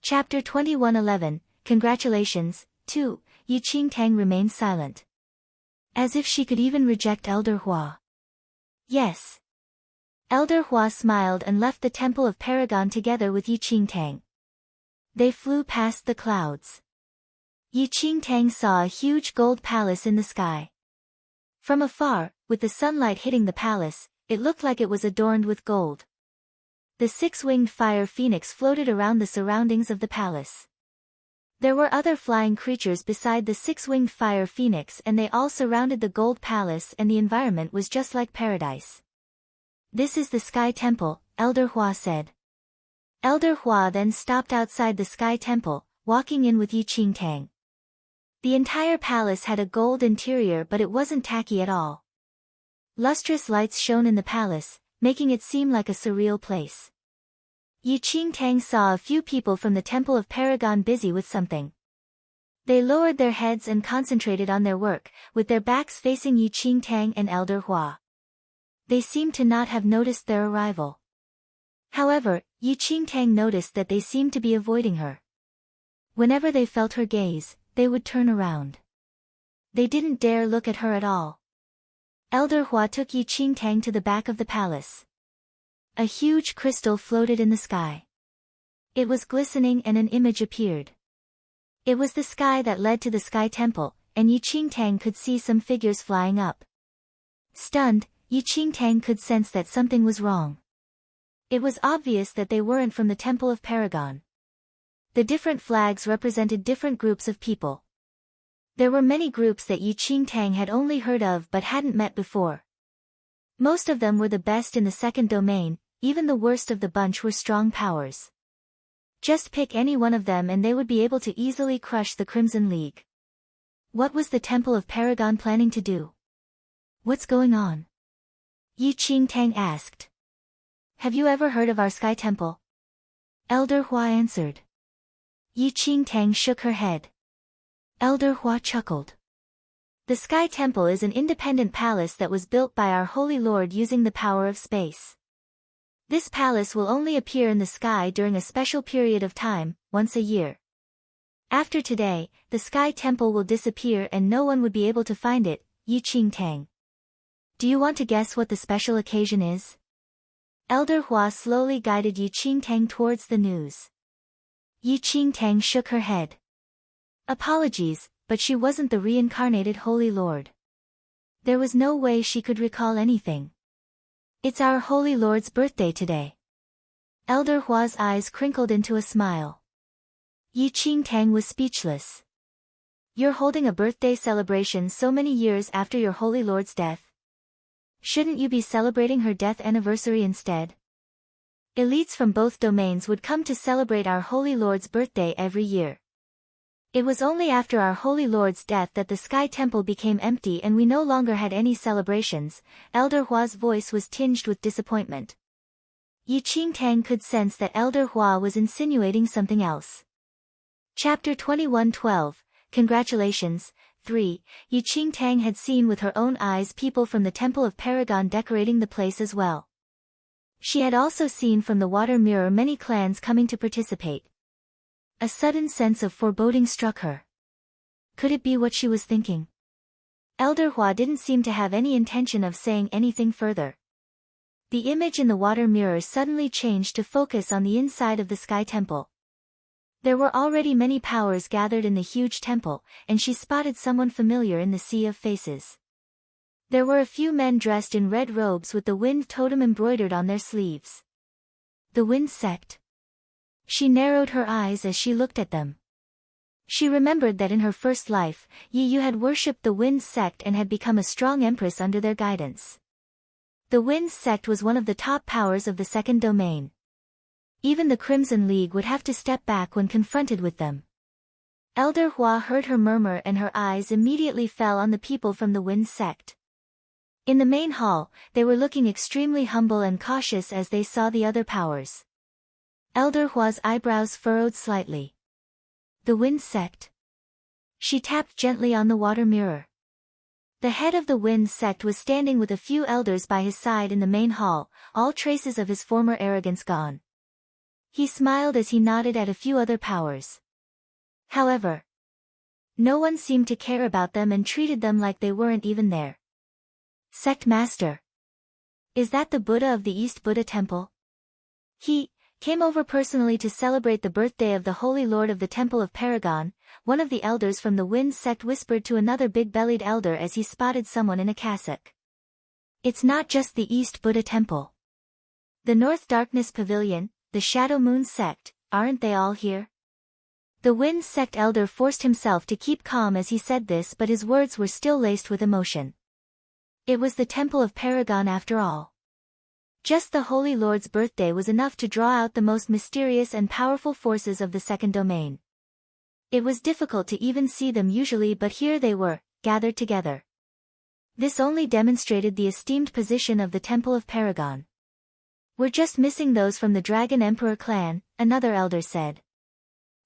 Chapter 21:11, Congratulations, 2, Yi Qingtang remained silent. As if she could even reject Elder Hua. Yes. Elder Hua smiled and left the Temple of Paragon together with Yi Qingtang. They flew past the clouds. Yi Qingtang saw a huge gold palace in the sky. From afar, with the sunlight hitting the palace, it looked like it was adorned with gold. The six-winged fire phoenix floated around the surroundings of the palace. There were other flying creatures beside the six-winged fire phoenix, and they all surrounded the gold palace, and the environment was just like paradise. This is the Sky Temple, Elder Hua said. Elder Hua then stopped outside the Sky Temple, walking in with Yi Qingtang. The entire palace had a gold interior, but it wasn't tacky at all. Lustrous lights shone in the palace, making it seem like a surreal place. Yi Qingtang saw a few people from the Temple of Paragon busy with something. They lowered their heads and concentrated on their work, with their backs facing Yi Qingtang and Elder Hua. They seemed to not have noticed their arrival. However, Yi Qingtang noticed that they seemed to be avoiding her. Whenever they felt her gaze, they would turn around. They didn't dare look at her at all. Elder Hua took Yi Qingtang to the back of the palace. A huge crystal floated in the sky. It was glistening and an image appeared. It was the sky that led to the Sky Temple, and Yi Qingtang could see some figures flying up. Stunned, Yi Qingtang could sense that something was wrong. It was obvious that they weren't from the Temple of Paragon. The different flags represented different groups of people. There were many groups that Yi Qingtang had only heard of but hadn't met before. Most of them were the best in the second domain, even the worst of the bunch were strong powers. Just pick any one of them and they would be able to easily crush the Crimson League. What was the Temple of Paragon planning to do? What's going on? Yi Qingtang asked. Have you ever heard of our Sky Temple? Elder Hua answered. Yi Qingtang shook her head. Elder Hua chuckled. The Sky Temple is an independent palace that was built by our Holy Lord using the power of space. This palace will only appear in the sky during a special period of time, once a year. After today, the Sky Temple will disappear and no one would be able to find it, Yi Qingtang. Do you want to guess what the special occasion is? Elder Hua slowly guided Yi Qingtang towards the news. Yi Qingtang shook her head. Apologies, but she wasn't the reincarnated Holy Lord. There was no way she could recall anything. It's our Holy Lord's birthday today. Elder Hua's eyes crinkled into a smile. Yi Qingtang was speechless. You're holding a birthday celebration so many years after your Holy Lord's death? Shouldn't you be celebrating her death anniversary instead? Elites from both domains would come to celebrate our Holy Lord's birthday every year. It was only after our Holy Lord's death that the Sky Temple became empty and we no longer had any celebrations. Elder Hua's voice was tinged with disappointment. Yi Qingtang could sense that Elder Hua was insinuating something else. Chapter 21:12, Congratulations, 3, Yi Qingtang had seen with her own eyes people from the Temple of Paragon decorating the place as well. She had also seen from the water mirror many clans coming to participate. A sudden sense of foreboding struck her. Could it be what she was thinking? Elder Hua didn't seem to have any intention of saying anything further. The image in the water mirror suddenly changed to focus on the inside of the Sky Temple. There were already many powers gathered in the huge temple, and she spotted someone familiar in the sea of faces. There were a few men dressed in red robes with the wind totem embroidered on their sleeves. The Wind Sect. She narrowed her eyes as she looked at them. She remembered that in her first life, Yi Yu had worshipped the Wind Sect and had become a strong empress under their guidance. The Wind Sect was one of the top powers of the second domain. Even the Crimson League would have to step back when confronted with them. Elder Hua heard her murmur and her eyes immediately fell on the people from the Wind Sect. In the main hall, they were looking extremely humble and cautious as they saw the other powers. Elder Hua's eyebrows furrowed slightly. The Wind Sect. She tapped gently on the water mirror. The head of the Wind Sect was standing with a few elders by his side in the main hall, all traces of his former arrogance gone. He smiled as he nodded at a few other powers. However, no one seemed to care about them and treated them like they weren't even there. Sect Master. Is that the Buddha of the East Buddha Temple? He came over personally to celebrate the birthday of the Holy Lord of the Temple of Paragon, one of the elders from the Wind sect whispered to another big-bellied elder as he spotted someone in a cassock. It's not just the East Buddha Temple. The North Darkness Pavilion, the Shadow Moon sect, aren't they all here? The Wind sect elder forced himself to keep calm as he said this, but his words were still laced with emotion. It was the Temple of Paragon after all. Just the Holy Lord's birthday was enough to draw out the most mysterious and powerful forces of the second domain. It was difficult to even see them usually, but here they were, gathered together. This only demonstrated the esteemed position of the Temple of Paragon. We're just missing those from the Dragon Emperor clan, another elder said.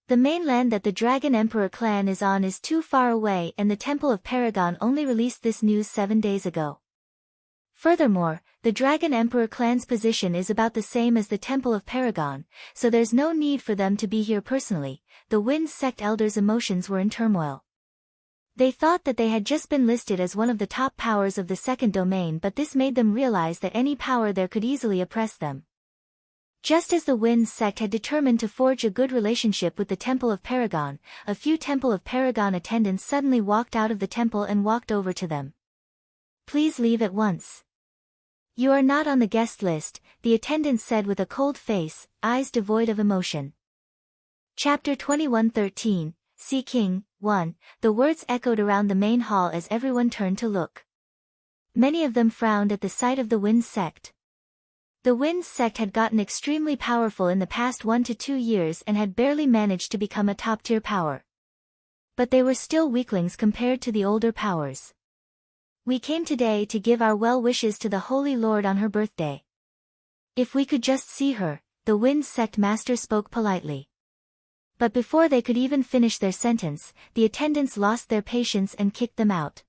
The mainland that the Dragon Emperor clan is on is too far away, and the Temple of Paragon only released this news 7 days ago. Furthermore, the Dragon Emperor clan's position is about the same as the Temple of Paragon, so there's no need for them to be here personally. The Wind sect elders' emotions were in turmoil. They thought that they had just been listed as one of the top powers of the second domain, but this made them realize that any power there could easily oppress them. Just as the Wind sect had determined to forge a good relationship with the Temple of Paragon, a few Temple of Paragon attendants suddenly walked out of the temple and walked over to them. Please leave at once. You are not on the guest list, the attendant said with a cold face, eyes devoid of emotion. Chapter 21:13, Sea King, 1, the words echoed around the main hall as everyone turned to look. Many of them frowned at the sight of the Wind sect. The Wind sect had gotten extremely powerful in the past 1 to 2 years and had barely managed to become a top-tier power. But they were still weaklings compared to the older powers. We came today to give our well wishes to the Holy Lord on her birthday. If we could just see her, the Wind sect master spoke politely. But before they could even finish their sentence, the attendants lost their patience and kicked them out.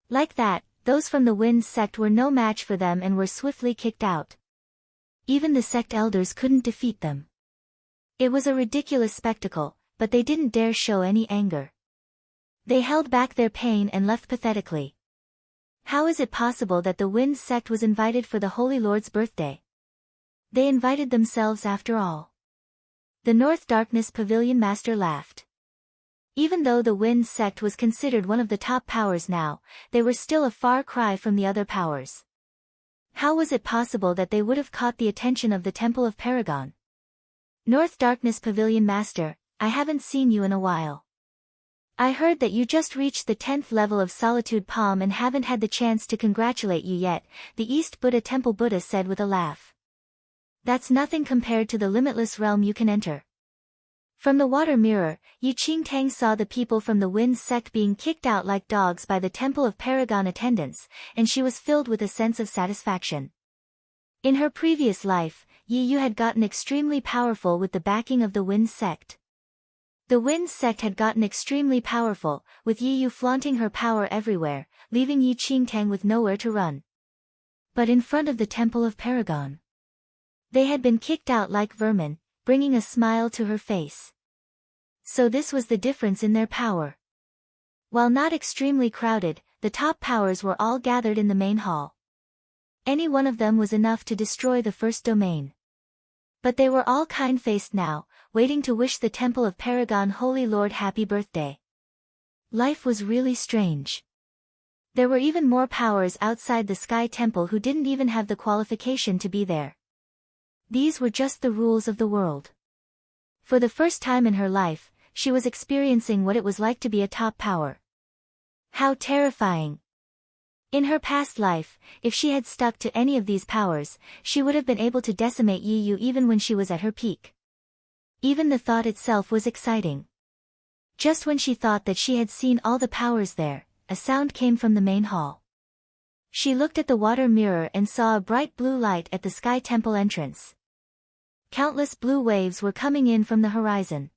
Like that, those from the Wind sect were no match for them and were swiftly kicked out. Even the sect elders couldn't defeat them. It was a ridiculous spectacle, but they didn't dare show any anger. They held back their pain and left pathetically. How is it possible that the Wind sect was invited for the Holy Lord's birthday? They invited themselves after all. The North Darkness Pavilion master laughed. Even though the Wind sect was considered one of the top powers now, they were still a far cry from the other powers. How was it possible that they would have caught the attention of the Temple of Paragon? North Darkness Pavilion master, I haven't seen you in a while. I heard that you just reached the 10th level of Solitude Palm and haven't had the chance to congratulate you yet, the East Buddha Temple Buddha said with a laugh. That's nothing compared to the limitless realm you can enter. From the water mirror, Yi Qingtang saw the people from the Wind sect being kicked out like dogs by the Temple of Paragon attendants, and she was filled with a sense of satisfaction. In her previous life, Yi Yu had gotten extremely powerful with the backing of the Wind sect. The Wind sect had gotten extremely powerful, with Yi Yu flaunting her power everywhere, leaving Yi Qingtang with nowhere to run. But in front of the Temple of Paragon, they had been kicked out like vermin, bringing a smile to her face. So this was the difference in their power. While not extremely crowded, the top powers were all gathered in the main hall. Any one of them was enough to destroy the first domain. But they were all kind-faced now, waiting to wish the Temple of Paragon Holy Lord happy birthday. Life was really strange. There were even more powers outside the Sky Temple who didn't even have the qualification to be there. These were just the rules of the world. For the first time in her life, she was experiencing what it was like to be a top power. How terrifying! In her past life, if she had stuck to any of these powers, she would have been able to decimate Yi Yu even when she was at her peak. Even the thought itself was exciting. Just when she thought that she had seen all the powers there, a sound came from the main hall. She looked at the water mirror and saw a bright blue light at the Sky Temple entrance. Countless blue waves were coming in from the horizon.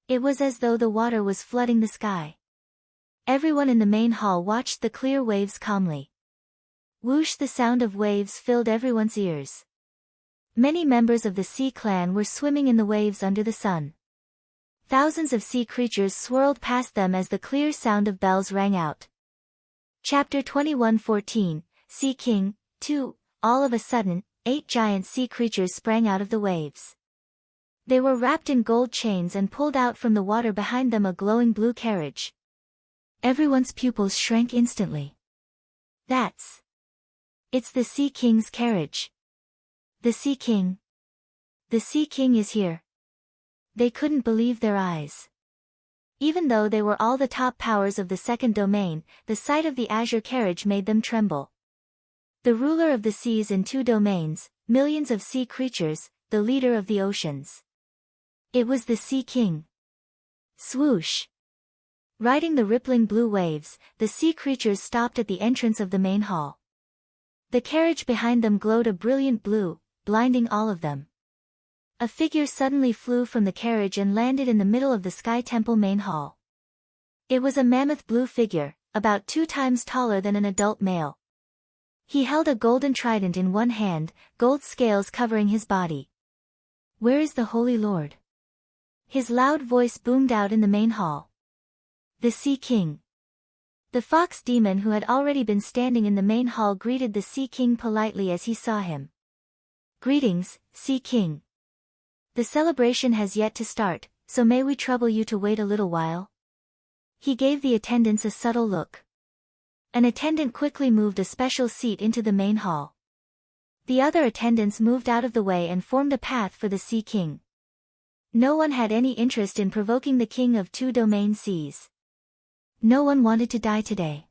It was as though the water was flooding the sky. Everyone in the main hall watched the clear waves calmly. Whoosh, the sound of waves filled everyone's ears. Many members of the Sea Clan were swimming in the waves under the sun. Thousands of sea creatures swirled past them as the clear sound of bells rang out. Chapter 21:14, Sea King, 2. All of a sudden, 8 giant sea creatures sprang out of the waves. They were wrapped in gold chains and pulled out from the water behind them a glowing blue carriage. Everyone's pupils shrank instantly. It's the Sea King's carriage. The Sea King. The Sea King is here. They couldn't believe their eyes. Even though they were all the top powers of the second domain, the sight of the azure carriage made them tremble. The ruler of the seas in 2 domains, millions of sea creatures, the leader of the oceans. It was the Sea King. Swoosh! Riding the rippling blue waves, the sea creatures stopped at the entrance of the main hall. The carriage behind them glowed a brilliant blue, blinding all of them. A figure suddenly flew from the carriage and landed in the middle of the Sky Temple main hall. It was a mammoth blue figure, about 2 times taller than an adult male. He held a golden trident in one hand, gold scales covering his body. Where is the Holy Lord? His loud voice boomed out in the main hall. The Sea King. The fox demon who had already been standing in the main hall greeted the Sea King politely as he saw him. Greetings, Sea King. The celebration has yet to start, so may we trouble you to wait a little while? He gave the attendants a subtle look. An attendant quickly moved a special seat into the main hall. The other attendants moved out of the way and formed a path for the Sea King. No one had any interest in provoking the King of 2 domain seas. No one wanted to die today.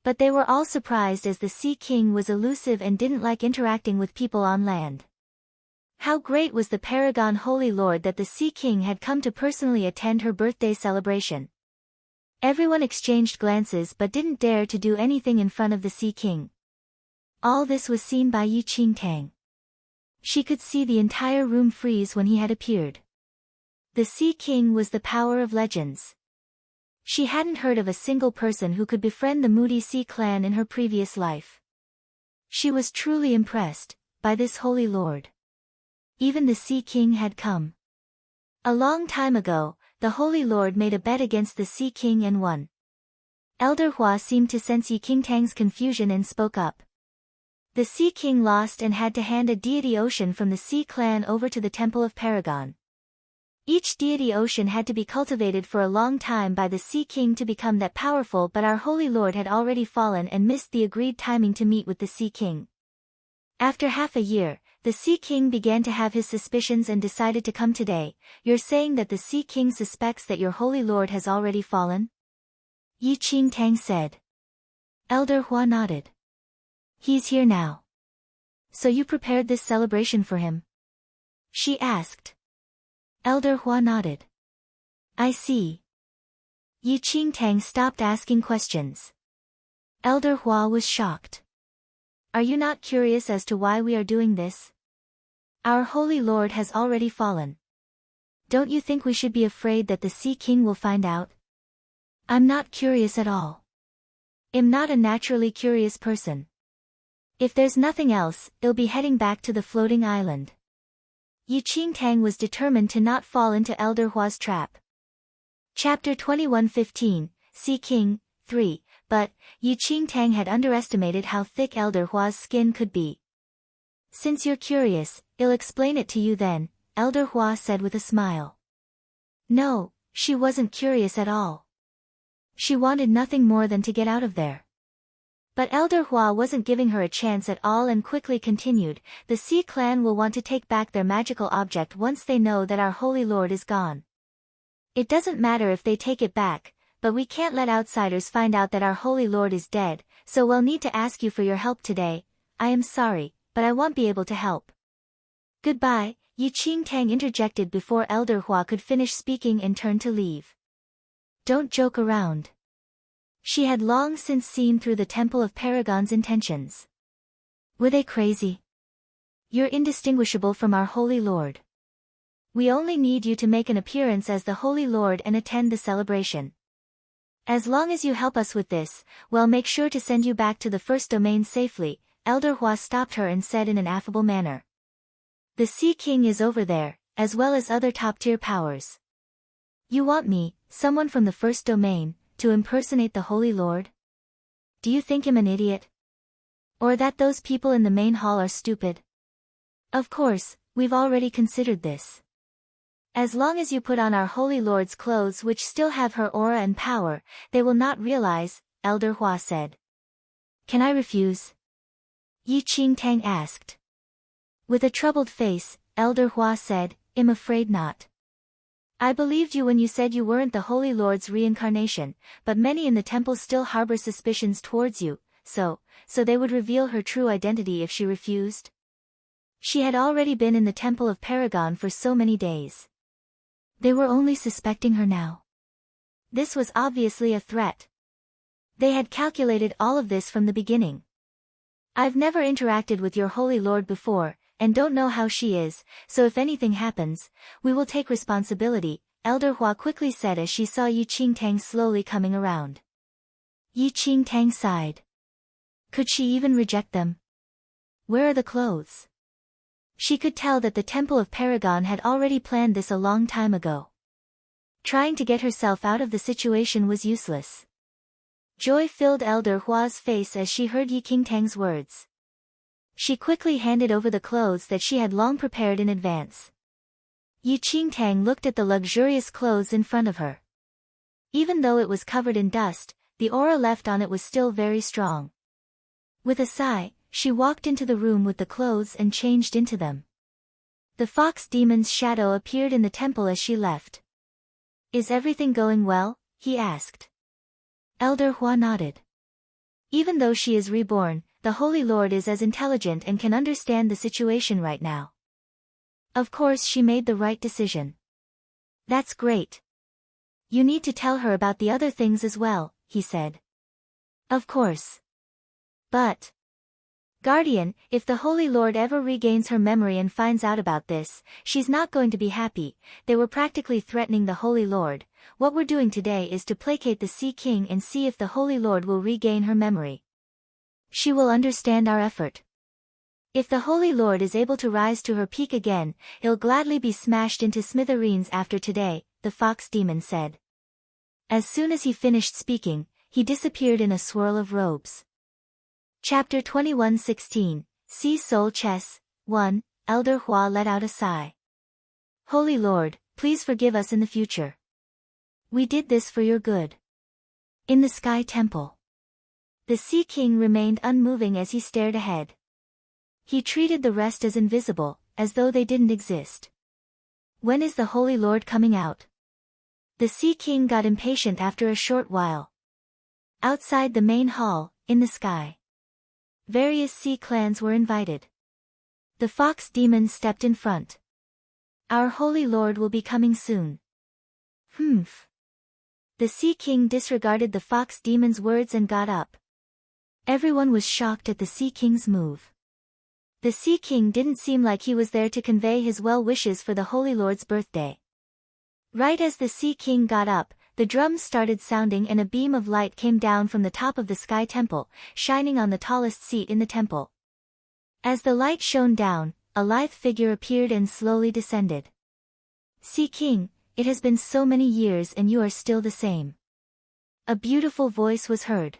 But they were all surprised as the Sea King was elusive and didn't like interacting with people on land. How great was the Paragon Holy Lord that the Sea King had come to personally attend her birthday celebration. Everyone exchanged glances but didn't dare to do anything in front of the Sea King. All this was seen by Yi Qingtang. She could see the entire room freeze when he had appeared. The Sea King was the power of legends. She hadn't heard of a single person who could befriend the Moody Sea Clan in her previous life. She was truly impressed by this Holy Lord. Even the Sea King had come. A long time ago, the Holy Lord made a bet against the Sea King and won. Elder Hua seemed to sense Yi Qingtang's confusion and spoke up. The Sea King lost and had to hand a deity ocean from the Sea Clan over to the Temple of Paragon. Each deity ocean had to be cultivated for a long time by the Sea King to become that powerful, but our Holy Lord had already fallen and missed the agreed timing to meet with the Sea King. After half a year, the Sea King began to have his suspicions and decided to come today. You're saying that the Sea King suspects that your Holy Lord has already fallen? Yi Qingtang said. Elder Hua nodded. He's here now. So you prepared this celebration for him? She asked. Elder Hua nodded. I see. Yi Qingtang stopped asking questions. Elder Hua was shocked. Are you not curious as to why we are doing this? Our Holy Lord has already fallen. Don't you think we should be afraid that the Sea King will find out? I'm not curious at all. I'm not a naturally curious person. If there's nothing else, I'll be heading back to the floating island. Yi Qingtang was determined to not fall into Elder Hua's trap. Chapter 21:15, Sea King, 3, but Yi Qingtang had underestimated how thick Elder Hua's skin could be. Since you're curious, I'll explain it to you then, Elder Hua said with a smile. No, she wasn't curious at all. She wanted nothing more than to get out of there. But Elder Hua wasn't giving her a chance at all and quickly continued, the Sea Clan will want to take back their magical object once they know that our Holy Lord is gone. It doesn't matter if they take it back, but we can't let outsiders find out that our Holy Lord is dead, so we'll need to ask you for your help today. I am sorry, but I won't be able to help. Goodbye, Yi Qingtang interjected before Elder Hua could finish speaking and turned to leave. Don't joke around. She had long since seen through the Temple of Paragon's intentions. Were they crazy? You're indistinguishable from our Holy Lord. We only need you to make an appearance as the Holy Lord and attend the celebration. As long as you help us with this, we'll make sure to send you back to the first domain safely. Elder Hua stopped her and said in an affable manner. The Sea King is over there, as well as other top-tier powers. You want me, someone from the first domain, to impersonate the Holy Lord? Do you think I'm an idiot? Or that those people in the main hall are stupid? Of course, we've already considered this. As long as you put on our Holy Lord's clothes which still have her aura and power, they will not realize, Elder Hua said. Can I refuse? Yi Qingtang asked. With a troubled face, Elder Hua said, I'm afraid not. I believed you when you said you weren't the Holy Lord's reincarnation, but many in the temple still harbor suspicions towards you, so they would reveal her true identity if she refused? She had already been in the temple of Paragon for so many days. They were only suspecting her now. This was obviously a threat. They had calculated all of this from the beginning. I've never interacted with your Holy Lord before, and don't know how she is, so if anything happens, we will take responsibility, Elder Hua quickly said as she saw Yi Qingtang slowly coming around. Yi Qingtang sighed. Could she even reject them? Where are the clothes? She could tell that the Temple of Paragon had already planned this a long time ago. Trying to get herself out of the situation was useless. Joy filled Elder Hua's face as she heard Yi Qingtang's words. She quickly handed over the clothes that she had long prepared in advance. Yi Qingtang looked at the luxurious clothes in front of her. Even though it was covered in dust, the aura left on it was still very strong. With a sigh, she walked into the room with the clothes and changed into them. The fox demon's shadow appeared in the temple as she left. Is everything going well? He asked. Elder Hua nodded. Even though she is reborn, the Holy Lord is as intelligent and can understand the situation right now. Of course she made the right decision. That's great. You need to tell her about the other things as well, he said. Of course. But, Guardian, if the Holy Lord ever regains her memory and finds out about this, she's not going to be happy. They were practically threatening the Holy Lord. What we're doing today is to placate the Sea King and see if the Holy Lord will regain her memory. She will understand our effort. If the Holy Lord is able to rise to her peak again, he'll gladly be smashed into smithereens after today, the fox demon said. As soon as he finished speaking, he disappeared in a swirl of robes. Chapter 21:16, Sea Soul Chess, 1, Elder Hua let out a sigh. Holy Lord, please forgive us in the future. We did this for your good. In the Sky Temple. The Sea King remained unmoving as he stared ahead. He treated the rest as invisible, as though they didn't exist. When is the Holy Lord coming out? The Sea King got impatient after a short while. Outside the main hall, in the sky. Various sea clans were invited. The fox demon stepped in front. Our Holy Lord will be coming soon. Humph. The Sea King disregarded the fox demon's words and got up. Everyone was shocked at the Sea King's move. The Sea King didn't seem like he was there to convey his well wishes for the Holy Lord's birthday. Right as the Sea King got up, the drums started sounding and a beam of light came down from the top of the Sky Temple, shining on the tallest seat in the temple. As the light shone down, a lithe figure appeared and slowly descended. Sea King, it has been so many years and you are still the same. A beautiful voice was heard.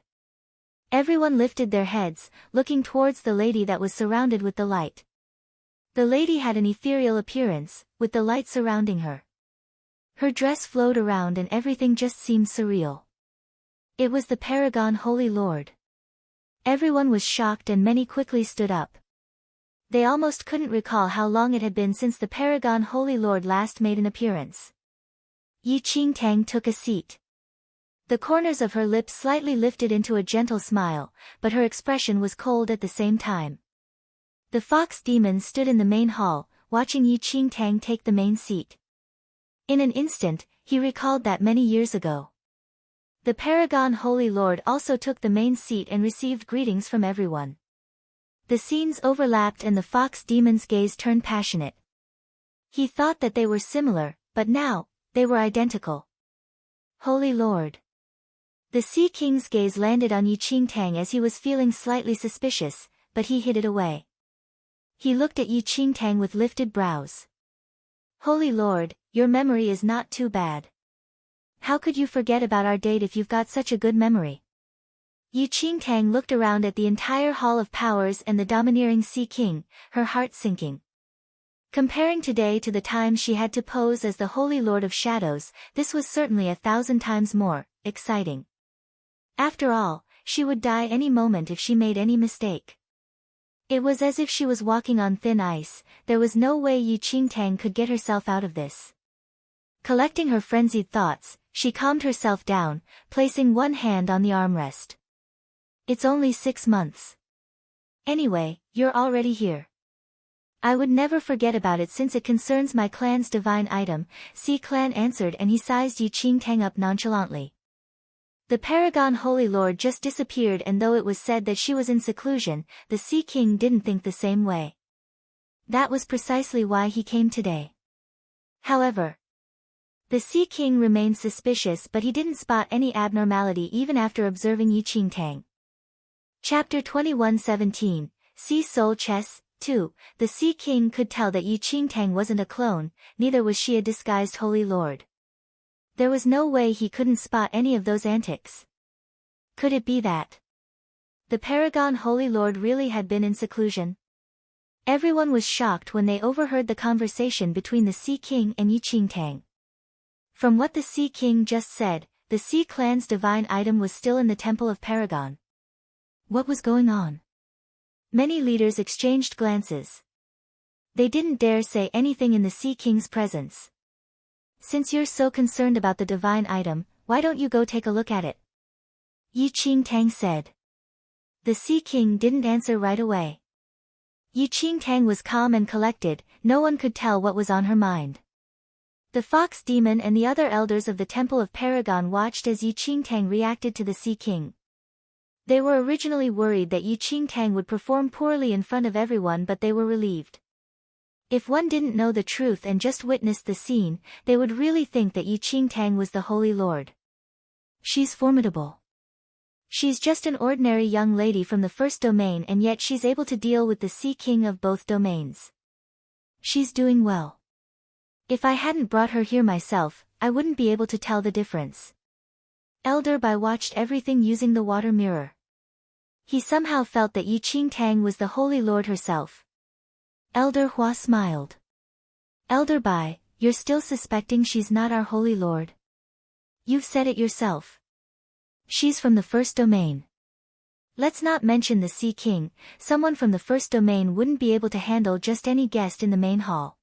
Everyone lifted their heads, looking towards the lady that was surrounded with the light. The lady had an ethereal appearance, with the light surrounding her. Her dress flowed around and everything just seemed surreal. It was the Paragon Holy Lord. Everyone was shocked and many quickly stood up. They almost couldn't recall how long it had been since the Paragon Holy Lord last made an appearance. Yi Qingtang took a seat. The corners of her lips slightly lifted into a gentle smile, but her expression was cold at the same time. The fox demon stood in the main hall, watching Yi Qingtang take the main seat. In an instant, he recalled that many years ago. The Paragon Holy Lord also took the main seat and received greetings from everyone. The scenes overlapped and the fox demon's gaze turned passionate. He thought that they were similar, but now, they were identical. Holy Lord. The Sea King's gaze landed on Yi Qingtang as he was feeling slightly suspicious, but he hid it away. He looked at Yi Qingtang with lifted brows. Holy Lord, your memory is not too bad. How could you forget about our date if you've got such a good memory? Yi Qingtang looked around at the entire Hall of Powers and the domineering Sea King, her heart sinking. Comparing today to the time she had to pose as the Holy Lord of Shadows, this was certainly 1,000 times more exciting. After all, she would die any moment if she made any mistake. It was as if she was walking on thin ice. There was no way Yi Qingtang could get herself out of this. Collecting her frenzied thoughts, she calmed herself down, placing one hand on the armrest. It's only 6 months. Anyway, you're already here. I would never forget about it since it concerns my clan's divine item, Sea Clan answered, and he sized Yi Qingtang up nonchalantly. The Paragon Holy Lord just disappeared, and though it was said that she was in seclusion, the Sea King didn't think the same way. That was precisely why he came today. However, the Sea King remained suspicious, but he didn't spot any abnormality even after observing Yi Qingtang. Chapter 21:17, Sea Soul Chess 2. The Sea King could tell that Yi Qingtang wasn't a clone, neither was she a disguised Holy Lord. There was no way he couldn't spot any of those antics. Could it be that the Paragon Holy Lord really had been in seclusion? Everyone was shocked when they overheard the conversation between the Sea King and Yi Qingtang. From what the Sea King just said, the Sea Clan's divine item was still in the Temple of Paragon. What was going on? Many leaders exchanged glances. They didn't dare say anything in the Sea King's presence. Since you're so concerned about the divine item, why don't you go take a look at it? Yi Qingtang said. The Sea King didn't answer right away. Yi Qingtang was calm and collected, no one could tell what was on her mind. The Fox Demon and the other elders of the Temple of Paragon watched as Yi Qingtang reacted to the Sea King. They were originally worried that Yi Qingtang would perform poorly in front of everyone, but they were relieved. If one didn't know the truth and just witnessed the scene, they would really think that Yi Qingtang was the Holy Lord. She's formidable. She's just an ordinary young lady from the first domain, and yet she's able to deal with the Sea King of both domains. She's doing well. If I hadn't brought her here myself, I wouldn't be able to tell the difference. Elder Bai watched everything using the water mirror. He somehow felt that Yi Qingtang was the Holy Lord herself. Elder Hua smiled. Elder Bai, you're still suspecting she's not our Holy Lord? You've said it yourself. She's from the first domain. Let's not mention the Sea King. Someone from the first domain wouldn't be able to handle just any guest in the main hall.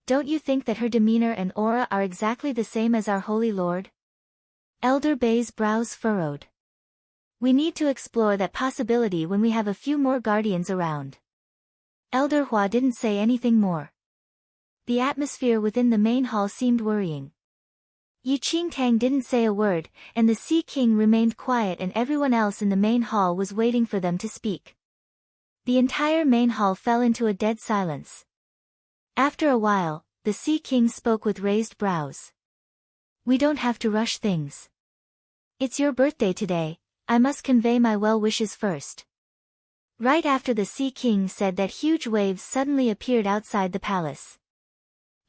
Don't you think that her demeanor and aura are exactly the same as our Holy Lord? Elder Bai's brows furrowed. We need to explore that possibility when we have a few more guardians around. Elder Hua didn't say anything more. The atmosphere within the main hall seemed worrying. Yi Qingtang didn't say a word, and the Sea King remained quiet, and everyone else in the main hall was waiting for them to speak. The entire main hall fell into a dead silence. After a while, the Sea King spoke with raised brows. We don't have to rush things. It's your birthday today, I must convey my well wishes first. Right after the Sea King said that, huge waves suddenly appeared outside the palace.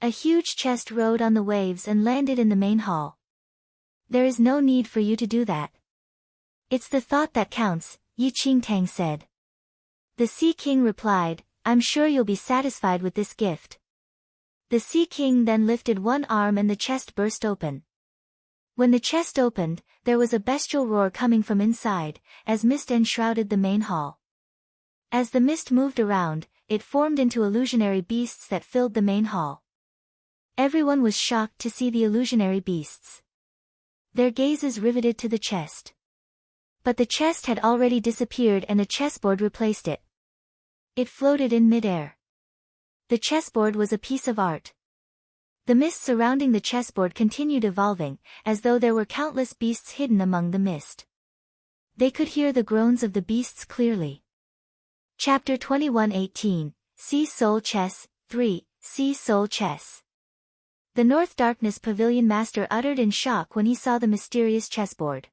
A huge chest rode on the waves and landed in the main hall. There is no need for you to do that. It's the thought that counts, Yi Qingtang said. The Sea King replied, I'm sure you'll be satisfied with this gift. The Sea King then lifted one arm and the chest burst open. When the chest opened, there was a bestial roar coming from inside, as mist enshrouded the main hall. As the mist moved around, it formed into illusionary beasts that filled the main hall. Everyone was shocked to see the illusionary beasts. Their gazes riveted to the chest. But the chest had already disappeared and a chessboard replaced it. It floated in midair. The chessboard was a piece of art. The mist surrounding the chessboard continued evolving, as though there were countless beasts hidden among the mist. They could hear the groans of the beasts clearly. Chapter 21:18, Sea Soul Chess 3, Sea Soul Chess. The North Darkness Pavilion Master uttered in shock when he saw the mysterious chessboard.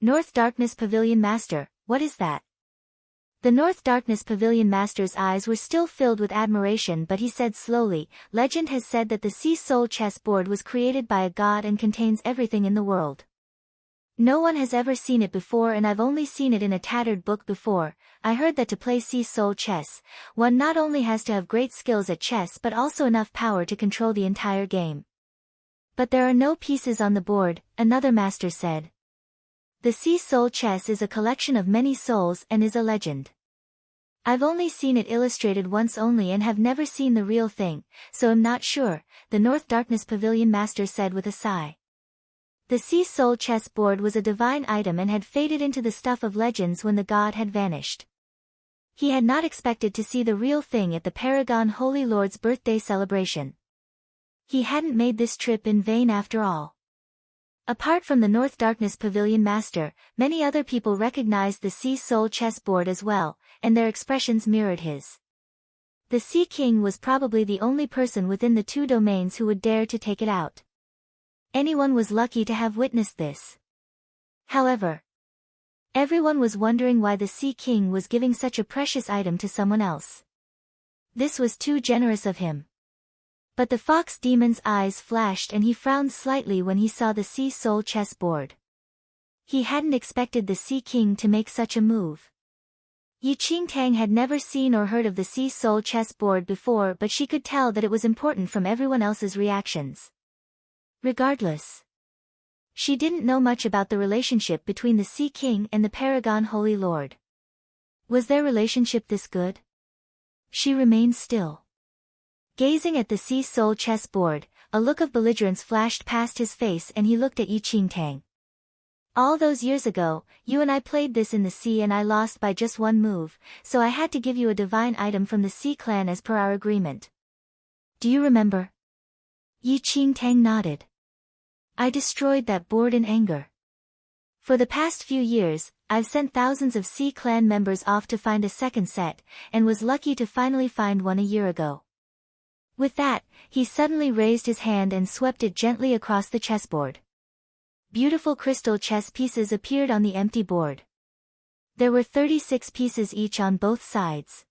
North Darkness Pavilion Master, what is that? The North Darkness Pavilion Master's eyes were still filled with admiration, but he said slowly, "Legend has said that the Sea Soul chessboard was created by a god and contains everything in the world. No one has ever seen it before, and I've only seen it in a tattered book before. I heard that to play Sea Soul chess, one not only has to have great skills at chess but also enough power to control the entire game." "But there are no pieces on the board," another master said. "The Sea Soul chess is a collection of many souls and is a legend. I've only seen it illustrated once only and have never seen the real thing, so I'm not sure," the North Darkness Pavilion Master said with a sigh. The Sea Soul chess board was a divine item and had faded into the stuff of legends when the god had vanished. He had not expected to see the real thing at the Paragon Holy Lord's birthday celebration. He hadn't made this trip in vain after all. Apart from the North Darkness Pavilion Master, many other people recognized the Sea Soul chessboard as well, and their expressions mirrored his. The Sea King was probably the only person within the two domains who would dare to take it out. Anyone was lucky to have witnessed this. However, everyone was wondering why the Sea King was giving such a precious item to someone else. This was too generous of him. But the Fox Demon's eyes flashed and he frowned slightly when he saw the Sea Soul chessboard. He hadn't expected the Sea King to make such a move. Yi Qingtang had never seen or heard of the Sea Soul chessboard before, but she could tell that it was important from everyone else's reactions. Regardless, she didn't know much about the relationship between the Sea King and the Paragon Holy Lord. Was their relationship this good? She remained still. Gazing at the Sea Soul chessboard, a look of belligerence flashed past his face and he looked at Yi Qingtang. "All those years ago, you and I played this in the sea and I lost by just one move, so I had to give you a divine item from the Sea Clan as per our agreement. Do you remember?" Yi Qingtang nodded. "I destroyed that board in anger. For the past few years, I've sent thousands of Sea Clan members off to find a second set, and was lucky to finally find one a year ago." With that, he suddenly raised his hand and swept it gently across the chessboard. Beautiful crystal chess pieces appeared on the empty board. There were 36 pieces each on both sides.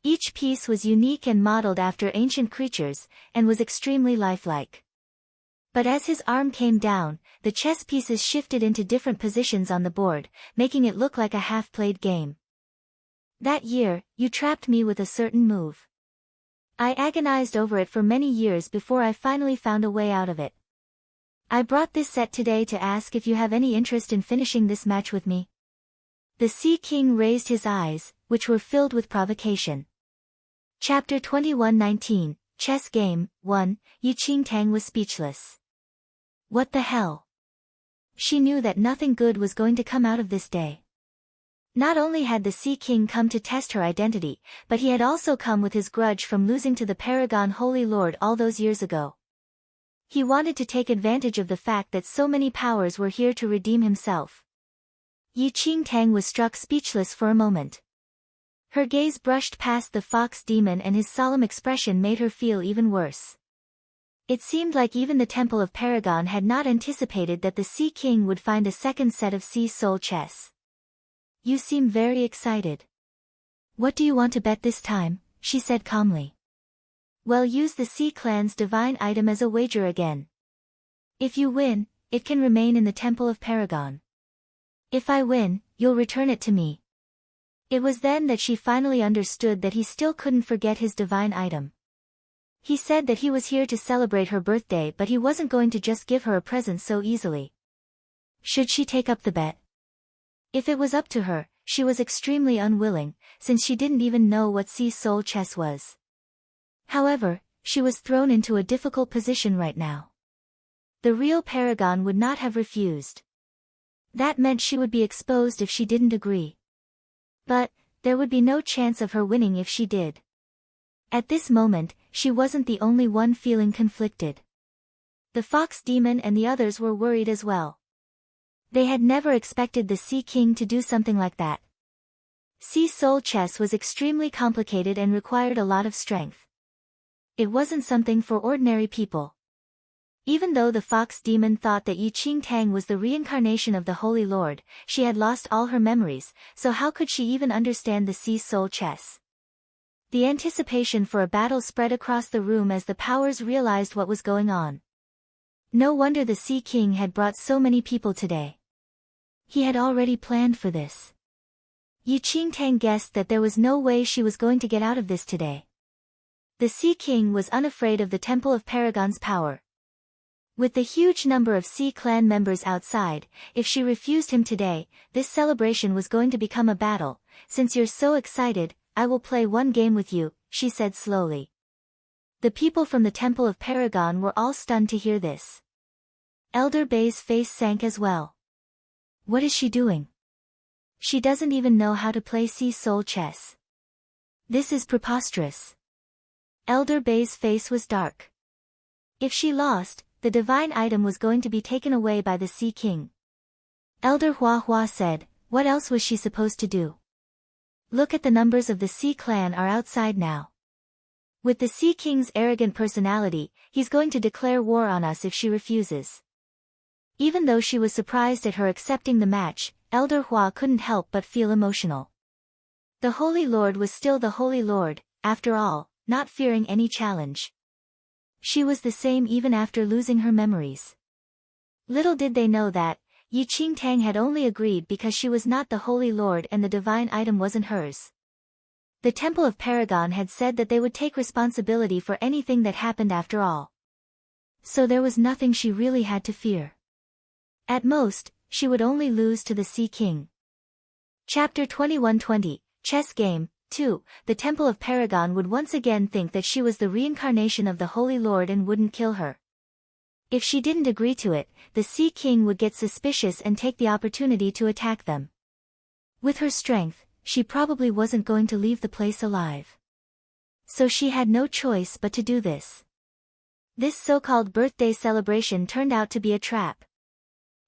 Each piece was unique and modeled after ancient creatures, and was extremely lifelike. But as his arm came down, the chess pieces shifted into different positions on the board, making it look like a half-played game. "That year, you trapped me with a certain move. I agonized over it for many years before I finally found a way out of it. I brought this set today to ask if you have any interest in finishing this match with me." The Sea King raised his eyes, which were filled with provocation. Chapter 21:19, Chess Game 1, Yi Qingtang was speechless. What the hell? She knew that nothing good was going to come out of this day. Not only had the Sea King come to test her identity, but he had also come with his grudge from losing to the Paragon Holy Lord all those years ago. He wanted to take advantage of the fact that so many powers were here to redeem himself. Yi Qingtang was struck speechless for a moment. Her gaze brushed past the Fox Demon and his solemn expression made her feel even worse. It seemed like even the Temple of Paragon had not anticipated that the Sea King would find a second set of Sea Soul chess. "You seem very excited. What do you want to bet this time?" she said calmly. "Well, use the Sea Clan's divine item as a wager again. If you win, it can remain in the Temple of Paragon. If I win, you'll return it to me." It was then that she finally understood that he still couldn't forget his divine item. He said that he was here to celebrate her birthday, but he wasn't going to just give her a present so easily. Should she take up the bet? If it was up to her, she was extremely unwilling, since she didn't even know what Sea Soul chess was. However, she was thrown into a difficult position right now. The real Paragon would not have refused. That meant she would be exposed if she didn't agree. But, there would be no chance of her winning if she did. At this moment, she wasn't the only one feeling conflicted. The Fox Demon and the others were worried as well. They had never expected the Sea King to do something like that. Sea Soul chess was extremely complicated and required a lot of strength. It wasn't something for ordinary people. Even though the fox demon thought that Yi Qingtang was the reincarnation of the Holy Lord, she had lost all her memories, so how could she even understand the sea soul chess? The anticipation for a battle spread across the room as the powers realized what was going on. No wonder the Sea King had brought so many people today. He had already planned for this. Yi Qingtang guessed that there was no way she was going to get out of this today. The Sea King was unafraid of the Temple of Paragon's power. With the huge number of Sea Clan members outside, if she refused him today, this celebration was going to become a battle. Since you're so excited, I will play one game with you, she said slowly. The people from the Temple of Paragon were all stunned to hear this. Elder Bei's face sank as well. What is she doing? She doesn't even know how to play sea soul chess. This is preposterous. Elder Bei's face was dark. If she lost, the divine item was going to be taken away by the Sea King. Elder Hua Hua said, what else was she supposed to do? Look at the numbers of the Sea Clan are outside now. With the Sea King's arrogant personality, he's going to declare war on us if she refuses. Even though she was surprised at her accepting the match, Elder Hua couldn't help but feel emotional. The Holy Lord was still the Holy Lord, after all, not fearing any challenge. She was the same even after losing her memories. Little did they know that, Yi Qingtang had only agreed because she was not the Holy Lord and the divine item wasn't hers. The Temple of Paragon had said that they would take responsibility for anything that happened after all. So there was nothing she really had to fear. At most, she would only lose to the Sea King. Chapter 2120, Chess Game. 2. The Temple of Paragon would once again think that she was the reincarnation of the Holy Lord and wouldn't kill her. If she didn't agree to it, the Sea King would get suspicious and take the opportunity to attack them. With her strength, she probably wasn't going to leave the place alive. So she had no choice but to do this. This so-called birthday celebration turned out to be a trap.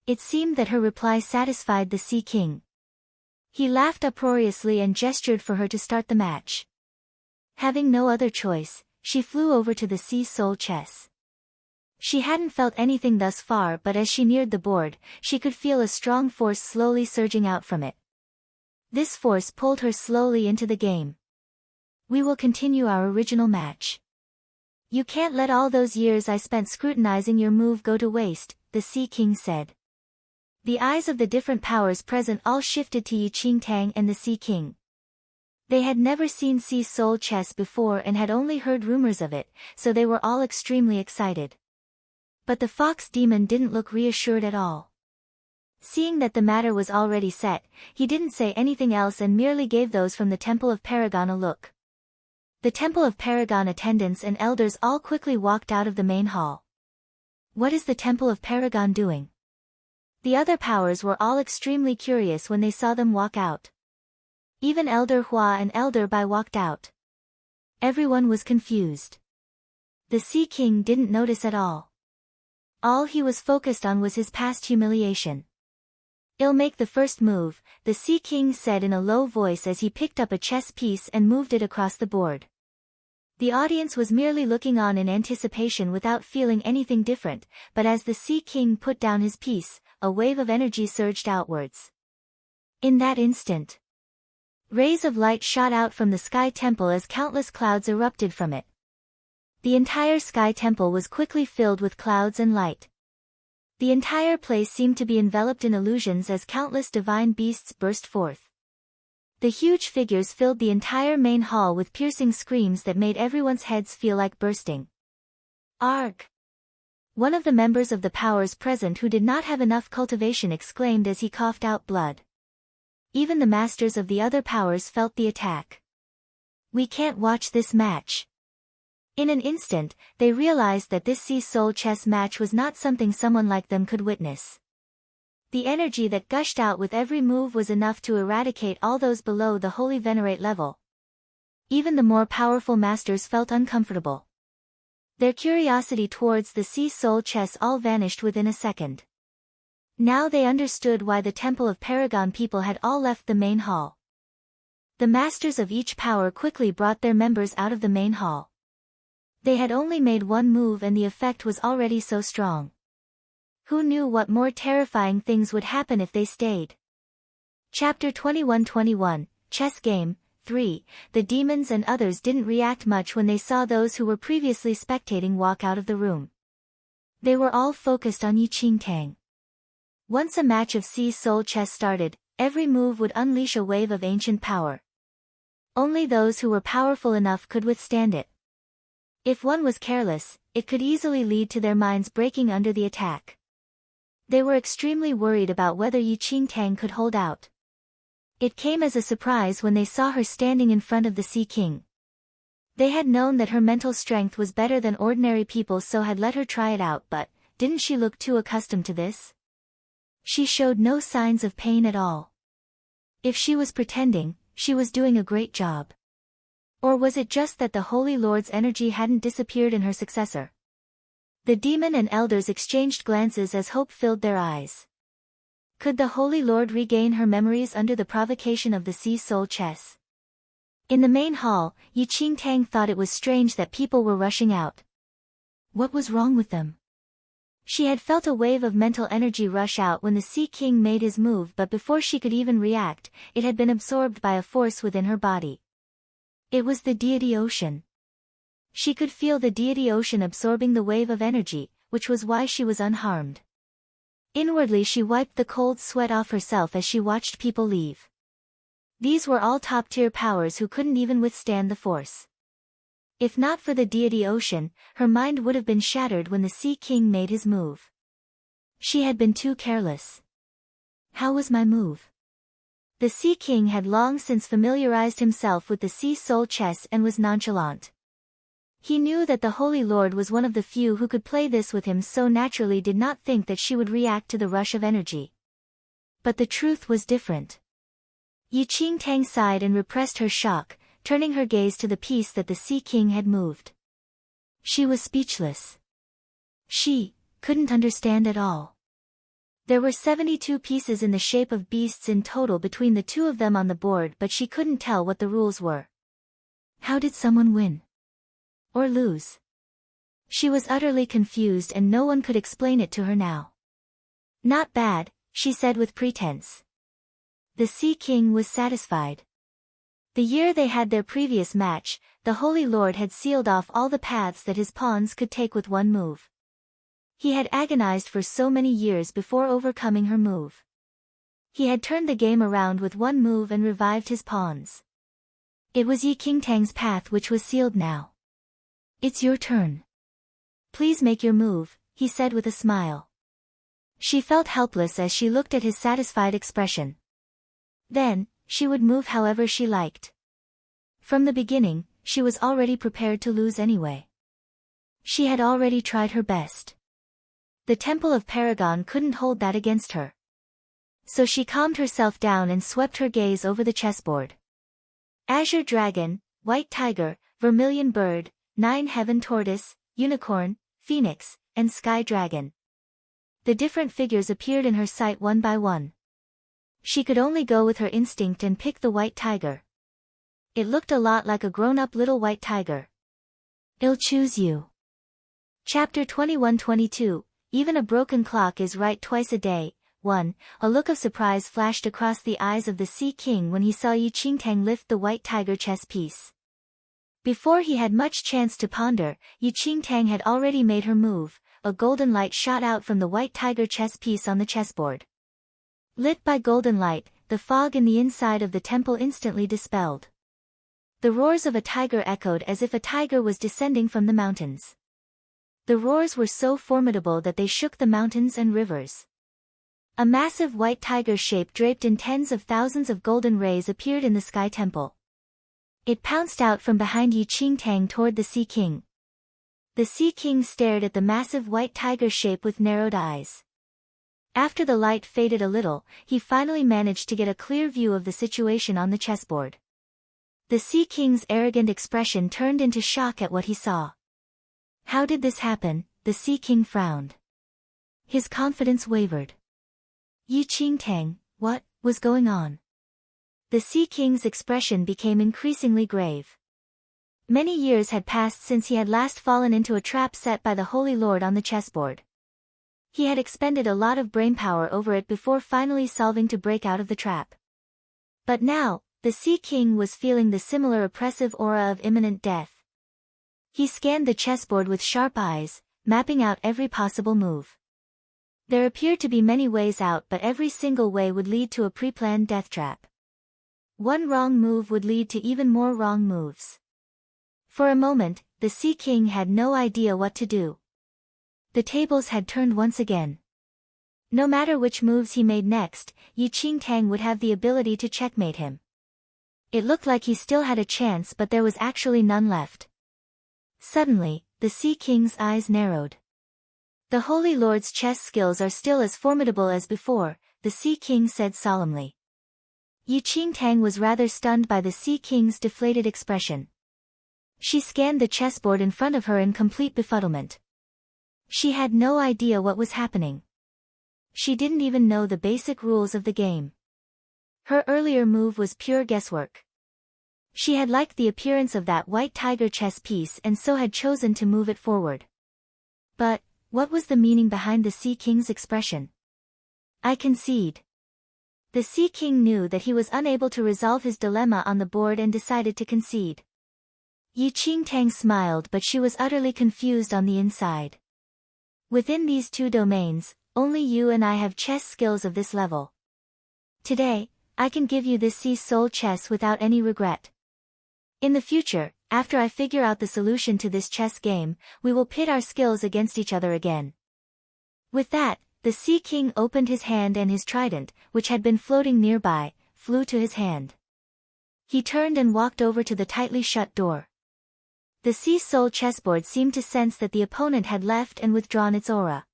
It seemed that her reply satisfied the Sea King. He laughed uproariously and gestured for her to start the match. Having no other choice, she flew over to the sea soul chess. She hadn't felt anything thus far, but as she neared the board, she could feel a strong force slowly surging out from it. This force pulled her slowly into the game. We will continue our original match. You can't let all those years I spent scrutinizing your move go to waste, the Sea King said. The eyes of the different powers present all shifted to Yi Qingtang and the Sea King. They had never seen sea soul chess before and had only heard rumors of it, so they were all extremely excited. But the fox demon didn't look reassured at all. Seeing that the matter was already set, he didn't say anything else and merely gave those from the Temple of Paragon a look. The Temple of Paragon attendants and elders all quickly walked out of the main hall. What is the Temple of Paragon doing? The other powers were all extremely curious when they saw them walk out. Even Elder Hua and Elder Bai walked out. Everyone was confused. The Sea King didn't notice at all. All he was focused on was his past humiliation. "I'll make the first move," the Sea King said in a low voice as he picked up a chess piece and moved it across the board. The audience was merely looking on in anticipation without feeling anything different, but as the Sea King put down his piece, a wave of energy surged outwards. In that instant, rays of light shot out from the Sky Temple as countless clouds erupted from it. The entire Sky Temple was quickly filled with clouds and light. The entire place seemed to be enveloped in illusions as countless divine beasts burst forth. The huge figures filled the entire main hall with piercing screams that made everyone's heads feel like bursting. "Arg!" One of the members of the powers present who did not have enough cultivation exclaimed as he coughed out blood. Even the masters of the other powers felt the attack. "We can't watch this match." In an instant, they realized that this sea soul chess match was not something someone like them could witness. The energy that gushed out with every move was enough to eradicate all those below the Holy Venerate level. Even the more powerful masters felt uncomfortable. Their curiosity towards the sea soul chess all vanished within a second. Now they understood why the Temple of Paragon people had all left the main hall. The masters of each power quickly brought their members out of the main hall. They had only made one move and the effect was already so strong. Who knew what more terrifying things would happen if they stayed? Chapter 21-21, Chess Game, 3. The demons and others didn't react much when they saw those who were previously spectating walk out of the room. They were all focused on Yiqingtang. Once a match of Sea Soul chess started, every move would unleash a wave of ancient power. Only those who were powerful enough could withstand it. If one was careless, it could easily lead to their minds breaking under the attack. They were extremely worried about whether Yiqingtang could hold out. It came as a surprise when they saw her standing in front of the Sea King. They had known that her mental strength was better than ordinary people, so had let her try it out, but didn't she look too accustomed to this? She showed no signs of pain at all. If she was pretending, she was doing a great job. Or was it just that the Holy Lord's energy hadn't disappeared in her successor? The demon and elders exchanged glances as hope filled their eyes. Could the Holy Lord regain her memories under the provocation of the Sea Soul chess? In the main hall, Yiqingtang thought it was strange that people were rushing out. What was wrong with them? She had felt a wave of mental energy rush out when the Sea King made his move, but before she could even react, it had been absorbed by a force within her body. It was the deity ocean. She could feel the deity ocean absorbing the wave of energy, which was why she was unharmed. Inwardly she wiped the cold sweat off herself as she watched people leave. These were all top-tier powers who couldn't even withstand the force. If not for the deity ocean, her mind would have been shattered when the Sea King made his move. She had been too careless. How was my move? The Sea King had long since familiarized himself with the Sea Soul chess and was nonchalant. He knew that the Holy Lord was one of the few who could play this with him, so naturally did not think that she would react to the rush of energy. But the truth was different. Yiqingtang sighed and repressed her shock, turning her gaze to the piece that the Sea King had moved. She was speechless. She couldn't understand at all. There were 72 pieces in the shape of beasts in total between the two of them on the board, but she couldn't tell what the rules were. How did someone win? Or lose? She was utterly confused and no one could explain it to her now. Not bad, she said with pretense. The Sea King was satisfied. The year they had their previous match, the Holy Lord had sealed off all the paths that his pawns could take with one move. He had agonized for so many years before overcoming her move. He had turned the game around with one move and revived his pawns. It was Yiqingtang's path which was sealed now. It's your turn. Please make your move, he said with a smile. She felt helpless as she looked at his satisfied expression. Then, she would move however she liked. From the beginning, she was already prepared to lose anyway. She had already tried her best. The Temple of Paragon couldn't hold that against her. So she calmed herself down and swept her gaze over the chessboard. Azure Dragon, White Tiger, Vermilion Bird, Nine Heaven Tortoise, Unicorn, Phoenix, and Sky Dragon. The different figures appeared in her sight one by one. She could only go with her instinct and pick the White Tiger. It looked a lot like a grown-up little white tiger. I'll choose you. Chapter 21-22. Even a broken clock is right twice a day. 1. A look of surprise flashed across the eyes of the Sea King when he saw Yiqingtang lift the white tiger chess piece. Before he had much chance to ponder, Yiqingtang had already made her move. A golden light shot out from the white tiger chess piece on the chessboard. Lit by golden light, the fog in the inside of the temple instantly dispelled. The roars of a tiger echoed as if a tiger was descending from the mountains. The roars were so formidable that they shook the mountains and rivers. A massive white tiger shape draped in tens of thousands of golden rays appeared in the sky temple. It pounced out from behind Yiqingtang toward the Sea King. The Sea King stared at the massive white tiger shape with narrowed eyes. After the light faded a little, he finally managed to get a clear view of the situation on the chessboard. The Sea King's arrogant expression turned into shock at what he saw. How did this happen? The Sea King frowned. His confidence wavered. Yiqingtang, what was going on? The Sea King's expression became increasingly grave. Many years had passed since he had last fallen into a trap set by the Holy Lord on the chessboard. He had expended a lot of brainpower over it before finally solving to break out of the trap. But now, the Sea King was feeling the similar oppressive aura of imminent death. He scanned the chessboard with sharp eyes, mapping out every possible move. There appeared to be many ways out, but every single way would lead to a pre-planned death trap. One wrong move would lead to even more wrong moves. For a moment, the Sea King had no idea what to do. The tables had turned once again. No matter which moves he made next, Yi Qingtang would have the ability to checkmate him. It looked like he still had a chance, but there was actually none left. Suddenly, the Sea King's eyes narrowed. The Holy Lord's chess skills are still as formidable as before, the Sea King said solemnly. Yi Qingtang was rather stunned by the Sea King's deflated expression. She scanned the chessboard in front of her in complete befuddlement. She had no idea what was happening. She didn't even know the basic rules of the game. Her earlier move was pure guesswork. She had liked the appearance of that white tiger chess piece and so had chosen to move it forward. But, what was the meaning behind the Sea King's expression? I concede. The Sea King knew that he was unable to resolve his dilemma on the board and decided to concede. Yi Qingtang smiled, but she was utterly confused on the inside. Within these two domains, only you and I have chess skills of this level. Today, I can give you this Sea Soul chess without any regret. In the future, after I figure out the solution to this chess game, we will pit our skills against each other again. With that, the Sea King opened his hand and his trident, which had been floating nearby, flew to his hand. He turned and walked over to the tightly shut door. The Sea Soul chessboard seemed to sense that the opponent had left and withdrawn its aura.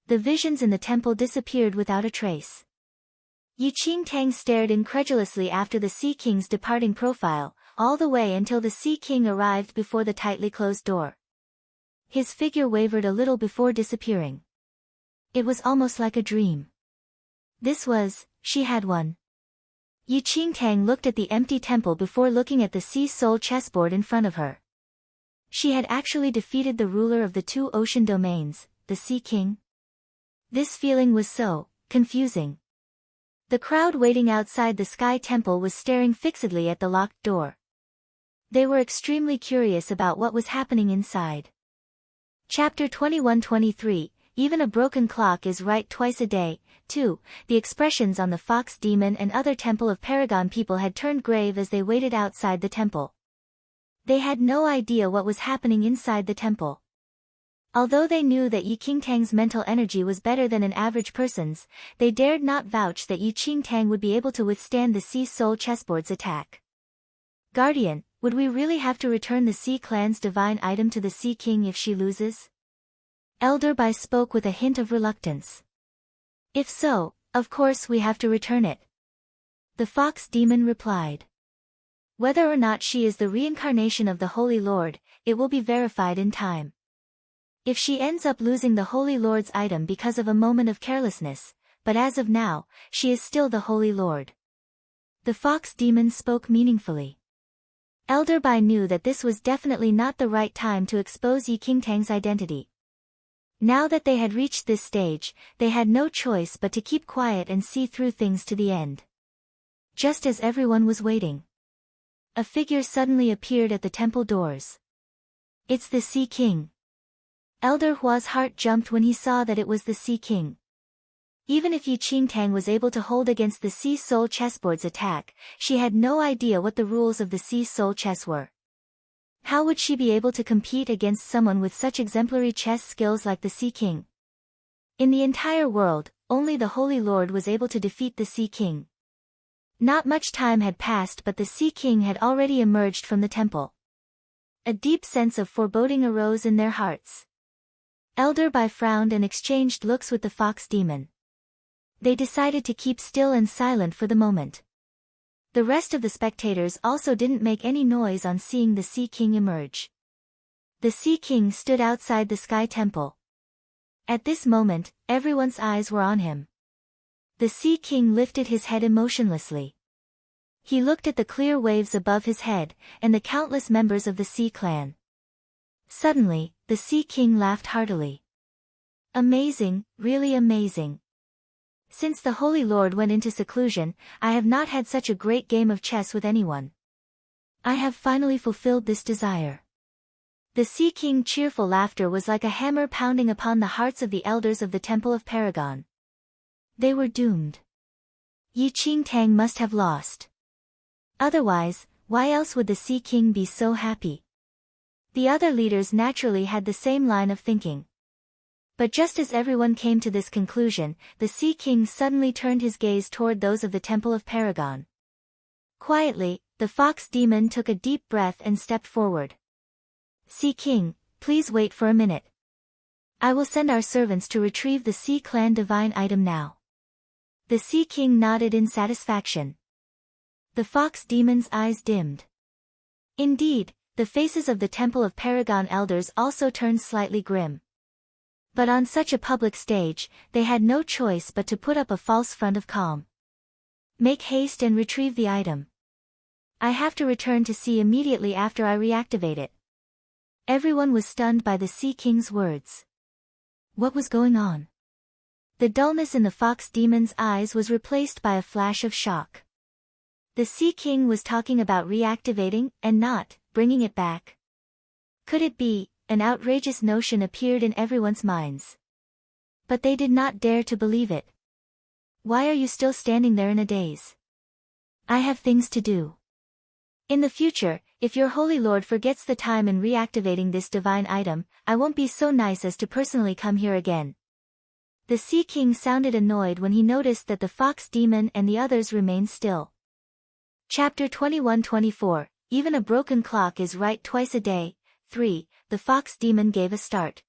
The visions in the temple disappeared without a trace. Yi Qingtang stared incredulously after the Sea King's departing profile, all the way until the Sea King arrived before the tightly closed door. His figure wavered a little before disappearing. It was almost like a dream. She had won. Yi Qingtang looked at the empty temple before looking at the Sea Soul chessboard in front of her. She had actually defeated the ruler of the two ocean domains, the Sea King. This feeling was so confusing. The crowd waiting outside the Sky Temple was staring fixedly at the locked door. They were extremely curious about what was happening inside. Chapter 21-23, Even a broken clock is right twice a day. 2. The expressions on the Fox Demon and other Temple of Paragon people had turned grave as they waited outside the temple. They had no idea what was happening inside the temple. Although they knew that Yi Qingtang's mental energy was better than an average person's, they dared not vouch that Yi Qingtang would be able to withstand the Sea Soul chessboard's attack. Guardian, would we really have to return the Sea Clan's divine item to the Sea King if she loses? Elder Bai spoke with a hint of reluctance. If so, of course we have to return it. The Fox Demon replied. Whether or not she is the reincarnation of the Holy Lord, it will be verified in time. If she ends up losing the Holy Lord's item because of a moment of carelessness, but as of now, she is still the Holy Lord. The Fox Demon spoke meaningfully. Elder Bai knew that this was definitely not the right time to expose Yi Qingtang's identity. Now that they had reached this stage, they had no choice but to keep quiet and see through things to the end. Just as everyone was waiting, a figure suddenly appeared at the temple doors. It's the Sea King. Elder Hua's heart jumped when he saw that it was the Sea King. Even if Yi Qingtang was able to hold against the Sea Soul chessboard's attack, she had no idea what the rules of the Sea Soul chess were. How would she be able to compete against someone with such exemplary chess skills like the Sea King? In the entire world, only the Holy Lord was able to defeat the Sea King. Not much time had passed, but the Sea King had already emerged from the temple. A deep sense of foreboding arose in their hearts. Elder Bai frowned and exchanged looks with the Fox Demon. They decided to keep still and silent for the moment. The rest of the spectators also didn't make any noise on seeing the Sea King emerge. The Sea King stood outside the Sky Temple. At this moment, everyone's eyes were on him. The Sea King lifted his head emotionlessly. He looked at the clear waves above his head, and the countless members of the Sea Clan. Suddenly, the Sea King laughed heartily. Amazing, really amazing. Since the Holy Lord went into seclusion, I have not had such a great game of chess with anyone. I have finally fulfilled this desire. The Sea King's cheerful laughter was like a hammer pounding upon the hearts of the elders of the Temple of Paragon. They were doomed. Yi Qingtang must have lost. Otherwise, why else would the Sea King be so happy? The other leaders naturally had the same line of thinking. But just as everyone came to this conclusion, the Sea King suddenly turned his gaze toward those of the Temple of Paragon. Quietly, the fox demon took a deep breath and stepped forward. Sea King, please wait for a minute. I will send our servants to retrieve the Sea Clan divine item now. The Sea King nodded in satisfaction. The fox demon's eyes dimmed. Indeed, the faces of the Temple of Paragon elders also turned slightly grim. But on such a public stage, they had no choice but to put up a false front of calm. Make haste and retrieve the item. I have to return to sea immediately after I reactivate it. Everyone was stunned by the Sea King's words. What was going on? The dullness in the fox demon's eyes was replaced by a flash of shock. The Sea King was talking about reactivating, and not bringing it back. Could it be? An outrageous notion appeared in everyone's minds. But they did not dare to believe it. Why are you still standing there in a daze? I have things to do. In the future, if your Holy Lord forgets the time in reactivating this divine item, I won't be so nice as to personally come here again. The Sea King sounded annoyed when he noticed that the fox demon and the others remained still. Chapter 21-24, Even a broken clock is right twice a day. 3. The fox demon gave a start.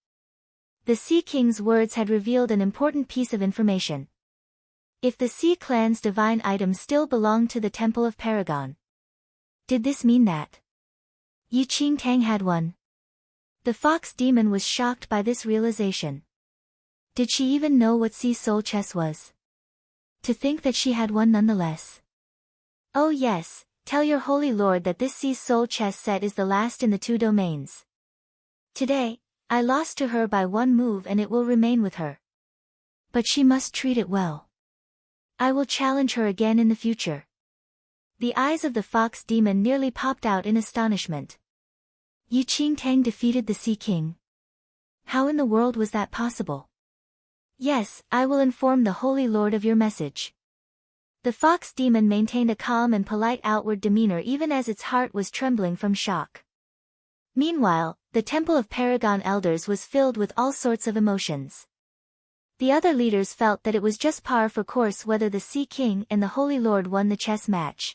The Sea King's words had revealed an important piece of information. If the Sea Clan's divine item still belonged to the Temple of Paragon. Did this mean that Yi Qingtang had one? The fox demon was shocked by this realization. Did she even know what sea soul chess was? To think that she had one nonetheless. Oh yes, tell your Holy Lord that this sea soul chess set is the last in the 2 domains. Today, I lost to her by one move and it will remain with her. But she must treat it well. I will challenge her again in the future. The eyes of the fox demon nearly popped out in astonishment. Yi Qingtang defeated the Sea King. How in the world was that possible? Yes, I will inform the Holy Lord of your message. The fox demon maintained a calm and polite outward demeanor even as its heart was trembling from shock. Meanwhile, the Temple of Paragon elders was filled with all sorts of emotions. The other leaders felt that it was just par for course whether the Sea King and the Holy Lord won the chess match.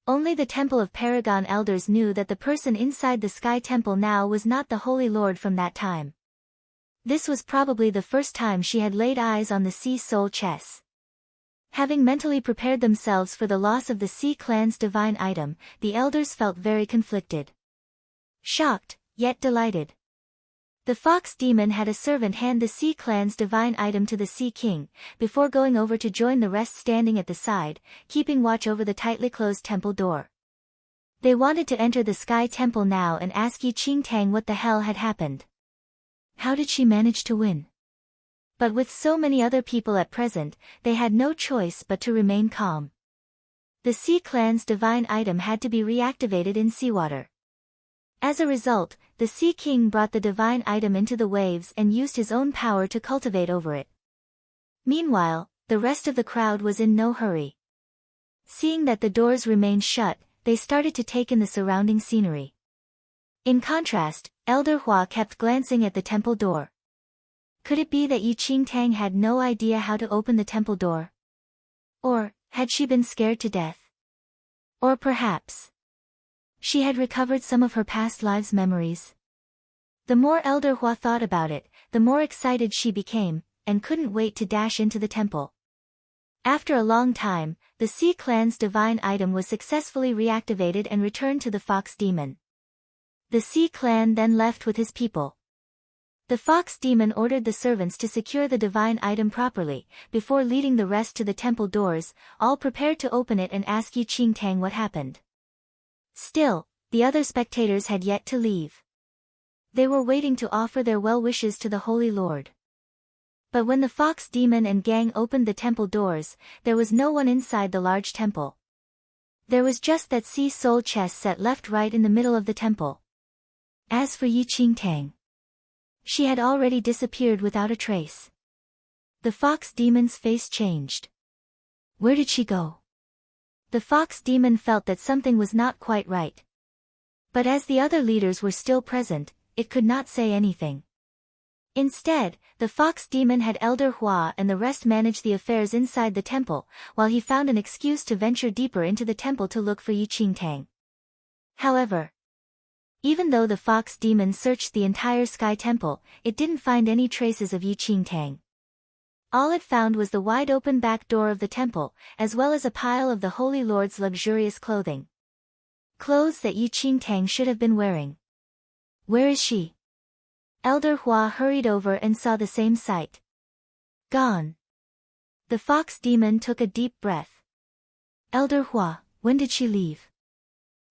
Only the Temple of Paragon elders knew that the person inside the Sky Temple now was not the Holy Lord from that time. This was probably the first time she had laid eyes on the Sea Soul chess. Having mentally prepared themselves for the loss of the Sea Clan's divine item, the elders felt very conflicted. Shocked, yet delighted. The fox demon had a servant hand the Sea Clan's divine item to the Sea King, before going over to join the rest standing at the side, keeping watch over the tightly closed temple door. They wanted to enter the Sky Temple now and ask Yi Qingtang what the hell had happened. How did she manage to win? But with so many other people at present, they had no choice but to remain calm. The Sea Clan's divine item had to be reactivated in seawater. As a result, the Sea King brought the divine item into the waves and used his own power to cultivate over it. Meanwhile, the rest of the crowd was in no hurry. Seeing that the doors remained shut, they started to take in the surrounding scenery. In contrast, Elder Hua kept glancing at the temple door. Could it be that Yi Qingtang had no idea how to open the temple door? Or, had she been scared to death? Or perhaps she had recovered some of her past lives' memories. The more Elder Hua thought about it, the more excited she became, and couldn't wait to dash into the temple. After a long time, the Sea Clan's divine item was successfully reactivated and returned to the fox demon. The Sea Clan then left with his people. The fox demon ordered the servants to secure the divine item properly, before leading the rest to the temple doors, all prepared to open it and ask Yi Qingtang what happened. Still, the other spectators had yet to leave. They were waiting to offer their well wishes to the Holy Lord. But when the fox demon and gang opened the temple doors, there was no one inside the large temple. There was just that sea soul chest set left right in the middle of the temple. As for Yi Qingtang, she had already disappeared without a trace. The fox demon's face changed. Where did she go? The fox demon felt that something was not quite right. But as the other leaders were still present, it could not say anything. Instead, the fox demon had Elder Hua and the rest manage the affairs inside the temple, while he found an excuse to venture deeper into the temple to look for Yi Qingtang. However, even though the fox demon searched the entire sky temple, it didn't find any traces of Yi Qingtang. All it found was the wide-open back door of the temple, as well as a pile of the Holy Lord's luxurious clothing. Clothes that Yi Qingtang should have been wearing. Where is she? Elder Hua hurried over and saw the same sight. Gone. The fox demon took a deep breath. Elder Hua, when did she leave?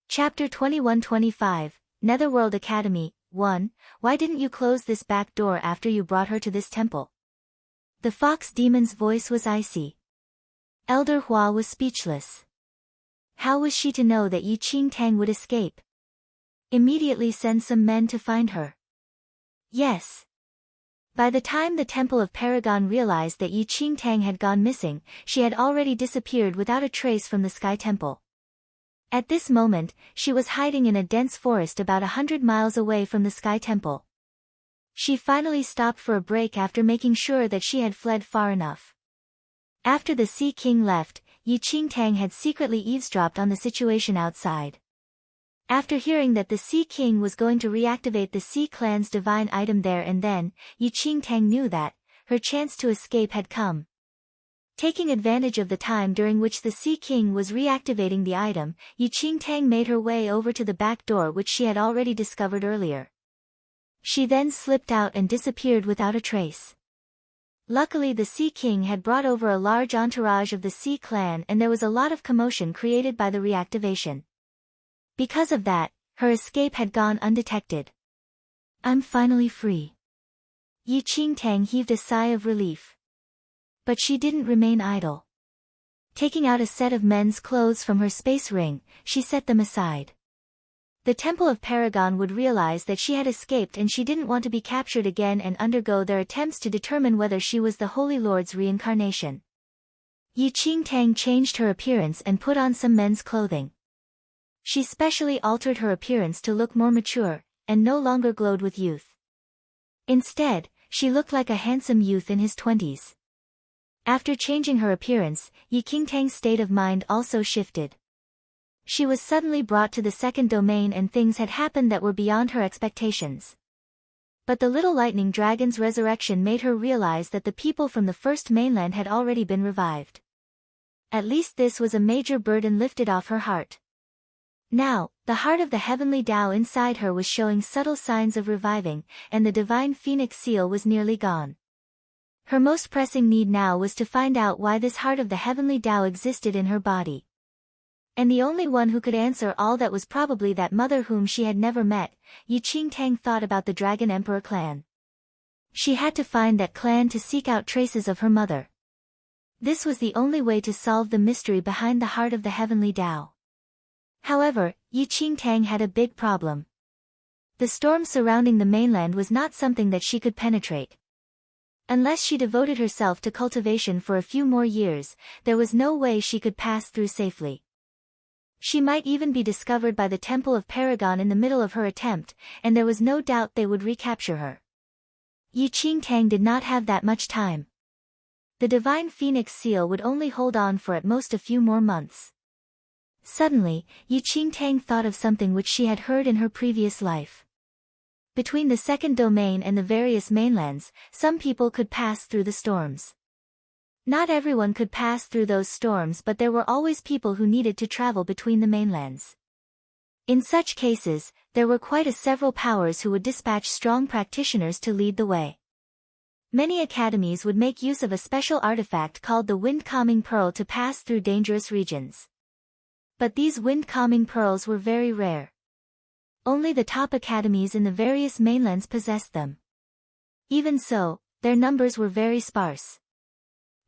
Chapter 21-25, Netherworld Academy, 1, Why didn't you close this back door after you brought her to this temple? The fox demon's voice was icy. Elder Hua was speechless. How was she to know that Yi Qingtang would escape? Immediately send some men to find her. Yes. By the time the Temple of Paragon realized that Yi Qingtang had gone missing, she had already disappeared without a trace from the Sky Temple. At this moment, she was hiding in a dense forest about 100 miles away from the Sky Temple. She finally stopped for a break after making sure that she had fled far enough. After the Sea King left, Yi Qingtang had secretly eavesdropped on the situation outside. After hearing that the Sea King was going to reactivate the Sea Clan's divine item there and then, Yi Qingtang knew that her chance to escape had come. Taking advantage of the time during which the Sea King was reactivating the item, Yi Qingtang made her way over to the back door which she had already discovered earlier. She then slipped out and disappeared without a trace. Luckily the Sea King had brought over a large entourage of the Sea Clan and there was a lot of commotion created by the reactivation. Because of that, her escape had gone undetected. I'm finally free. Yi Qingtang heaved a sigh of relief. But she didn't remain idle. Taking out a set of men's clothes from her space ring, she set them aside. The Temple of Paragon would realize that she had escaped and she didn't want to be captured again and undergo their attempts to determine whether she was the Holy Lord's reincarnation. Yi Qingtang changed her appearance and put on some men's clothing. She specially altered her appearance to look more mature, and no longer glowed with youth. Instead, she looked like a handsome youth in his 20s. After changing her appearance, Yi Qingtang's state of mind also shifted. She was suddenly brought to the second domain and things had happened that were beyond her expectations. But the little lightning dragon's resurrection made her realize that the people from the first mainland had already been revived. At least this was a major burden lifted off her heart. Now, the heart of the heavenly Tao inside her was showing subtle signs of reviving, and the divine phoenix seal was nearly gone. Her most pressing need now was to find out why this heart of the heavenly Tao existed in her body. And the only one who could answer all that was probably that mother whom she had never met. Yi Qingtang thought about the Dragon Emperor clan. She had to find that clan to seek out traces of her mother. This was the only way to solve the mystery behind the heart of the heavenly Tao. However, Yi Qingtang had a big problem. The storm surrounding the mainland was not something that she could penetrate. Unless she devoted herself to cultivation for a few more years, there was no way she could pass through safely. She might even be discovered by the Temple of Paragon in the middle of her attempt, and there was no doubt they would recapture her. Yi Qingtang did not have that much time. The divine phoenix seal would only hold on for at most a few more months. Suddenly, Yi Qingtang thought of something which she had heard in her previous life. Between the second domain and the various mainlands, some people could pass through the storms. Not everyone could pass through those storms, but there were always people who needed to travel between the mainlands. In such cases, there were quite a several powers who would dispatch strong practitioners to lead the way. Many academies would make use of a special artifact called the wind-calming pearl to pass through dangerous regions. But these wind-calming pearls were very rare. Only the top academies in the various mainlands possessed them. Even so, their numbers were very sparse.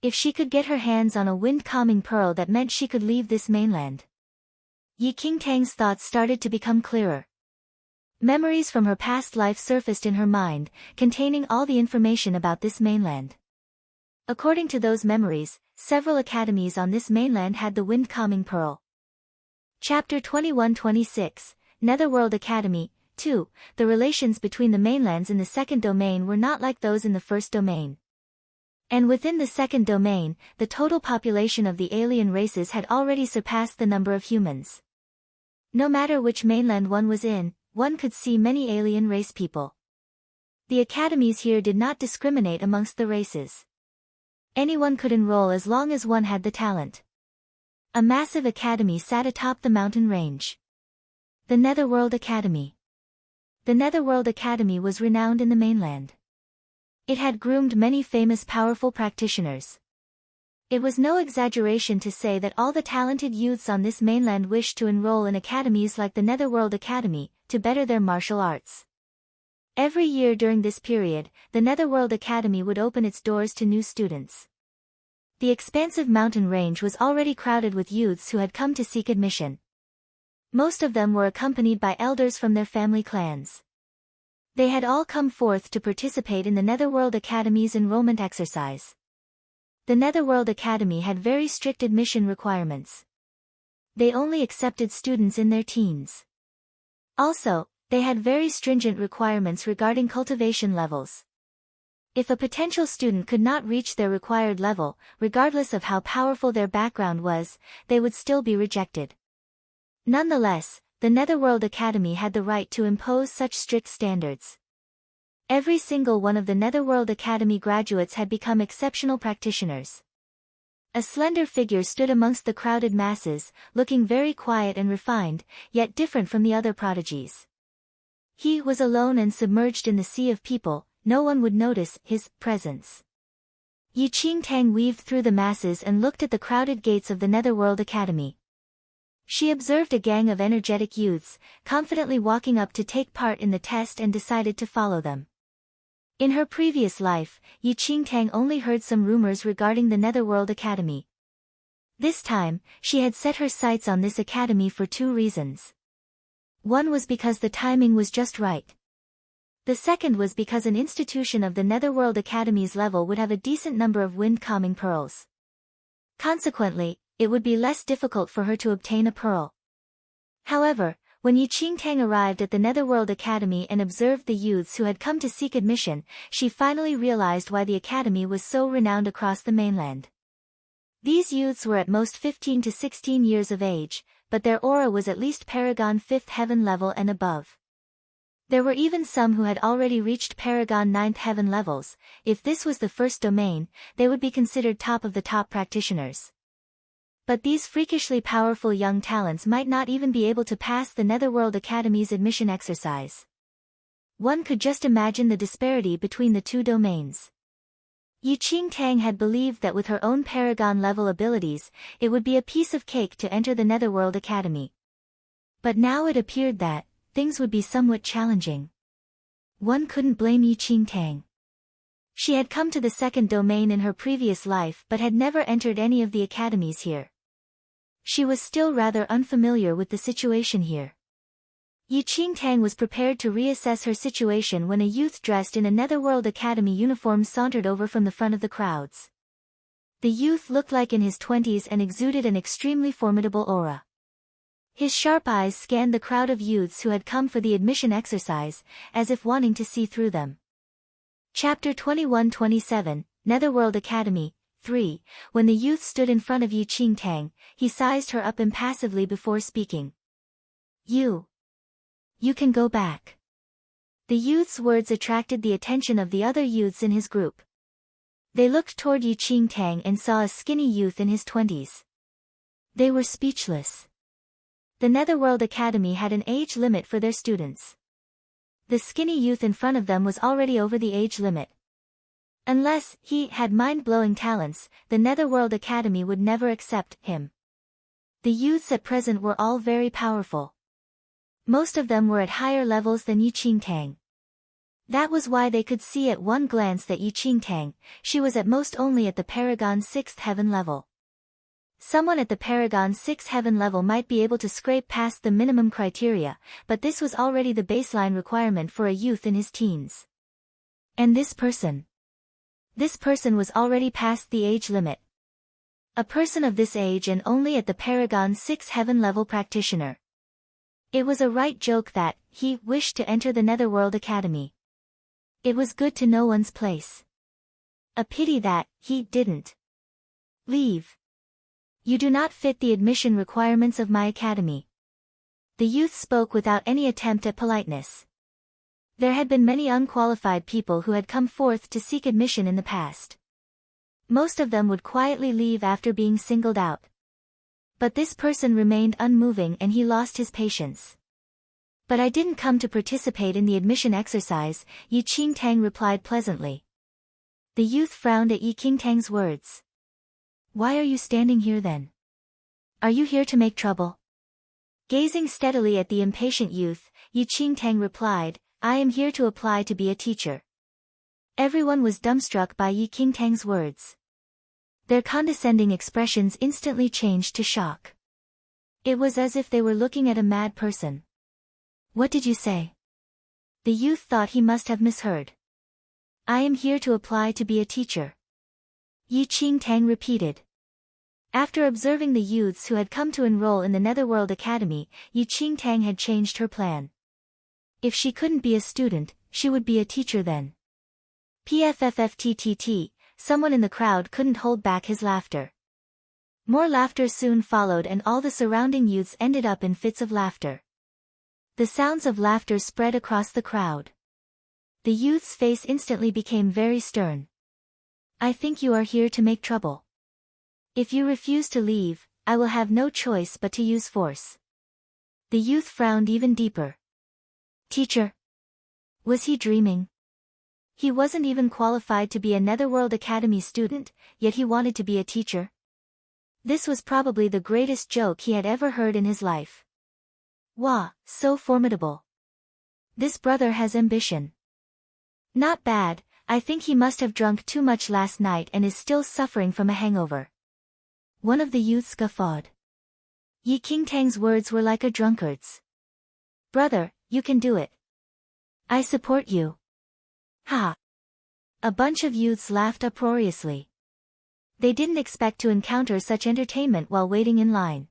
If she could get her hands on a wind-calming pearl, that meant she could leave this mainland. Yi Qingtang's thoughts started to become clearer. Memories from her past life surfaced in her mind, containing all the information about this mainland. According to those memories, several academies on this mainland had the wind-calming pearl. Chapter 21-26, Netherworld Academy. 2. The relations between the mainlands in the second domain were not like those in the first domain. And within the second domain, the total population of the alien races had already surpassed the number of humans. No matter which mainland one was in, one could see many alien race people. The academies here did not discriminate amongst the races. Anyone could enroll as long as one had the talent. A massive academy sat atop the mountain range. The Netherworld Academy. The Netherworld Academy was renowned in the mainland. It had groomed many famous powerful practitioners. It was no exaggeration to say that all the talented youths on this mainland wished to enroll in academies like the Netherworld Academy, to better their martial arts. Every year during this period, the Netherworld Academy would open its doors to new students. The expansive mountain range was already crowded with youths who had come to seek admission. Most of them were accompanied by elders from their family clans. They had all come forth to participate in the Netherworld Academy's enrollment exercise. The Netherworld Academy had very strict admission requirements. They only accepted students in their teens. Also, they had very stringent requirements regarding cultivation levels. If a potential student could not reach their required level, regardless of how powerful their background was, they would still be rejected. Nonetheless, the Netherworld Academy had the right to impose such strict standards. Every single one of the Netherworld Academy graduates had become exceptional practitioners. A slender figure stood amongst the crowded masses, looking very quiet and refined, yet different from the other prodigies. He was alone and submerged in the sea of people, no one would notice his presence. Yi Qingtang weaved through the masses and looked at the crowded gates of the Netherworld Academy. She observed a gang of energetic youths, confidently walking up to take part in the test, and decided to follow them. In her previous life, Yi Qingtang only heard some rumors regarding the Netherworld Academy. This time, she had set her sights on this academy for two reasons. One was because the timing was just right. The second was because an institution of the Netherworld Academy's level would have a decent number of wind-calming pearls. Consequently, it would be less difficult for her to obtain a pearl. However, when Yi Qingtang arrived at the Netherworld Academy and observed the youths who had come to seek admission, she finally realized why the academy was so renowned across the mainland. These youths were at most 15 to 16 years of age, but their aura was at least Paragon 5th Heaven level and above. There were even some who had already reached Paragon 9th Heaven levels. If this was the first domain, they would be considered top of the top practitioners. But these freakishly powerful young talents might not even be able to pass the Netherworld Academy's admission exercise. One could just imagine the disparity between the two domains. Yi Qingtang had believed that with her own Paragon-level abilities, it would be a piece of cake to enter the Netherworld Academy. But now it appeared that things would be somewhat challenging. One couldn't blame Yi Qingtang. She had come to the second domain in her previous life but had never entered any of the academies here. She was still rather unfamiliar with the situation here. Yi Qingtang was prepared to reassess her situation when a youth dressed in a Netherworld Academy uniform sauntered over from the front of the crowds. The youth looked like in his 20s and exuded an extremely formidable aura. His sharp eyes scanned the crowd of youths who had come for the admission exercise, as if wanting to see through them. Chapter 21-27, Netherworld Academy. 3. When the youth stood in front of Yi Qingtang, he sized her up impassively before speaking. You can go back. The youth's words attracted the attention of the other youths in his group. They looked toward Yi Qingtang and saw a skinny youth in his 20s. They were speechless. The Netherworld Academy had an age limit for their students. The skinny youth in front of them was already over the age limit. Unless he had mind-blowing talents, the Netherworld Academy would never accept him. The youths at present were all very powerful. Most of them were at higher levels than Yi Qingtang. That was why they could see at one glance that Yi Qingtang, she was at most only at the Paragon 6th heaven level. Someone at the Paragon 6 heaven level might be able to scrape past the minimum criteria, but this was already the baseline requirement for a youth in his teens. And this person was already past the age limit. A person of this age and only at the Paragon 6 heaven level practitioner. It was a right joke that he wished to enter the Netherworld Academy. It was good to know one's place. A pity that he didn't. Leave. You do not fit the admission requirements of my academy. The youth spoke without any attempt at politeness. There had been many unqualified people who had come forth to seek admission in the past. Most of them would quietly leave after being singled out. But this person remained unmoving and he lost his patience. But I didn't come to participate in the admission exercise, Yi Qingtang replied pleasantly. The youth frowned at Yi Qingtang's words. Why are you standing here then? Are you here to make trouble? Gazing steadily at the impatient youth, Yi Qingtang replied, I am here to apply to be a teacher. Everyone was dumbstruck by Yi Qingtang's words. Their condescending expressions instantly changed to shock. It was as if they were looking at a mad person. What did you say? The youth thought he must have misheard. I am here to apply to be a teacher. Yi Qingtang repeated. After observing the youths who had come to enroll in the Netherworld Academy, Yi Qingtang had changed her plan. If she couldn't be a student, she would be a teacher then. PFFFTTT, someone in the crowd couldn't hold back his laughter. More laughter soon followed and all the surrounding youths ended up in fits of laughter. The sounds of laughter spread across the crowd. The youth's face instantly became very stern. I think you are here to make trouble. If you refuse to leave, I will have no choice but to use force. The youth frowned even deeper. Teacher? Was he dreaming? He wasn't even qualified to be a Netherworld Academy student, yet he wanted to be a teacher. This was probably the greatest joke he had ever heard in his life. Wow, so formidable. This brother has ambition. Not bad, I think he must have drunk too much last night and is still suffering from a hangover. One of the youths guffawed. Yi Qingtang's words were like a drunkard's. Brother, you can do it. I support you. Ha! A bunch of youths laughed uproariously. They didn't expect to encounter such entertainment while waiting in line.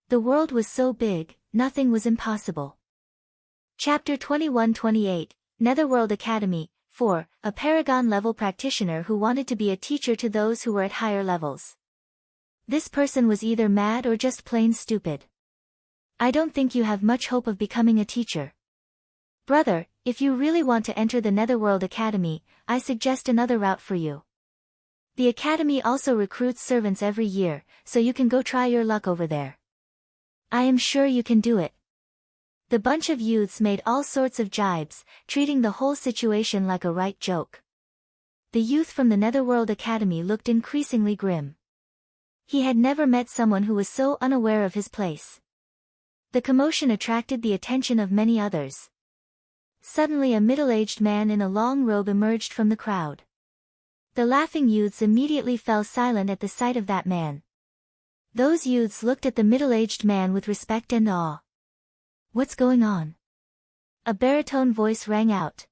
The world was so big, nothing was impossible. Chapter 21-28, Netherworld Academy, 4, a Paragon-level practitioner who wanted to be a teacher to those who were at higher levels. This person was either mad or just plain stupid. I don't think you have much hope of becoming a teacher. Brother, if you really want to enter the Netherworld Academy, I suggest another route for you. The Academy also recruits servants every year, so you can go try your luck over there. I am sure you can do it. The bunch of youths made all sorts of jibes, treating the whole situation like a right joke. The youth from the Netherworld Academy looked increasingly grim. He had never met someone who was so unaware of his place. The commotion attracted the attention of many others. Suddenly a middle-aged man in a long robe emerged from the crowd. The laughing youths immediately fell silent at the sight of that man. Those youths looked at the middle-aged man with respect and awe. What's going on? A baritone voice rang out.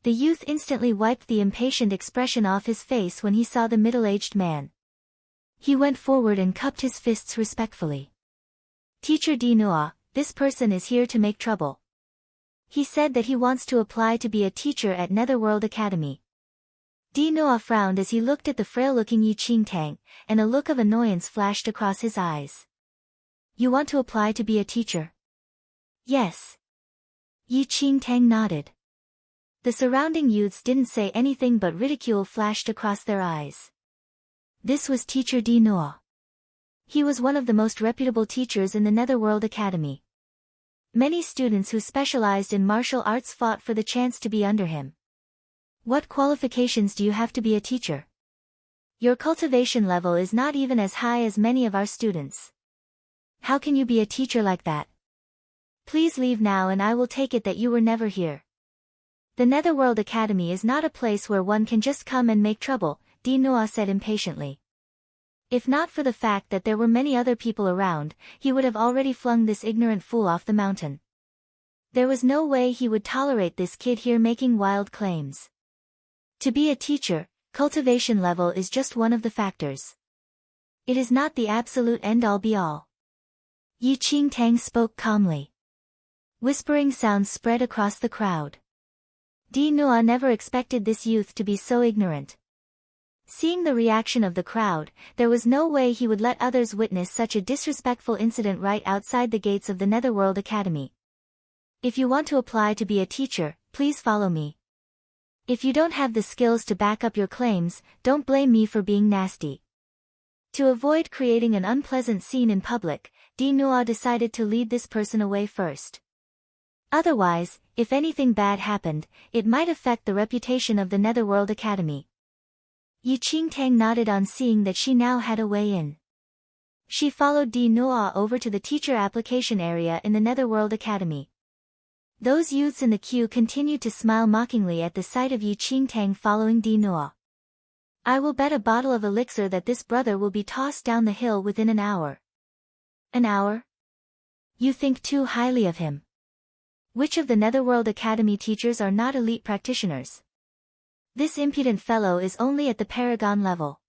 The youth instantly wiped the impatient expression off his face when he saw the middle-aged man. He went forward and cupped his fists respectfully. Teacher Dinua, this person is here to make trouble. He said that he wants to apply to be a teacher at Netherworld Academy. Dinua frowned as he looked at the frail-looking Yi Qingtang, and a look of annoyance flashed across his eyes. You want to apply to be a teacher? Yes. Yi Qingtang nodded. The surrounding youths didn't say anything but ridicule flashed across their eyes. This was Teacher Dinua. He was one of the most reputable teachers in the Netherworld Academy. Many students who specialized in martial arts fought for the chance to be under him. What qualifications do you have to be a teacher? Your cultivation level is not even as high as many of our students. How can you be a teacher like that? Please leave now and I will take it that you were never here. The Netherworld Academy is not a place where one can just come and make trouble, Di Noa said impatiently. If not for the fact that there were many other people around, he would have already flung this ignorant fool off the mountain. There was no way he would tolerate this kid here making wild claims. To be a teacher, cultivation level is just one of the factors. It is not the absolute end-all be-all. Yi Qingtang spoke calmly. Whispering sounds spread across the crowd. Di Noa never expected this youth to be so ignorant. Seeing the reaction of the crowd, there was no way he would let others witness such a disrespectful incident right outside the gates of the Netherworld Academy. If you want to apply to be a teacher, please follow me. If you don't have the skills to back up your claims, don't blame me for being nasty. To avoid creating an unpleasant scene in public, Di Noa decided to lead this person away first. Otherwise, if anything bad happened, it might affect the reputation of the Netherworld Academy. Yi Qingtang nodded on seeing that she now had a way in. She followed Di Noa over to the teacher application area in the Netherworld Academy. Those youths in the queue continued to smile mockingly at the sight of Yi Qingtang following Di Noa. I will bet a bottle of elixir that this brother will be tossed down the hill within an hour. An hour? You think too highly of him. Which of the Netherworld Academy teachers are not elite practitioners? This impudent fellow is only at the Paragon level.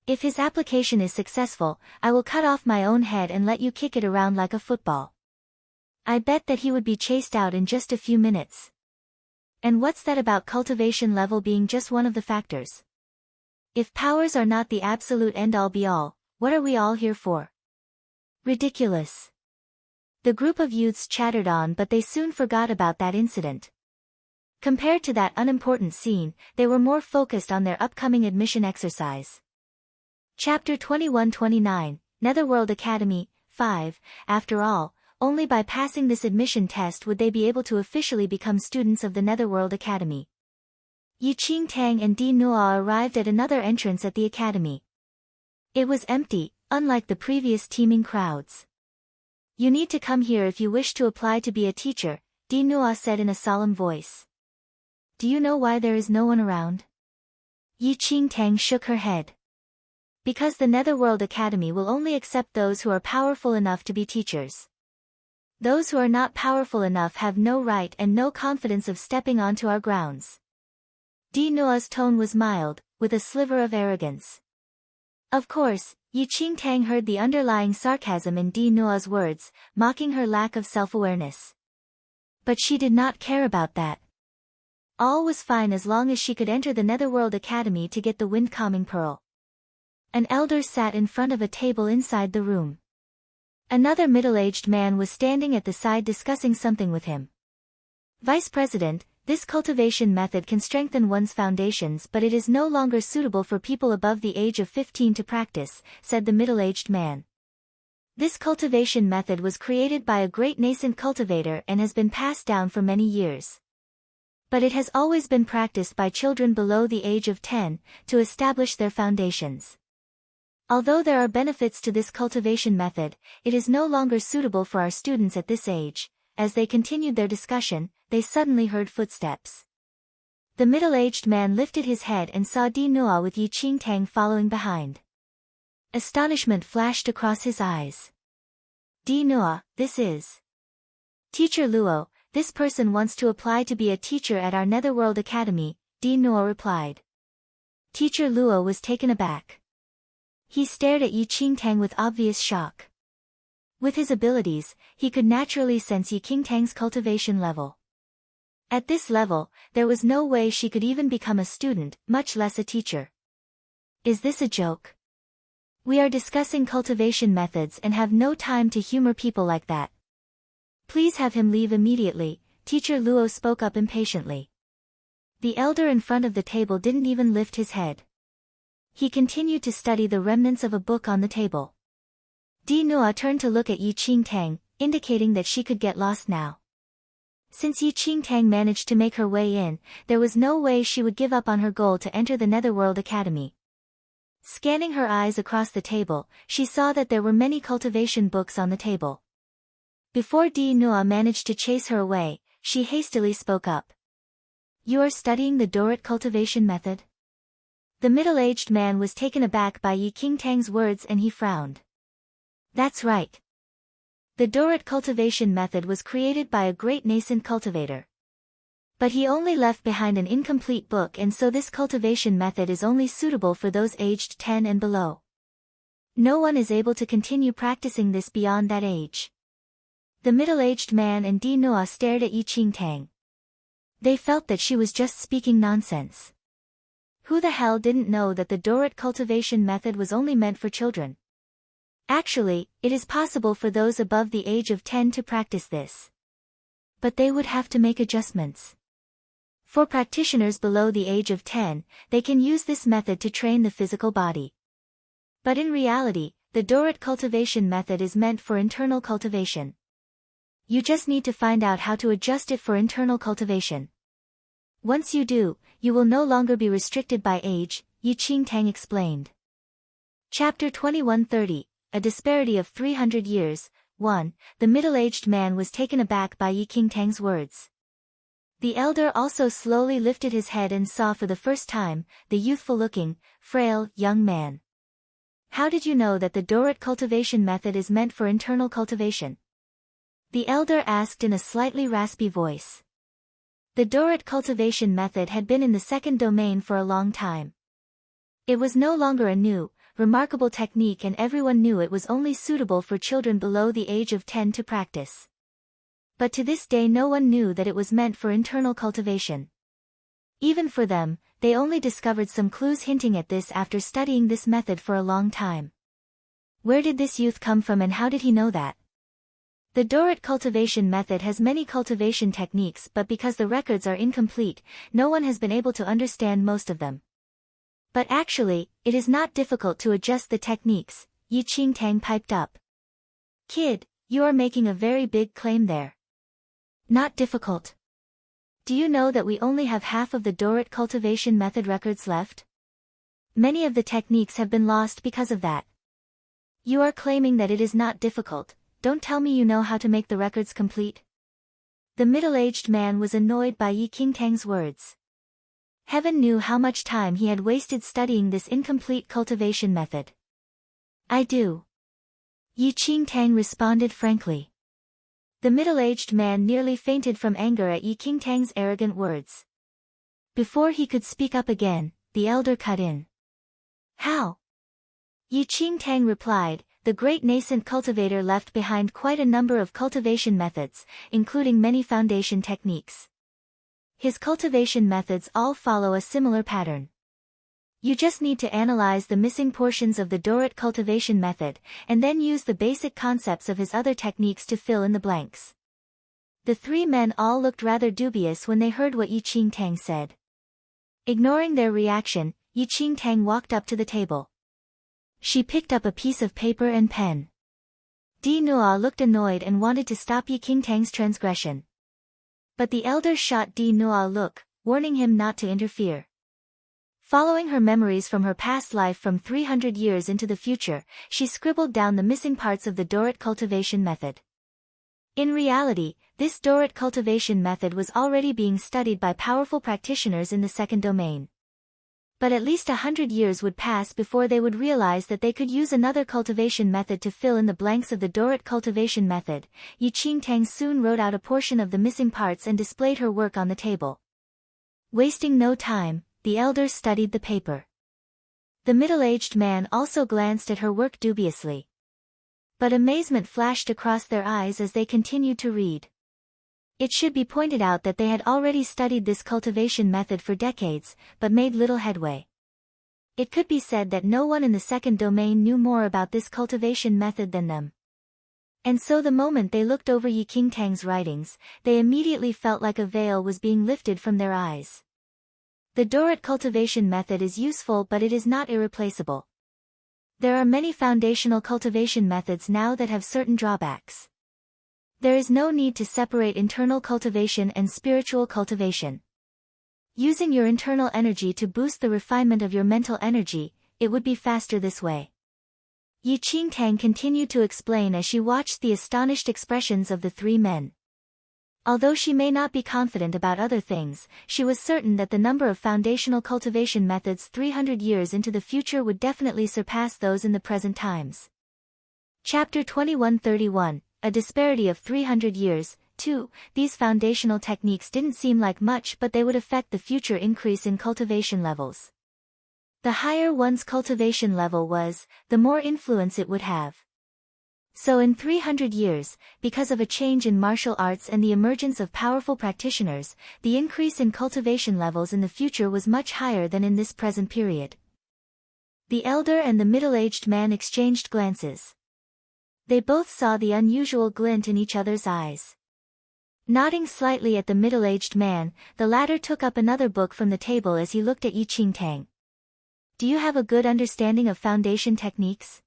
If his application is successful, I will cut off my own head and let you kick it around like a football. I bet that he would be chased out in just a few minutes. And what's that about cultivation level being just one of the factors? If powers are not the absolute end-all be-all, what are we all here for? Ridiculous. The group of youths chattered on, but they soon forgot about that incident. Compared to that unimportant scene, they were more focused on their upcoming admission exercise. Chapter 21-29, Netherworld Academy, 5. After all, only by passing this admission test would they be able to officially become students of the Netherworld Academy. Yi Qingtang and Di Noa arrived at another entrance at the academy. It was empty, unlike the previous teeming crowds. You need to come here if you wish to apply to be a teacher, Di Noa said in a solemn voice. Do you know why there is no one around? Yi Qingtang shook her head. Because the Netherworld Academy will only accept those who are powerful enough to be teachers. Those who are not powerful enough have no right and no confidence of stepping onto our grounds. Di Noa's tone was mild, with a sliver of arrogance. Of course, Yi Qingtang heard the underlying sarcasm in Di Noa's words, mocking her lack of self-awareness. But she did not care about that. All was fine as long as she could enter the Netherworld Academy to get the wind-calming pearl. An elder sat in front of a table inside the room. Another middle-aged man was standing at the side discussing something with him. Vice President, this cultivation method can strengthen one's foundations, but it is no longer suitable for people above the age of 15 to practice, said the middle-aged man. This cultivation method was created by a great nascent cultivator and has been passed down for many years. But it has always been practiced by children below the age of 10, to establish their foundations. Although there are benefits to this cultivation method, it is no longer suitable for our students at this age. As they continued their discussion, they suddenly heard footsteps. The middle-aged man lifted his head and saw Di Noa with Yi Qingtang following behind. Astonishment flashed across his eyes. Di Noa, this is Teacher Luo. This person wants to apply to be a teacher at our Netherworld Academy, Di Noa replied. Teacher Luo was taken aback. He stared at Yi Qingtang with obvious shock. With his abilities, he could naturally sense Yi Qingtang's cultivation level. At this level, there was no way she could even become a student, much less a teacher. Is this a joke? We are discussing cultivation methods and have no time to humor people like that. Please have him leave immediately, Teacher Luo spoke up impatiently. The elder in front of the table didn't even lift his head. He continued to study the remnants of a book on the table. Di Nua turned to look at Yi Qingtang, indicating that she could get lost now. Since Yi Qingtang managed to make her way in, there was no way she would give up on her goal to enter the Netherworld Academy. Scanning her eyes across the table, she saw that there were many cultivation books on the table. Before Di Nua managed to chase her away, she hastily spoke up. "You are studying the Dorot cultivation method?" The middle-aged man was taken aback by Yi Qingtang's words and he frowned. "That's right. The Dorot cultivation method was created by a great nascent cultivator. But he only left behind an incomplete book, and so this cultivation method is only suitable for those aged 10 and below. No one is able to continue practicing this beyond that age." The middle-aged man and Di Nua stared at Yi Qingtang. They felt that she was just speaking nonsense. Who the hell didn't know that the Dorot cultivation method was only meant for children? Actually, it is possible for those above the age of 10 to practice this. But they would have to make adjustments. For practitioners below the age of 10, they can use this method to train the physical body. But in reality, the Dorot cultivation method is meant for internal cultivation. You just need to find out how to adjust it for internal cultivation. Once you do, you will no longer be restricted by age, Yi Qingtang explained. Chapter 2130, A Disparity of 300 Years, 1. The middle-aged man was taken aback by Yi Qingtang's words. The elder also slowly lifted his head and saw for the first time, the youthful-looking, frail, young man. "How did you know that the Dorot cultivation method is meant for internal cultivation?" The elder asked in a slightly raspy voice. The Dorot cultivation method had been in the second domain for a long time. It was no longer a new, remarkable technique, and everyone knew it was only suitable for children below the age of 10 to practice. But to this day no one knew that it was meant for internal cultivation. Even for them, they only discovered some clues hinting at this after studying this method for a long time. Where did this youth come from and how did he know that? The Dorot cultivation method has many cultivation techniques, but because the records are incomplete, no one has been able to understand most of them. But actually, it is not difficult to adjust the techniques, Yi Qingtang piped up. "Kid, you are making a very big claim there." "Not difficult. Do you know that we only have half of the Dorot cultivation method records left? Many of the techniques have been lost because of that. You are claiming that it is not difficult. Don't tell me you know how to make the records complete." The middle-aged man was annoyed by Yi Qingtang's words. Heaven knew how much time he had wasted studying this incomplete cultivation method. "I do." Yi Qingtang responded frankly. The middle-aged man nearly fainted from anger at Yi Qingtang's arrogant words. Before he could speak up again, the elder cut in. "How?" Yi Qingtang replied, "The great nascent cultivator left behind quite a number of cultivation methods, including many foundation techniques. His cultivation methods all follow a similar pattern. You just need to analyze the missing portions of the Dorot cultivation method, and then use the basic concepts of his other techniques to fill in the blanks." The three men all looked rather dubious when they heard what Yi Qingtang said. Ignoring their reaction, Yi Qingtang walked up to the table. She picked up a piece of paper and pen. Di Nua looked annoyed and wanted to stop Yi Qingtang's transgression. But the elder shot Di Nua a look, warning him not to interfere. Following her memories from her past life from 300 years into the future, she scribbled down the missing parts of the Dorot cultivation method. In reality, this Dorot cultivation method was already being studied by powerful practitioners in the second domain. But at least 100 years would pass before they would realize that they could use another cultivation method to fill in the blanks of the Dorot cultivation method. Yi Qingtang soon wrote out a portion of the missing parts and displayed her work on the table. Wasting no time, the elder studied the paper. The middle-aged man also glanced at her work dubiously. But amazement flashed across their eyes as they continued to read. It should be pointed out that they had already studied this cultivation method for decades, but made little headway. It could be said that no one in the second domain knew more about this cultivation method than them. And so the moment they looked over Yi Qingtang's writings, they immediately felt like a veil was being lifted from their eyes. The Dorot cultivation method is useful, but it is not irreplaceable. There are many foundational cultivation methods now that have certain drawbacks. There is no need to separate internal cultivation and spiritual cultivation. Using your internal energy to boost the refinement of your mental energy, it would be faster this way. Yi Qingtang continued to explain as she watched the astonished expressions of the three men. Although she may not be confident about other things, she was certain that the number of foundational cultivation methods 300 years into the future would definitely surpass those in the present times. Chapter 2131, A Disparity of 300 Years, 2. These foundational techniques didn't seem like much, but they would affect the future increase in cultivation levels. The higher one's cultivation level was, the more influence it would have. So in 300 years, because of a change in martial arts and the emergence of powerful practitioners, the increase in cultivation levels in the future was much higher than in this present period. The elder and the middle-aged man exchanged glances. They both saw the unusual glint in each other's eyes. Nodding slightly at the middle-aged man, the latter took up another book from the table as he looked at Yi Qingtang. Do you have a good understanding of foundation techniques?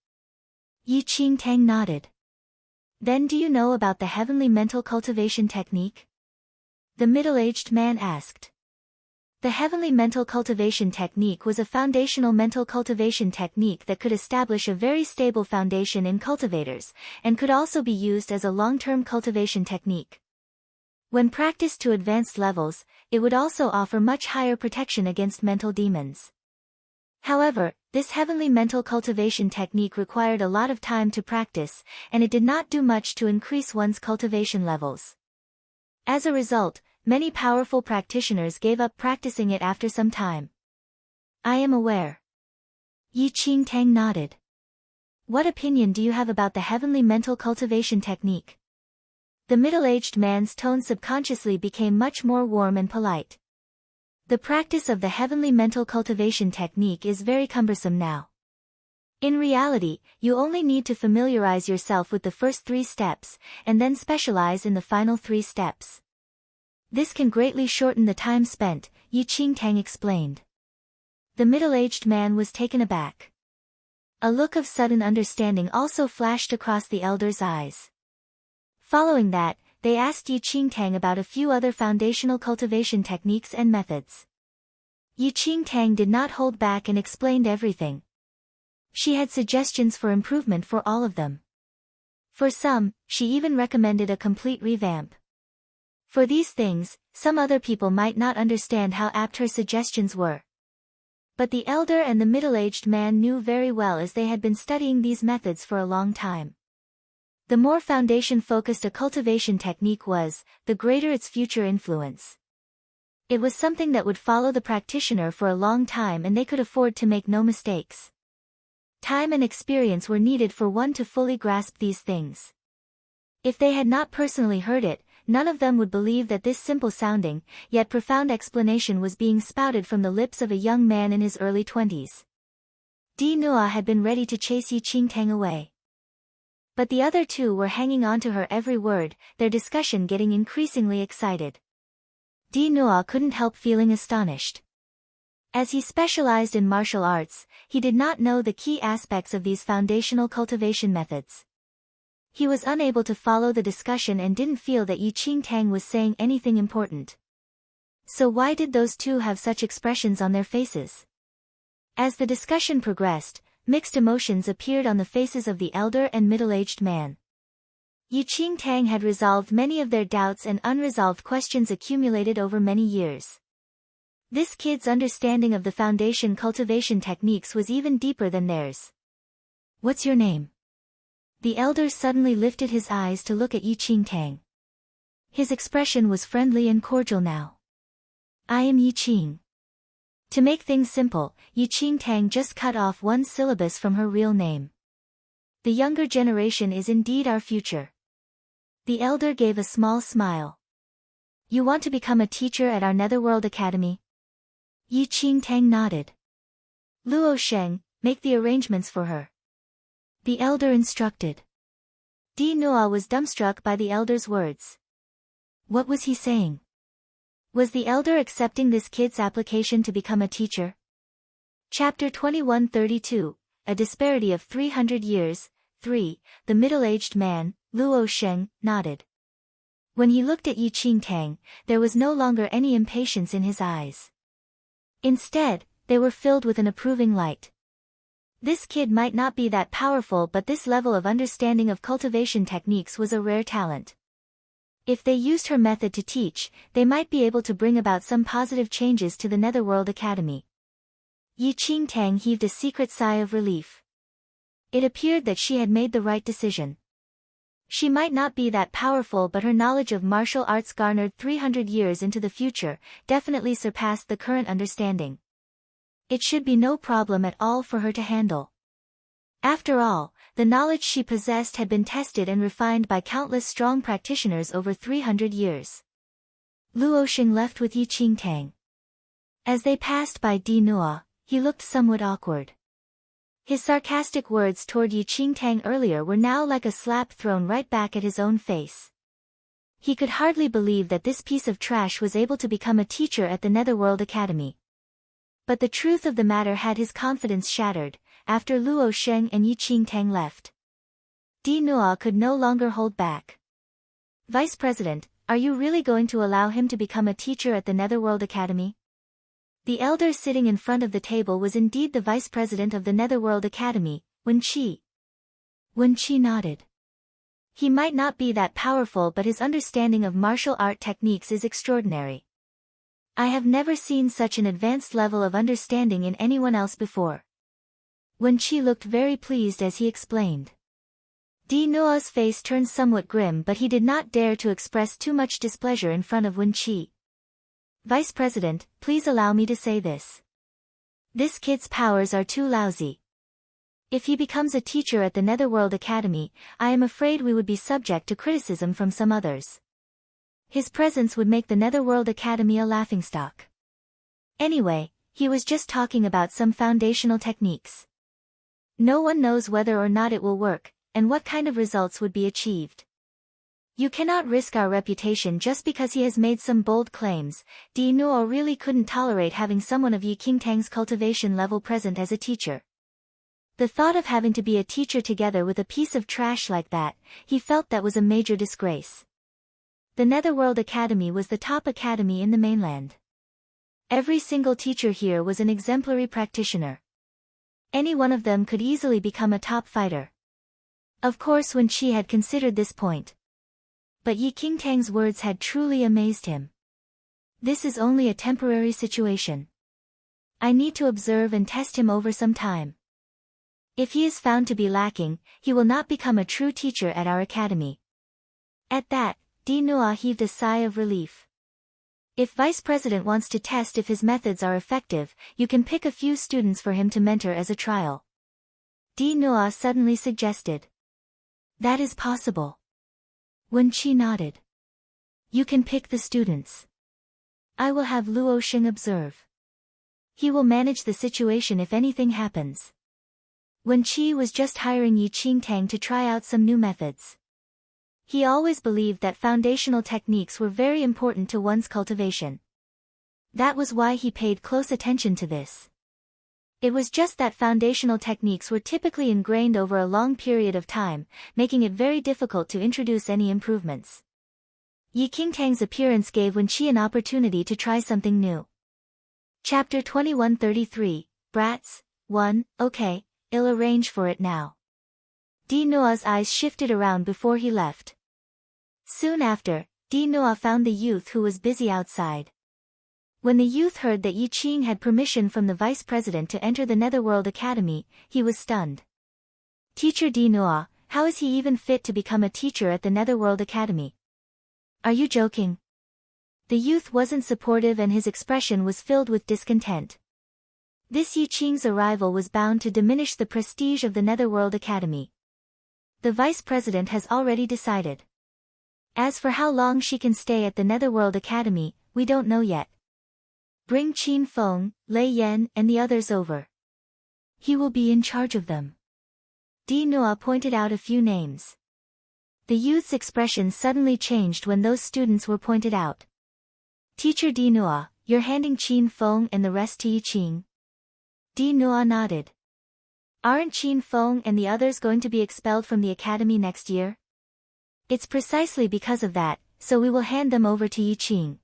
Yi Qingtang nodded. Then do you know about the heavenly mental cultivation technique? The middle-aged man asked. The heavenly mental cultivation technique was a foundational mental cultivation technique that could establish a very stable foundation in cultivators, and could also be used as a long-term cultivation technique. When practiced to advanced levels, it would also offer much higher protection against mental demons. However, this heavenly mental cultivation technique required a lot of time to practice, and it did not do much to increase one's cultivation levels. As a result, many powerful practitioners gave up practicing it after some time. I am aware. Yi Qingtang nodded. What opinion do you have about the heavenly mental cultivation technique? The middle-aged man's tone subconsciously became much more warm and polite. The practice of the heavenly mental cultivation technique is very cumbersome now. In reality, you only need to familiarize yourself with the first 3 steps, and then specialize in the final 3 steps. This can greatly shorten the time spent, Yi Qingtang explained. The middle-aged man was taken aback. A look of sudden understanding also flashed across the elder's eyes. Following that, they asked Yi Qingtang about a few other foundational cultivation techniques and methods. Yi Qingtang did not hold back and explained everything. She had suggestions for improvement for all of them. For some, she even recommended a complete revamp. For these things, some other people might not understand how apt her suggestions were. But the elder and the middle-aged man knew very well, as they had been studying these methods for a long time. The more foundation-focused a cultivation technique was, the greater its future influence. It was something that would follow the practitioner for a long time, and they could afford to make no mistakes. Time and experience were needed for one to fully grasp these things. If they had not personally heard it, none of them would believe that this simple-sounding, yet profound explanation was being spouted from the lips of a young man in his early 20s. Di Nua had been ready to chase Yi Qingtang away. But the other two were hanging on to her every word, their discussion getting increasingly excited. Di Nua couldn't help feeling astonished. As he specialized in martial arts, he did not know the key aspects of these foundational cultivation methods. He was unable to follow the discussion and didn't feel that Yi Qingtang was saying anything important. So why did those two have such expressions on their faces? As the discussion progressed, mixed emotions appeared on the faces of the elder and middle-aged man. Yi Qingtang had resolved many of their doubts and unresolved questions accumulated over many years. This kid's understanding of the foundation cultivation techniques was even deeper than theirs. What's your name? The elder suddenly lifted his eyes to look at Yi Qingtang. His expression was friendly and cordial now. I am Yi Qing. To make things simple, Yi Qingtang just cut off one syllabus from her real name. The younger generation is indeed our future. The elder gave a small smile. You want to become a teacher at our Netherworld Academy? Yi Qingtang nodded. Luo Sheng, make the arrangements for her. The elder instructed. Di Nua was dumbstruck by the elder's words. What was he saying? Was the elder accepting this kid's application to become a teacher? Chapter 2132, a disparity of 300 years. 3. The middle-aged man, Luo Sheng, nodded. When he looked at Yi Qingtang, there was no longer any impatience in his eyes. Instead, they were filled with an approving light. This kid might not be that powerful, but this level of understanding of cultivation techniques was a rare talent. If they used her method to teach, they might be able to bring about some positive changes to the Netherworld Academy. Yi Qingtang heaved a secret sigh of relief. It appeared that she had made the right decision. She might not be that powerful, but her knowledge of martial arts garnered 300 years into the future definitely surpassed the current understanding. It should be no problem at all for her to handle. After all, the knowledge she possessed had been tested and refined by countless strong practitioners over 300 years. Luo Sheng left with Yi Qingtang. As they passed by Di Nua, he looked somewhat awkward. His sarcastic words toward Yi Qingtang earlier were now like a slap thrown right back at his own face. He could hardly believe that this piece of trash was able to become a teacher at the Netherworld Academy. But the truth of the matter had his confidence shattered, after Luo Sheng and Yi Qingtang left. Di Nua could no longer hold back. Vice President, are you really going to allow him to become a teacher at the Netherworld Academy? The elder sitting in front of the table was indeed the Vice President of the Netherworld Academy, Wen Qi. Wen Qi nodded. He might not be that powerful, but his understanding of martial art techniques is extraordinary. I have never seen such an advanced level of understanding in anyone else before. Wen Qi looked very pleased as he explained. Di Nua's face turned somewhat grim, but he did not dare to express too much displeasure in front of Wen Qi. Vice President, please allow me to say this. This kid's powers are too lousy. If he becomes a teacher at the Netherworld Academy, I am afraid we would be subject to criticism from some others. His presence would make the Netherworld Academy a laughingstock. Anyway, he was just talking about some foundational techniques. No one knows whether or not it will work, and what kind of results would be achieved. You cannot risk our reputation just because he has made some bold claims. Di Nuo really couldn't tolerate having someone of Yi Qingtang's cultivation level present as a teacher. The thought of having to be a teacher together with a piece of trash like that, he felt that was a major disgrace. The Netherworld Academy was the top academy in the mainland. Every single teacher here was an exemplary practitioner. Any one of them could easily become a top fighter. Of course, Wen Qi had considered this point. But Yi Qingtang's words had truly amazed him. This is only a temporary situation. I need to observe and test him over some time. If he is found to be lacking, he will not become a true teacher at our academy. At that, Di Nua heaved a sigh of relief. If Vice President wants to test if his methods are effective, you can pick a few students for him to mentor as a trial. Di Nua suddenly suggested. That is possible. Wen Qi nodded. You can pick the students. I will have Luo Sheng observe. He will manage the situation if anything happens. Wen Qi was just hiring Yi Qingtang to try out some new methods. He always believed that foundational techniques were very important to one's cultivation. That was why he paid close attention to this. It was just that foundational techniques were typically ingrained over a long period of time, making it very difficult to introduce any improvements. Yi Qingtang's appearance gave Wen Qi an opportunity to try something new. Chapter 2133, Brats, 1, okay, I'll arrange for it now. Di Nua's eyes shifted around before he left. Soon after, Di Nua found the youth who was busy outside. When the youth heard that Yi Qing had permission from the Vice President to enter the Netherworld Academy, he was stunned. Teacher Di Nua, how is he even fit to become a teacher at the Netherworld Academy? Are you joking? The youth wasn't supportive and his expression was filled with discontent. This Yi Qing's arrival was bound to diminish the prestige of the Netherworld Academy. The Vice President has already decided. As for how long she can stay at the Netherworld Academy, we don't know yet. Bring Qin Feng, Lei Yan and the others over. He will be in charge of them. Di Nua pointed out a few names. The youth's expression suddenly changed when those students were pointed out. Teacher Di Nua, you're handing Qin Feng and the rest to Yi Qing? Di Nua nodded. Aren't Qin Feng and the others going to be expelled from the academy next year? It's precisely because of that, so we will hand them over to Yi Qing.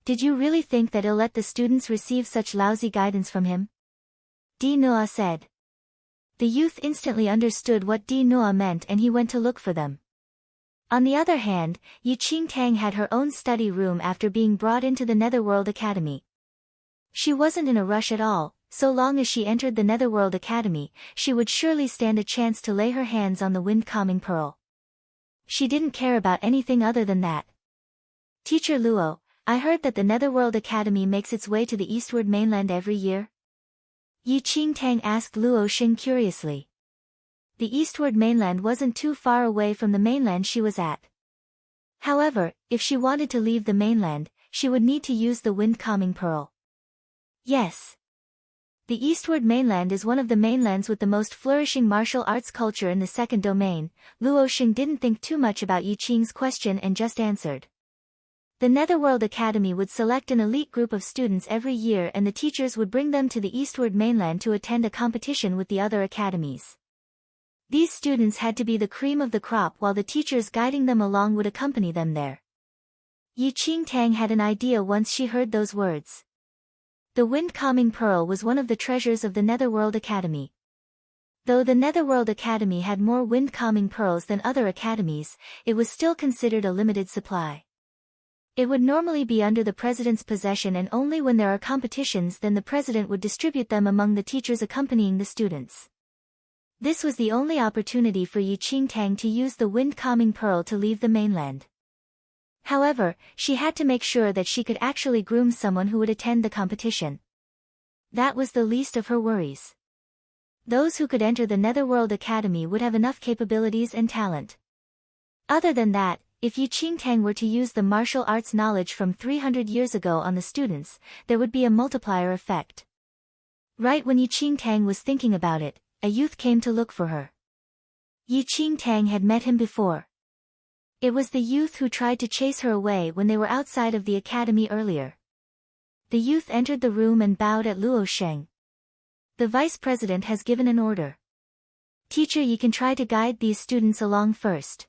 Did you really think that he'll let the students receive such lousy guidance from him? Di Nua said. The youth instantly understood what Di Nua meant and he went to look for them. On the other hand, Yi Qingtang had her own study room after being brought into the Netherworld Academy. She wasn't in a rush at all. So long as she entered the Netherworld Academy, she would surely stand a chance to lay her hands on the wind-calming pearl. She didn't care about anything other than that. Teacher Luo, I heard that the Netherworld Academy makes its way to the eastward mainland every year? Yi Qingtang asked Luo Xing curiously. The eastward mainland wasn't too far away from the mainland she was at. However, if she wanted to leave the mainland, she would need to use the wind-calming pearl. Yes. The eastward mainland is one of the mainlands with the most flourishing martial arts culture in the second domain. Luo Xing didn't think too much about Yi Qing's question and just answered. The Netherworld Academy would select an elite group of students every year and the teachers would bring them to the eastward mainland to attend a competition with the other academies. These students had to be the cream of the crop while the teachers guiding them along would accompany them there. Yi Qingtang had an idea once she heard those words. The wind-calming pearl was one of the treasures of the Netherworld Academy. Though the Netherworld Academy had more wind-calming pearls than other academies, it was still considered a limited supply. It would normally be under the president's possession and only when there are competitions then the president would distribute them among the teachers accompanying the students. This was the only opportunity for Yi Qingtang to use the wind-calming pearl to leave the mainland. However, she had to make sure that she could actually groom someone who would attend the competition. That was the least of her worries. Those who could enter the Netherworld Academy would have enough capabilities and talent. Other than that, if Yi Qingtang were to use the martial arts knowledge from 300 years ago on the students, there would be a multiplier effect. Right when Yi Qingtang was thinking about it, a youth came to look for her. Yi Qingtang had met him before. It was the youth who tried to chase her away when they were outside of the academy earlier. The youth entered the room and bowed at Luo Sheng. The vice president has given an order. Teacher, you can try to guide these students along first.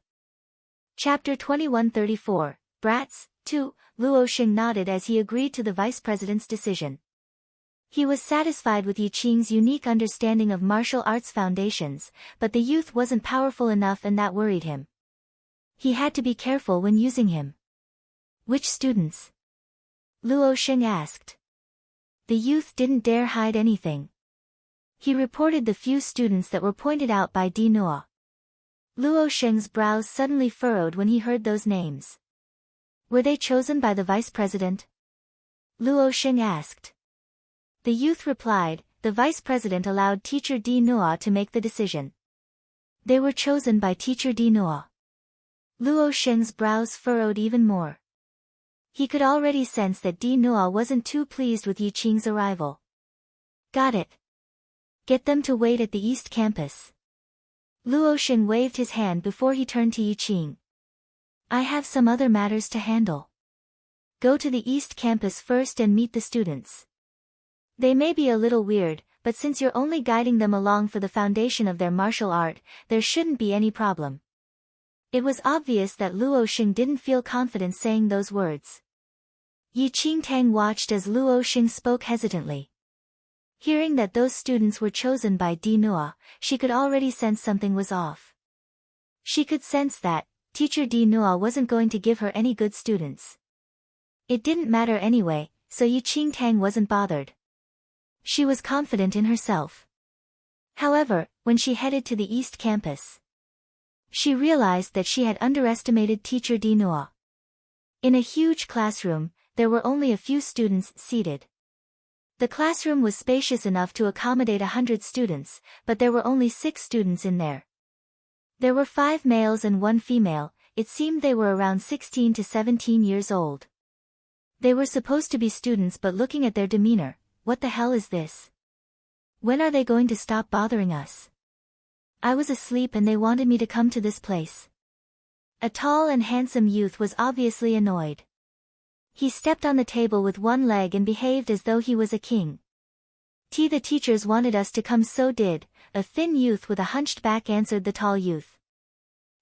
Chapter 2134, Brats, 2, Luo Sheng nodded as he agreed to the vice president's decision. He was satisfied with Yi Qing's unique understanding of martial arts foundations, but the youth wasn't powerful enough and that worried him. He had to be careful when using him. Which students? Luo Sheng asked. The youth didn't dare hide anything. He reported the few students that were pointed out by Di Nua. Luo Sheng's brows suddenly furrowed when he heard those names. Were they chosen by the vice president? Luo Sheng asked. The youth replied, the vice president allowed teacher Di Nua to make the decision. They were chosen by teacher Di Nua. Luo Sheng's brows furrowed even more. He could already sense that Di Nua wasn't too pleased with Yi Qing's arrival. Got it. Get them to wait at the East Campus. Luo Sheng waved his hand before he turned to Yi Qing. I have some other matters to handle. Go to the East Campus first and meet the students. They may be a little weird, but since you're only guiding them along for the foundation of their martial art, there shouldn't be any problem. It was obvious that Luo Sheng didn't feel confident saying those words. Yi Qingtang watched as Luo Sheng spoke hesitantly. Hearing that those students were chosen by Di Nua, she could already sense something was off. She could sense that teacher Di Nua wasn't going to give her any good students. It didn't matter anyway, so Yi Qingtang wasn't bothered. She was confident in herself. However, when she headed to the East Campus, she realized that she had underestimated teacher Di Nua. In a huge classroom, there were only a few students seated. The classroom was spacious enough to accommodate 100 students, but there were only 6 students in there. There were 5 males and 1 female, it seemed they were around 16 to 17 years old. They were supposed to be students but looking at their demeanor, what the hell is this? When are they going to stop bothering us? I was asleep and they wanted me to come to this place. A tall and handsome youth was obviously annoyed. He stepped on the table with one leg and behaved as though he was a king. The teachers wanted us to come, so did, a thin youth with a hunched back answered the tall youth.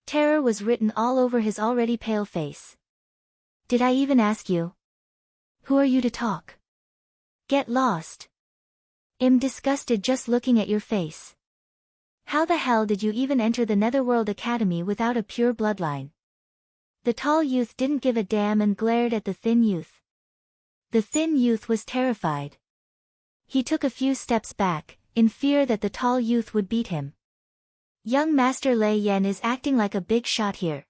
Terror was written all over his already pale face. Did I even ask you? Who are you to talk? Get lost. I'm disgusted just looking at your face. How the hell did you even enter the Netherworld Academy without a pure bloodline? The tall youth didn't give a damn and glared at the thin youth. The thin youth was terrified. He took a few steps back, in fear that the tall youth would beat him. Young Master Lei Yan is acting like a big shot here.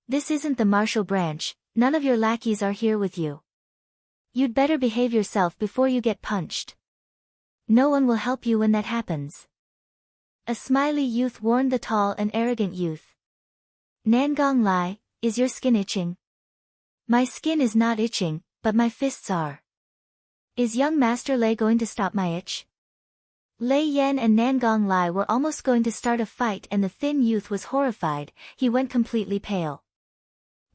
This isn't the martial branch, none of your lackeys are here with you. You'd better behave yourself before you get punched. No one will help you when that happens. A smiley youth warned the tall and arrogant youth. Nangong Lai, is your skin itching? My skin is not itching, but my fists are. Is young Master Lei going to stop my itch? Lei Yan and Nangong Lai were almost going to start a fight and the thin youth was horrified, he went completely pale.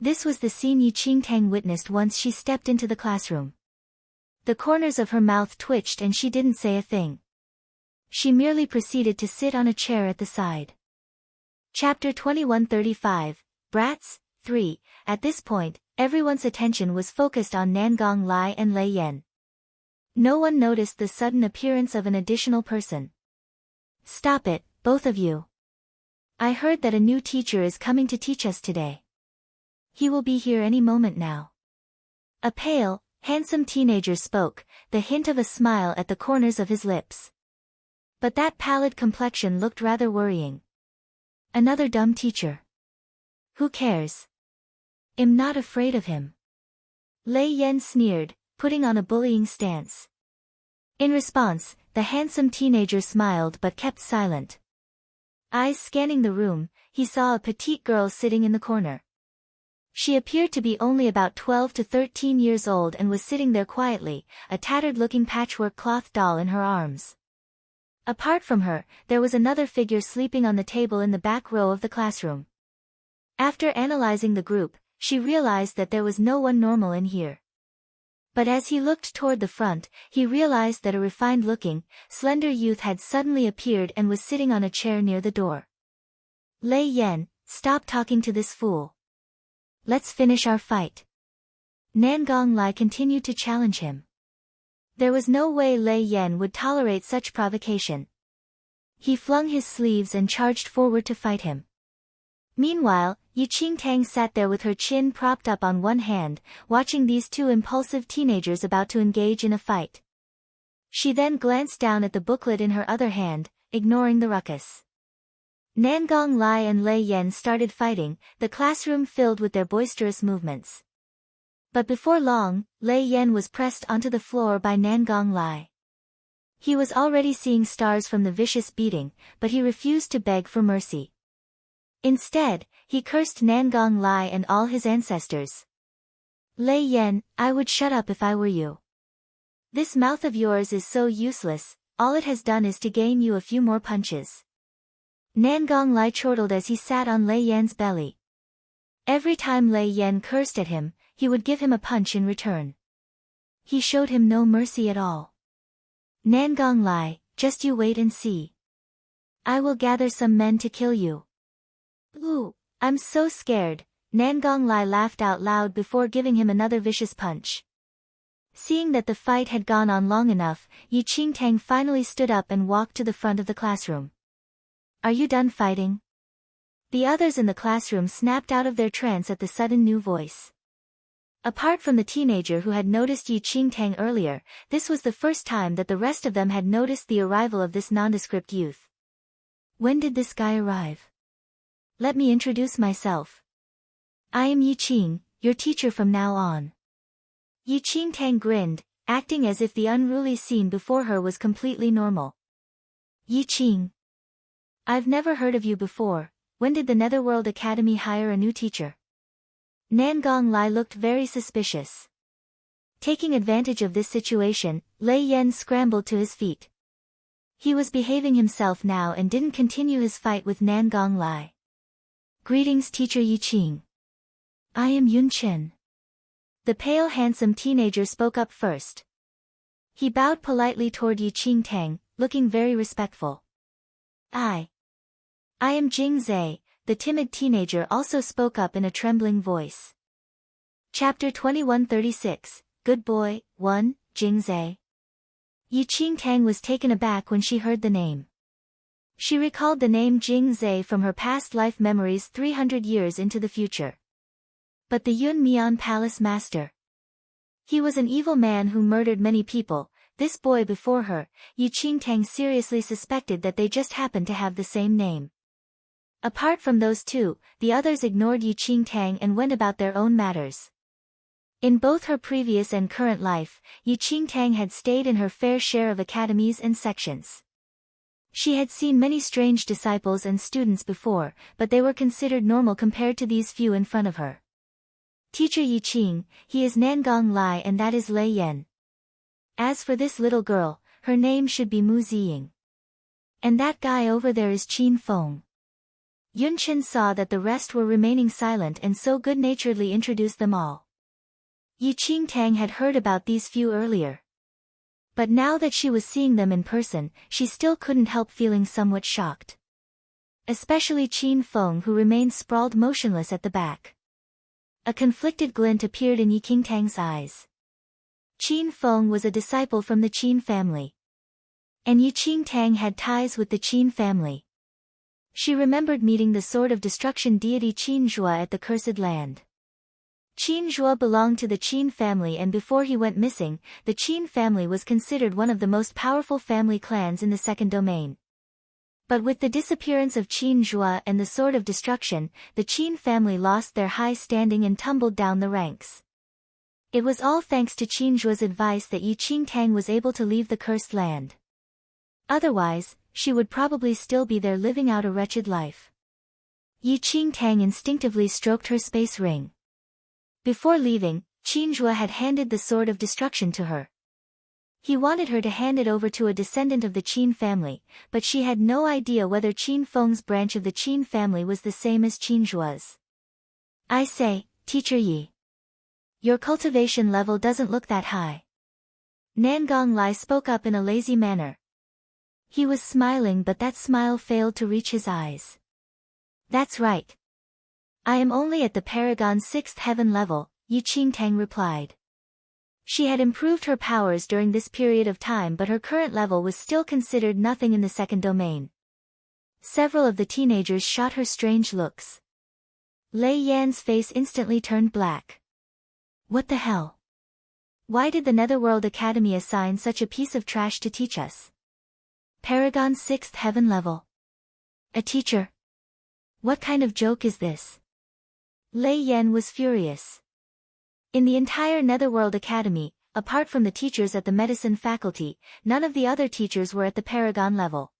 This was the scene Yi Qingtang witnessed once she stepped into the classroom. The corners of her mouth twitched and she didn't say a thing. She merely proceeded to sit on a chair at the side. Chapter 2135, Brats, 3. At this point, everyone's attention was focused on Nangong Lai and Lei Yan. No one noticed the sudden appearance of an additional person. Stop it, both of you. I heard that a new teacher is coming to teach us today. He will be here any moment now. A pale, handsome teenager spoke, the hint of a smile at the corners of his lips. But that pallid complexion looked rather worrying. Another dumb teacher. Who cares? I'm not afraid of him. Lei Yan sneered, putting on a bullying stance. In response, the handsome teenager smiled but kept silent. Eyes scanning the room, he saw a petite girl sitting in the corner. She appeared to be only about 12 to 13 years old and was sitting there quietly, a tattered-looking patchwork cloth doll in her arms. Apart from her, there was another figure sleeping on the table in the back row of the classroom. After analyzing the group, she realized that there was no one normal in here. But as he looked toward the front, he realized that a refined-looking, slender youth had suddenly appeared and was sitting on a chair near the door. Lei Yan, stop talking to this fool. Let's finish our fight. Nangong Lai continued to challenge him. There was no way Lei Yan would tolerate such provocation. He flung his sleeves and charged forward to fight him. Meanwhile, Yi Qingtang sat there with her chin propped up on one hand, watching these two impulsive teenagers about to engage in a fight. She then glanced down at the booklet in her other hand, ignoring the ruckus. Nangong Lai and Lei Yan started fighting, the classroom filled with their boisterous movements. But before long, Lei Yan was pressed onto the floor by Nangong Lai. He was already seeing stars from the vicious beating, but he refused to beg for mercy. Instead, he cursed Nangong Lai and all his ancestors. Lei Yan, I would shut up if I were you. This mouth of yours is so useless, all it has done is to gain you a few more punches. Nangong Lai chortled as he sat on Lei Yan's belly. Every time Lei Yan cursed at him, he would give him a punch in return. He showed him no mercy at all. Nangong Lai, just you wait and see. I will gather some men to kill you. Ooh, I'm so scared, Nangong Lai laughed out loud before giving him another vicious punch. Seeing that the fight had gone on long enough, Yi Qingtang finally stood up and walked to the front of the classroom. Are you done fighting? The others in the classroom snapped out of their trance at the sudden new voice. Apart from the teenager who had noticed Yi Qingtang earlier, this was the first time that the rest of them had noticed the arrival of this nondescript youth. When did this guy arrive? Let me introduce myself. I am Yi Qing, your teacher from now on. Yi Qingtang grinned, acting as if the unruly scene before her was completely normal. Yi Qing. I've never heard of you before. When did the Netherworld Academy hire a new teacher? Nangong Lai looked very suspicious. Taking advantage of this situation, Lei Yan scrambled to his feet. He was behaving himself now and didn't continue his fight with Nangong Lai. Greetings Teacher Yi Qing. I am Yun Chen. The pale handsome teenager spoke up first. He bowed politely toward Yi Qingtang, looking very respectful. I am Jing Zhe, the timid teenager also spoke up in a trembling voice. Chapter 2136, Good Boy, 1, Jing Zhe. Yi Qingtang was taken aback when she heard the name. She recalled the name Jing Zhe from her past life memories 300 years into the future. But the Yun Mian Palace Master. He was an evil man who murdered many people. This boy before her, Yi Qingtang seriously suspected that they just happened to have the same name. Apart from those two, the others ignored Yi Qingtang and went about their own matters. In both her previous and current life, Yi Qingtang had stayed in her fair share of academies and sections. She had seen many strange disciples and students before, but they were considered normal compared to these few in front of her. Teacher Yi Qing, he is Nangong Lai and that is Lei Yan. As for this little girl, her name should be Mu Ziying. And that guy over there is Qin Feng. Yun Chen saw that the rest were remaining silent and so good-naturedly introduced them all. Yi Qingtang had heard about these few earlier. But now that she was seeing them in person, she still couldn't help feeling somewhat shocked. Especially Qin Feng, who remained sprawled motionless at the back. A conflicted glint appeared in Yi Qingtang's eyes. Qin Feng was a disciple from the Qin family. And Yi Qingtang had ties with the Qin family. She remembered meeting the Sword of Destruction deity Qin Zhuo at the Cursed Land. Qin Zhuo belonged to the Qin family and before he went missing, the Qin family was considered one of the most powerful family clans in the second domain. But with the disappearance of Qin Zhuo and the Sword of Destruction, the Qin family lost their high standing and tumbled down the ranks. It was all thanks to Qin Zhuo's advice that Yi Qingtang was able to leave the cursed land. Otherwise, she would probably still be there living out a wretched life. Yi Qingtang instinctively stroked her space ring. Before leaving, Qin Zhuo had handed the Sword of Destruction to her. He wanted her to hand it over to a descendant of the Qin family, but she had no idea whether Qin Feng's branch of the Qin family was the same as Qin Zhuo's. I say, Teacher Yi. Your cultivation level doesn't look that high. Nangong Lai spoke up in a lazy manner. He was smiling but that smile failed to reach his eyes. That's right. I am only at the Paragon 6th heaven level, Yi Qingtang replied. She had improved her powers during this period of time but her current level was still considered nothing in the second domain. Several of the teenagers shot her strange looks. Lei Yan's face instantly turned black. What the hell? Why did the Netherworld Academy assign such a piece of trash to teach us? Paragon 6th heaven level. A teacher? What kind of joke is this? Lei Yan was furious. In the entire Netherworld Academy, apart from the teachers at the medicine faculty, none of the other teachers were at the Paragon level.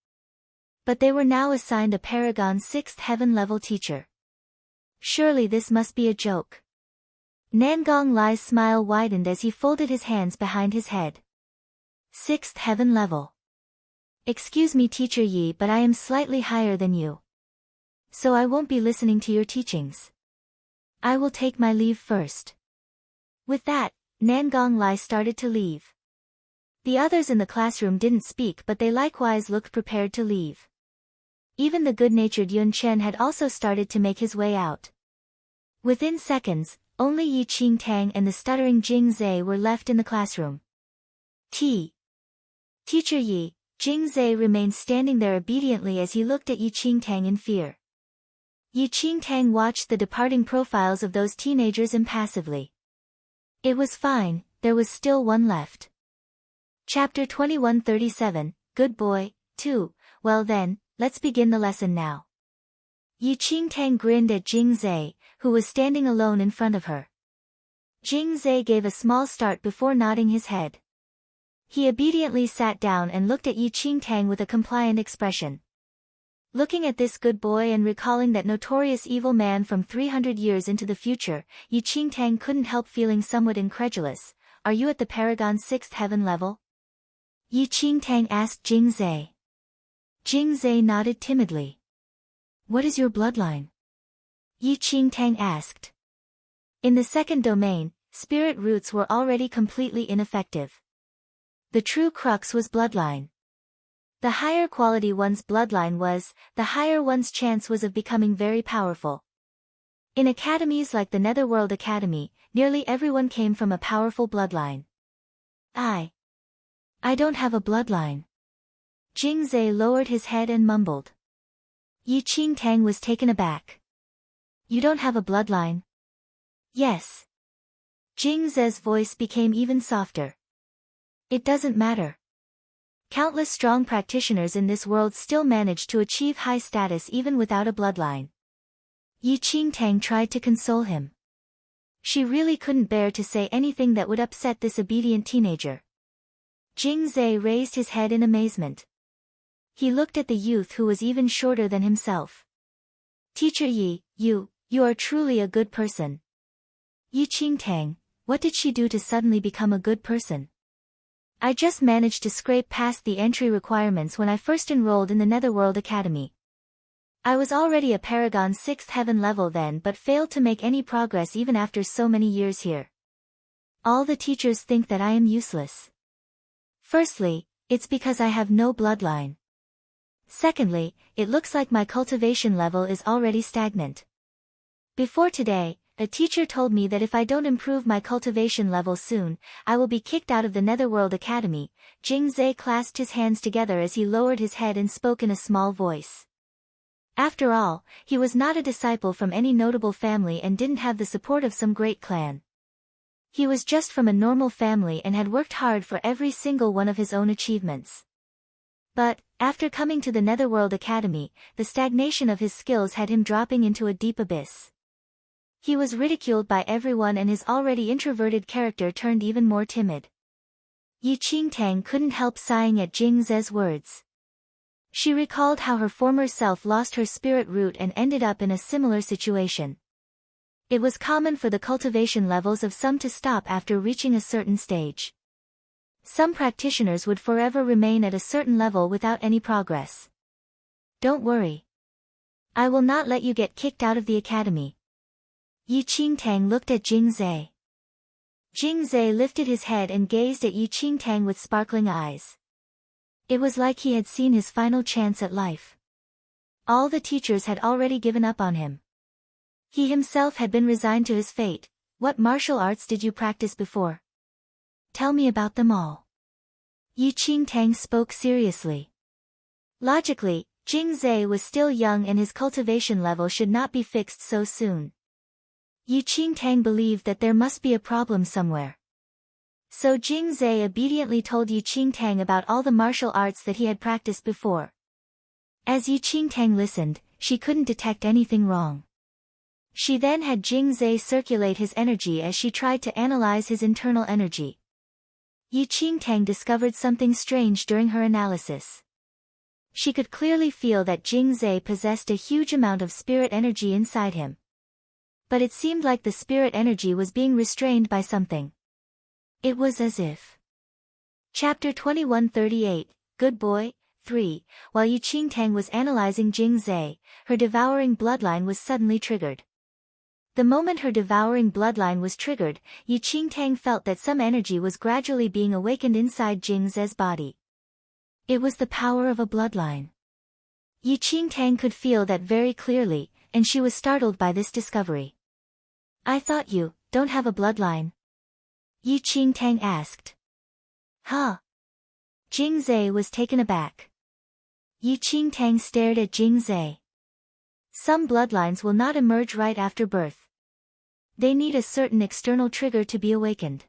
But they were now assigned a Paragon 6th heaven level teacher. Surely this must be a joke. Nangong Lai's smile widened as he folded his hands behind his head. 6th heaven level. Excuse me Teacher Yi, but I am slightly higher than you. So I won't be listening to your teachings. I will take my leave first. With that, Nangong Lai started to leave. The others in the classroom didn't speak but they likewise looked prepared to leave. Even the good-natured Yun Chen had also started to make his way out. Within seconds, only Yi Qingtang and the stuttering Jing Zhe were left in the classroom. Teacher Yi, Jing Zhe remained standing there obediently as he looked at Yi Qingtang in fear. Yi Qingtang watched the departing profiles of those teenagers impassively. It was fine, there was still one left. Chapter 2137, Good Boy, 2, well then, let's begin the lesson now. Yi Qingtang grinned at Jing Zhe, who was standing alone in front of her. Jing Zhe gave a small start before nodding his head. He obediently sat down and looked at Yi Qingtang with a compliant expression. Looking at this good boy and recalling that notorious evil man from 300 years into the future, Yi Qingtang couldn't help feeling somewhat incredulous. Are you at the Paragon 6th heaven level? Yi Qingtang asked Jing Zhe. Jing Zhe nodded timidly. What is your bloodline? Yi Qingtang asked. In the second domain, spirit roots were already completely ineffective. the true crux was bloodline. The higher quality one's bloodline was, the higher one's chance was of becoming very powerful. In academies like the Netherworld Academy, nearly everyone came from a powerful bloodline. I don't have a bloodline. Jingzhe lowered his head and mumbled. Yi Qingtang was taken aback. You don't have a bloodline? Yes. Jingzhe's voice became even softer. It doesn't matter. Countless strong practitioners in this world still manage to achieve high status even without a bloodline. Yi Qingtang tried to console him. She really couldn't bear to say anything that would upset this obedient teenager. Jingzhe raised his head in amazement. He looked at the youth who was even shorter than himself. Teacher Yi, you are truly a good person. Yi Qingtang, what did she do to suddenly become a good person? I just managed to scrape past the entry requirements when I first enrolled in the Netherworld Academy. I was already a Paragon 6th heaven level then but failed to make any progress even after so many years here. All the teachers think that I am useless. Firstly, it's because I have no bloodline. Secondly, it looks like my cultivation level is already stagnant. Before today, a teacher told me that if I don't improve my cultivation level soon, I will be kicked out of the Netherworld Academy. Jingzhe clasped his hands together as he lowered his head and spoke in a small voice. After all, he was not a disciple from any notable family and didn't have the support of some great clan. He was just from a normal family and had worked hard for every single one of his own achievements. But, after coming to the Netherworld Academy, the stagnation of his skills had him dropping into a deep abyss. He was ridiculed by everyone and his already introverted character turned even more timid. Yi Qingtang couldn't help sighing at Jingzhe's words. She recalled how her former self lost her spirit root and ended up in a similar situation. It was common for the cultivation levels of some to stop after reaching a certain stage. Some practitioners would forever remain at a certain level without any progress. Don't worry. I will not let you get kicked out of the academy. Yi Qingtang looked at Jingzhe. Jingzhe lifted his head and gazed at Yi Qingtang with sparkling eyes. It was like he had seen his final chance at life. All the teachers had already given up on him. He himself had been resigned to his fate. What martial arts did you practice before? Tell me about them all. Yi Qingtang spoke seriously. Logically, Jingzhe was still young and his cultivation level should not be fixed so soon. Yi Qingtang believed that there must be a problem somewhere. So Jingzhe obediently told Yi Qingtang about all the martial arts that he had practiced before. As Yi Qingtang listened, she couldn't detect anything wrong. She then had Jingzhe circulate his energy as she tried to analyze his internal energy. Yi Qingtang discovered something strange during her analysis. She could clearly feel that Jingzhe possessed a huge amount of spirit energy inside him. But it seemed like the spirit energy was being restrained by something. It was as if. Chapter 2138, Good Boy, 3. While Yi Qingtang was analyzing Jingzhe, her devouring bloodline was suddenly triggered. The moment her devouring bloodline was triggered, Yi Qingtang felt that some energy was gradually being awakened inside Jingzhe's body. It was the power of a bloodline. Yi Qingtang could feel that very clearly, and she was startled by this discovery. I thought you don't have a bloodline? Yi Qingtang asked. Huh? Jingzhe was taken aback. Yi Qingtang stared at Jingzhe. Some bloodlines will not emerge right after birth. They need a certain external trigger to be awakened.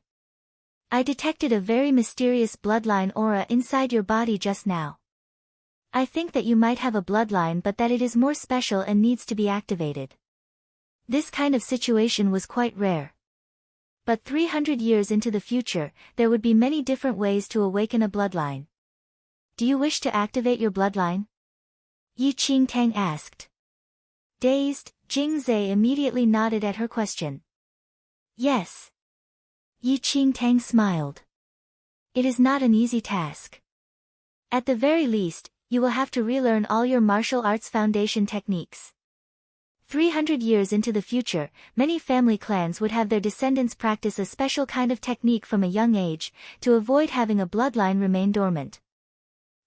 I detected a very mysterious bloodline aura inside your body just now. I think that you might have a bloodline but that it is more special and needs to be activated. This kind of situation was quite rare. But 300 years into the future, there would be many different ways to awaken a bloodline. Do you wish to activate your bloodline? Yi Qingtang asked. Dazed, Jingzhe immediately nodded at her question. Yes. Yi Qingtang smiled. It is not an easy task. At the very least, you will have to relearn all your martial arts foundation techniques. 300 years into the future, many family clans would have their descendants practice a special kind of technique from a young age, to avoid having a bloodline remain dormant.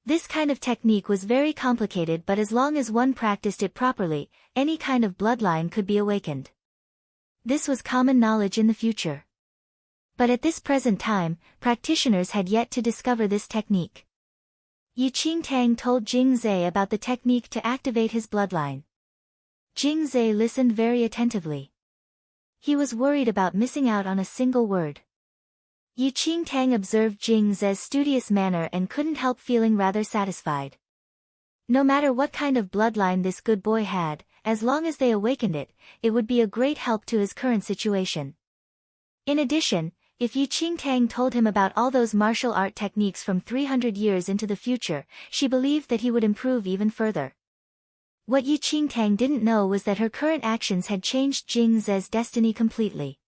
This kind of technique was very complicated, but as long as one practiced it properly, any kind of bloodline could be awakened. This was common knowledge in the future. But at this present time, practitioners had yet to discover this technique. Yi Qingtang told Jing Zhe about the technique to activate his bloodline. Jing Zhe listened very attentively. He was worried about missing out on a single word. Yi Qingtang observed Jing Zhe's studious manner and couldn't help feeling rather satisfied. No matter what kind of bloodline this good boy had, as long as they awakened it, it would be a great help to his current situation. In addition, if Yi Qingtang told him about all those martial art techniques from 300 years into the future, she believed that he would improve even further. What Yi Qingtang didn't know was that her current actions had changed Jing Zhe's destiny completely.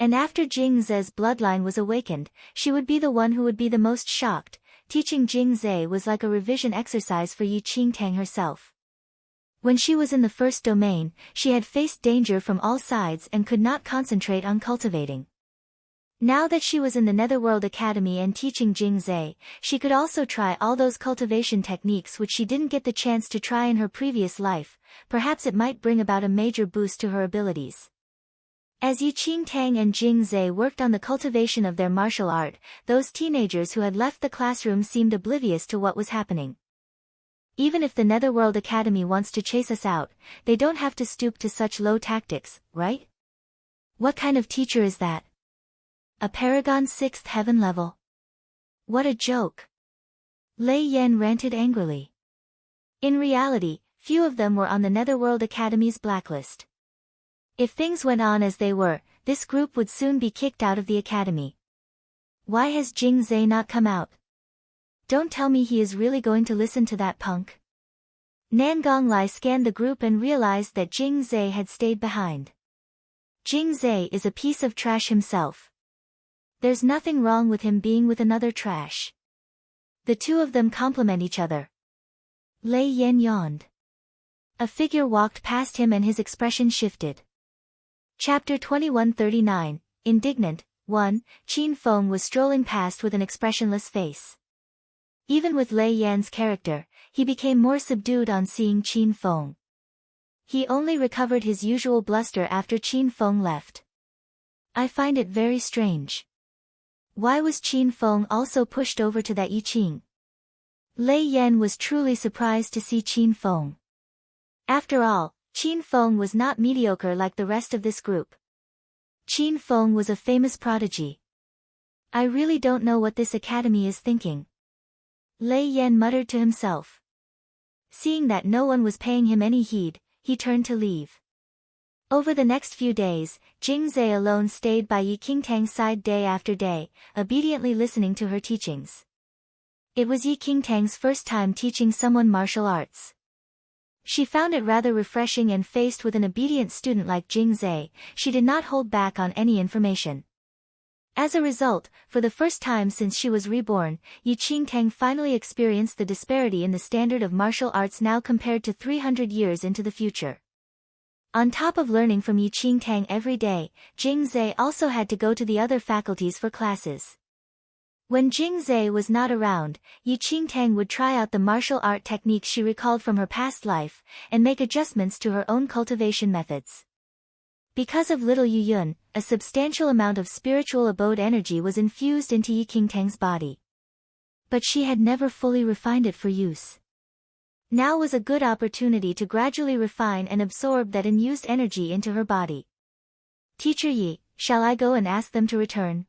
And after Jing Zhe's bloodline was awakened, she would be the one who would be the most shocked. Teaching Jing Zhe was like a revision exercise for Yi Qingtang herself. When she was in the first domain, she had faced danger from all sides and could not concentrate on cultivating. Now that she was in the Netherworld Academy and teaching Jing Zhe, she could also try all those cultivation techniques which she didn't get the chance to try in her previous life. Perhaps it might bring about a major boost to her abilities. As Yi Qingtang and Jing Zhe worked on the cultivation of their martial art, those teenagers who had left the classroom seemed oblivious to what was happening. Even if the Netherworld Academy wants to chase us out, they don't have to stoop to such low tactics, right? What kind of teacher is that? A paragon 6th heaven level. What a joke. Lei Yan ranted angrily. In reality, few of them were on the Netherworld Academy's blacklist. If things went on as they were, this group would soon be kicked out of the academy. Why has Jing Zhe not come out? Don't tell me he is really going to listen to that punk. Nan Gonglai scanned the group and realized that Jing Zhe had stayed behind. Jing Zhe is a piece of trash himself. There's nothing wrong with him being with another trash. The two of them complement each other. Lei Yan yawned. A figure walked past him and his expression shifted. Chapter 2139, Indignant, 1, Qin Feng was strolling past with an expressionless face. Even with Lei Yan's character, he became more subdued on seeing Qin Feng. He only recovered his usual bluster after Qin Feng left. I find it very strange. Why was Qin Feng also pushed over to that Yi Qing? Lei Yan was truly surprised to see Qin Feng. After all, Qin Feng was not mediocre like the rest of this group. Qin Feng was a famous prodigy. I really don't know what this academy is thinking. Lei Yan muttered to himself. Seeing that no one was paying him any heed, he turned to leave. Over the next few days, Jing Zhe alone stayed by Yi Qingtang's side day after day, obediently listening to her teachings. It was Yi Qingtang's first time teaching someone martial arts. She found it rather refreshing, and faced with an obedient student like Jing Zhe, she did not hold back on any information. As a result, for the first time since she was reborn, Yi Qingtang finally experienced the disparity in the standard of martial arts now compared to 300 years into the future. On top of learning from Yi Qingtang every day, Jing Zhe also had to go to the other faculties for classes. When Jing Zhe was not around, Yi Qingtang would try out the martial art techniques she recalled from her past life, and make adjustments to her own cultivation methods. Because of little Yu Yun, a substantial amount of spiritual abode energy was infused into Yi Qingtang's body. But she had never fully refined it for use. Now was a good opportunity to gradually refine and absorb that unused energy into her body. Teacher Yi, shall I go and ask them to return?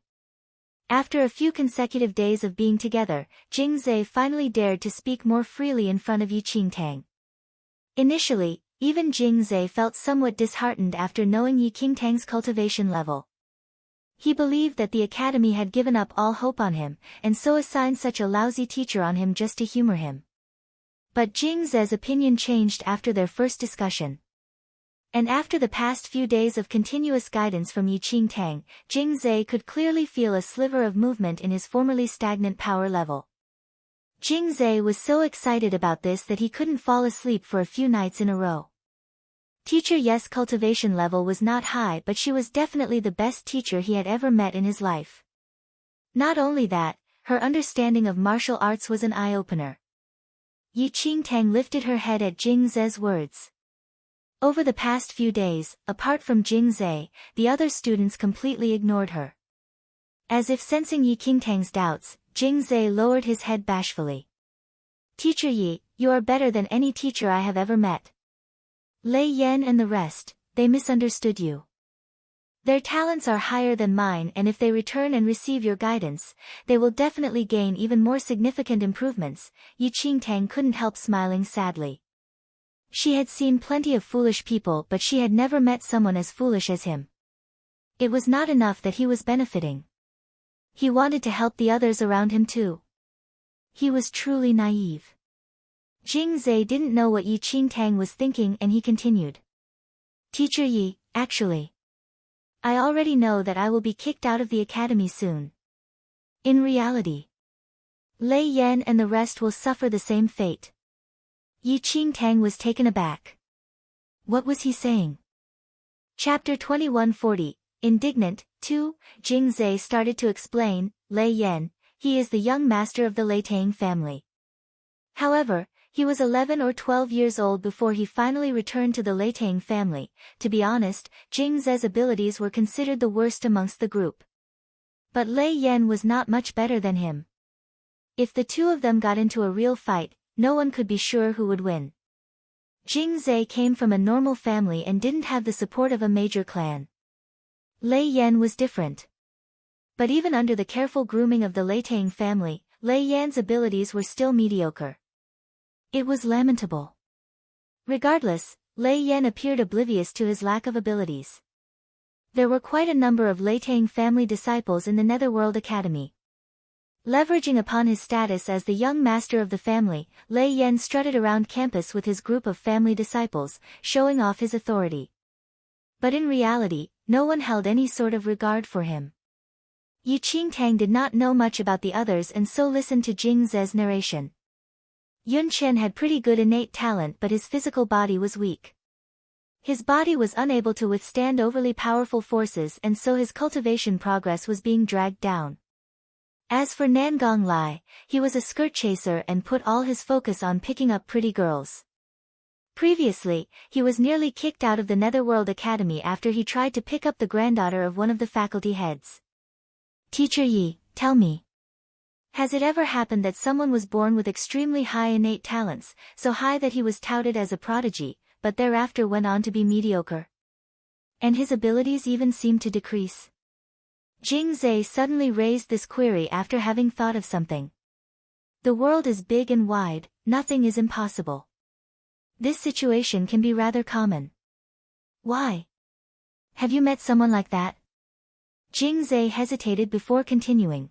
After a few consecutive days of being together, Jing Zhe finally dared to speak more freely in front of Yi Qingtang. Initially, even Jing Zhe felt somewhat disheartened after knowing Yi Qingtang's cultivation level. He believed that the academy had given up all hope on him, and so assigned such a lousy teacher on him just to humor him. But Jing Zhe's opinion changed after their first discussion. And after the past few days of continuous guidance from Yi Qingtang, Jing Zhe could clearly feel a sliver of movement in his formerly stagnant power level. Jing Zhe was so excited about this that he couldn't fall asleep for a few nights in a row. Teacher Ye's cultivation level was not high, but she was definitely the best teacher he had ever met in his life. Not only that, her understanding of martial arts was an eye-opener. Yi Qingtang lifted her head at Jing Ze's words. Over the past few days, apart from Jing Ze, the other students completely ignored her. As if sensing Yi Qingtang's doubts, Jing Ze lowered his head bashfully. Teacher Yi, you are better than any teacher I have ever met. Lei Yan and the rest, they misunderstood you. Their talents are higher than mine, and if they return and receive your guidance, they will definitely gain even more significant improvements. Yi Qingtang couldn't help smiling sadly. She had seen plenty of foolish people, but she had never met someone as foolish as him. It was not enough that he was benefiting. He wanted to help the others around him too. He was truly naive. Jing Ze didn't know what Yi Qingtang was thinking, and he continued. Teacher Yi, actually, I already know that I will be kicked out of the academy soon. In reality, Lei Yan and the rest will suffer the same fate. Yi Qingtang was taken aback. What was he saying? Chapter 2140, Indignant, 2, Jing Ze started to explain. Lei Yan, he is the young master of the Leitang family. However, he was 11 or 12 years old before he finally returned to the Leitang family. To be honest, Jing Ze's abilities were considered the worst amongst the group. But Lei Yan was not much better than him. If the two of them got into a real fight, no one could be sure who would win. Jing Ze came from a normal family and didn't have the support of a major clan. Lei Yan was different. But even under the careful grooming of the Leitang family, Lei Yan's abilities were still mediocre. It was lamentable. Regardless, Lei Yan appeared oblivious to his lack of abilities. There were quite a number of Leitang family disciples in the Netherworld Academy. Leveraging upon his status as the young master of the family, Lei Yan strutted around campus with his group of family disciples, showing off his authority. But in reality, no one held any sort of regard for him. Yi Qingtang did not know much about the others and so listened to Jing Ze's narration. Yun Chen had pretty good innate talent, but his physical body was weak. His body was unable to withstand overly powerful forces, and so his cultivation progress was being dragged down. As for Nangong Lai, he was a skirt chaser and put all his focus on picking up pretty girls. Previously, he was nearly kicked out of the Netherworld Academy after he tried to pick up the granddaughter of one of the faculty heads. Teacher Yi, tell me. Has it ever happened that someone was born with extremely high innate talents, so high that he was touted as a prodigy, but thereafter went on to be mediocre? And his abilities even seemed to decrease? Jing Ze suddenly raised this query after having thought of something. The world is big and wide, nothing is impossible. This situation can be rather common. Why? Have you met someone like that? Jing Ze hesitated before continuing.